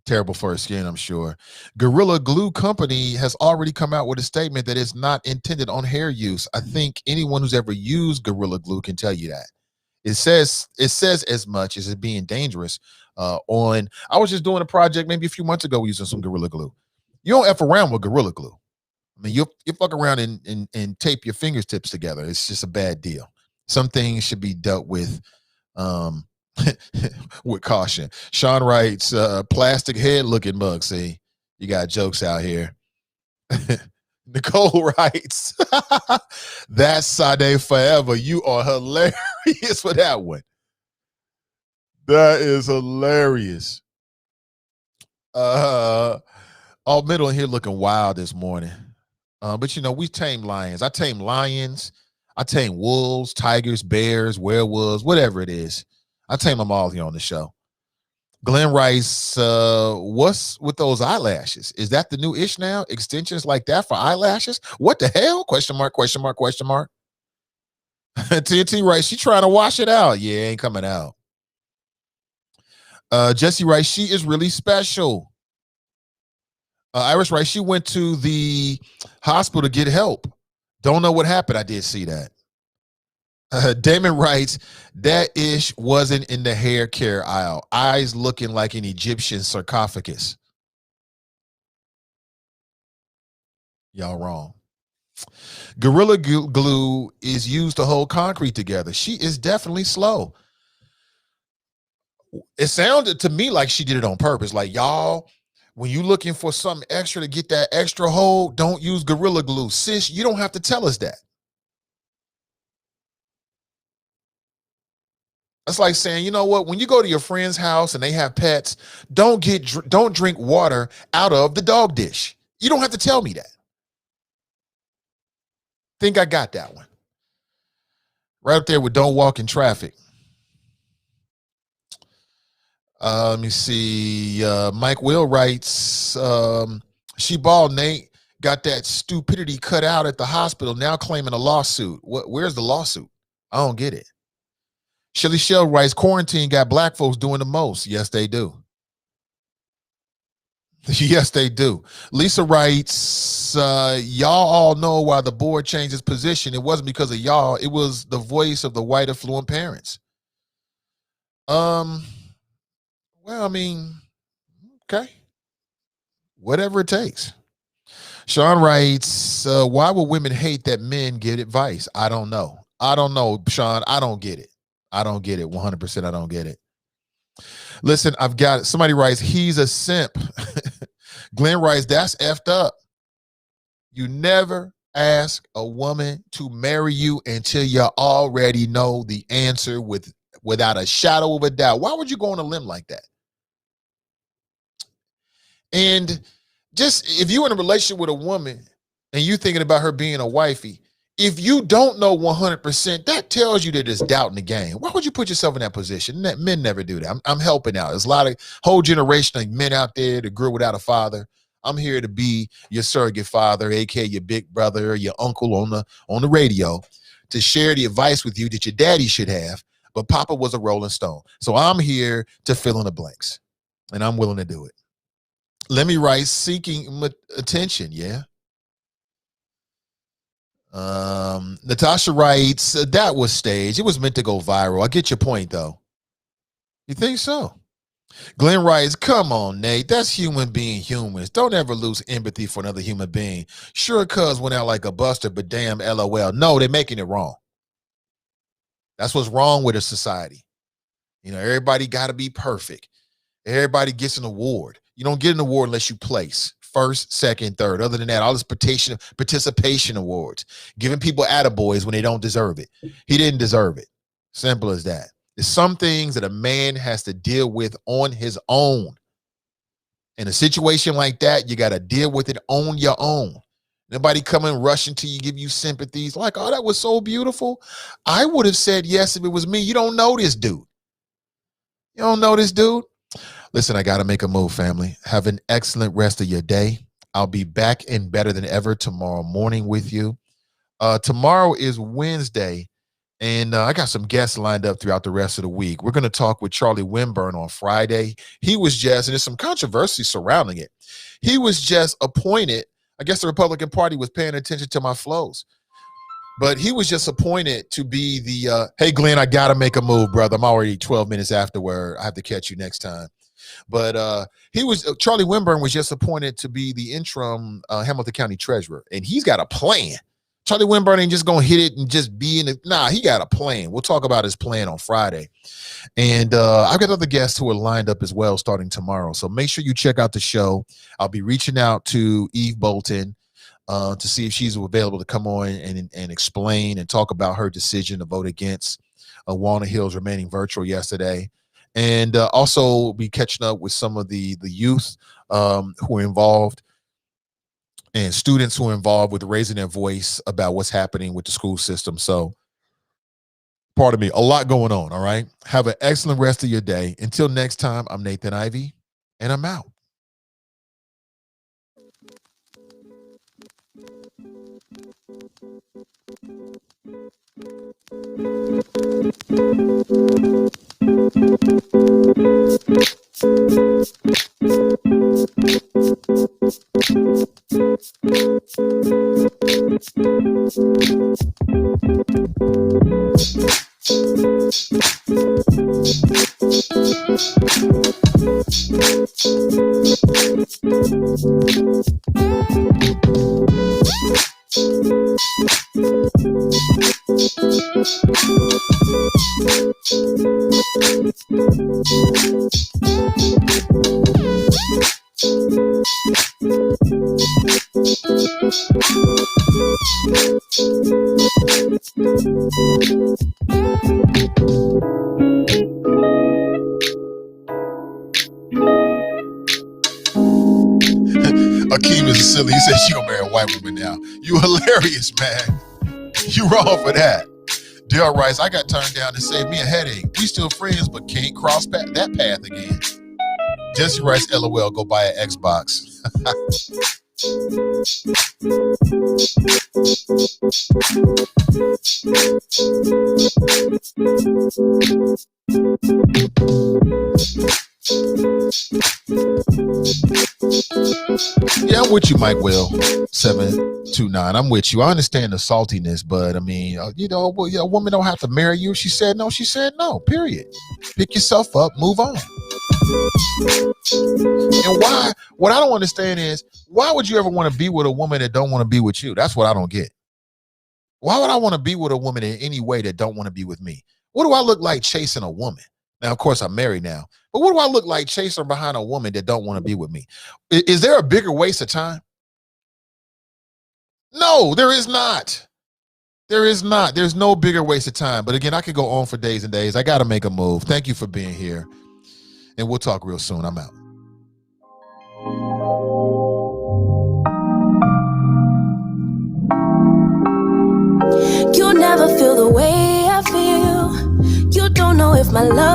terrible for her skin, I'm sure. Gorilla Glue Company has already come out with a statement that it's not intended on hair use. I think anyone who's ever used Gorilla Glue can tell you that. It says as much as it being dangerous. I was just doing a project maybe a few months ago using some Gorilla Glue. You don't F around with Gorilla Glue. I mean, you fuck around and tape your fingertips together. It's just a bad deal. Some things should be dealt with with caution. Sean writes, plastic head looking mug. See, you got jokes out here. Nicole writes, that's Sade forever. You are hilarious for that one. That is hilarious. All middle in here looking wild this morning. But you know, we tame lions. I tame lions. I tame wolves, tigers, bears, werewolves, whatever it is. I tame them all here on the show. Glenn writes, what's with those eyelashes? Is that the new ish now? Extensions like that for eyelashes? What the hell? Question mark. TNT writes, she trying to wash it out. Yeah, ain't coming out. Jesse writes, she is really special. Iris writes, she went to the hospital to get help. Don't know what happened. I did see that. Damon writes, that ish wasn't in the hair care aisle. Eyes looking like an Egyptian sarcophagus. Y'all wrong. Gorilla glue is used to hold concrete together. She is definitely slow. It sounded to me like she did it on purpose. Like, y'all, when you looking for something extra to get that extra hold, don't use Gorilla Glue. Sis, you don't have to tell us that. That's like saying, you know what, when you go to your friend's house and they have pets, don't drink water out of the dog dish. You don't have to tell me that. Think I got that one. Right up there with don't walk in traffic. Let me see. Mike Will writes, she bald, Nate. Got that stupidity cut out at the hospital, now claiming a lawsuit. Where's the lawsuit? I don't get it. Shelly Shell writes, quarantine got black folks doing the most. Yes, they do. Yes, they do. Lisa writes, y'all all know why the board changed its position. It wasn't because of y'all. It was the voice of the white affluent parents. Well, I mean, okay. Whatever it takes. Sean writes, why would women hate that men give advice? I don't know. I don't know, Sean. I don't get it. I don't get it. 100% I don't get it. Listen, I've got it. Somebody writes, he's a simp. Glenn writes, that's effed up. You never ask a woman to marry you until you already know the answer without a shadow of a doubt. Why would you go on a limb like that? And just if you're in a relationship with a woman and you're thinking about her being a wifey, if you don't know 100%, that tells you that there's doubt in the game. Why would you put yourself in that position? Men never do that. I'm helping out. There's a lot of whole generation of men out there that grew without a father. I'm here to be your surrogate father, aka your big brother, or your uncle on the radio, to share the advice with you that your daddy should have. But Papa was a Rolling Stone, so I'm here to fill in the blanks, and I'm willing to do it. Let me write seeking attention. Yeah. Natasha writes, that was staged. It was meant to go viral. I get your point, though. You think so? Glenn writes, come on, Nate. That's human being humans. Don't ever lose empathy for another human being. Sure, cuz went out like a buster, but damn, LOL. No, they're making it wrong. That's what's wrong with a society. You know, everybody got to be perfect. Everybody gets an award. You don't get an award unless you place first, second, third. Other than that, all this participation awards, giving people attaboys when they don't deserve it. He didn't deserve it. Simple as that. There's some things that a man has to deal with on his own. In a situation like that, you got to deal with it on your own. Nobody coming rushing to you, give you sympathies like, oh, that was so beautiful. I would have said yes if it was me. You don't know this dude. You don't know this dude. Listen, I got to make a move, family. Have an excellent rest of your day. I'll be back and better than ever tomorrow morning with you. Tomorrow is Wednesday, and I got some guests lined up throughout the rest of the week. We're going to talk with Charlie Winburn on Friday. He was just, and there's some controversy surrounding it. He was just appointed. I guess the Republican Party was paying attention to my flows. But he was just appointed to be the, hey, Glenn, I got to make a move, brother. I'm already 12 minutes afterward. I have to catch you next time. But Charlie Winburn was just appointed to be the interim Hamilton County treasurer, and he's got a plan. Charlie Winburn ain't just going to hit it and just be in it. Nah, he got a plan. We'll talk about his plan on Friday. And I've got other guests who are lined up as well starting tomorrow. So make sure you check out the show. I'll be reaching out to Eve Bolton to see if she's available to come on and explain and talk about her decision to vote against Walnut Hills remaining virtual yesterday. And also be catching up with some of the youth who are involved and students who are involved with raising their voice about what's happening with the school system. So, pardon me, a lot going on, all right? Have an excellent rest of your day. Until next time, I'm Nathan Ivey, and I'm out. Akeem is silly. He said she gonna marry a white woman now. You hilarious, man. You wrong for that. Dale writes, I got turned down to save me a headache. We still friends, but can't cross that path again. Jesse writes, LOL, go buy an Xbox. Yeah, I'm with you, Mike Will 729. I'm with you. I understand the saltiness, but I mean, a woman don't have to marry you. She said no. She said no. Period. Pick yourself up. Move on. And why? What I don't understand is, why would you ever want to be with a woman that don't want to be with you? That's what I don't get. Why would I want to be with a woman in any way that don't want to be with me? What do I look like chasing a woman? Now, of course, I'm married now, but what do I look like chasing behind a woman that don't want to be with me? Is there a bigger waste of time? No, there is not. There is not. There's no bigger waste of time. But again, I could go on for days and days. I got to make a move. Thank you for being here. And we'll talk real soon. I'm out. You'll never feel the way I feel. You don't know if my love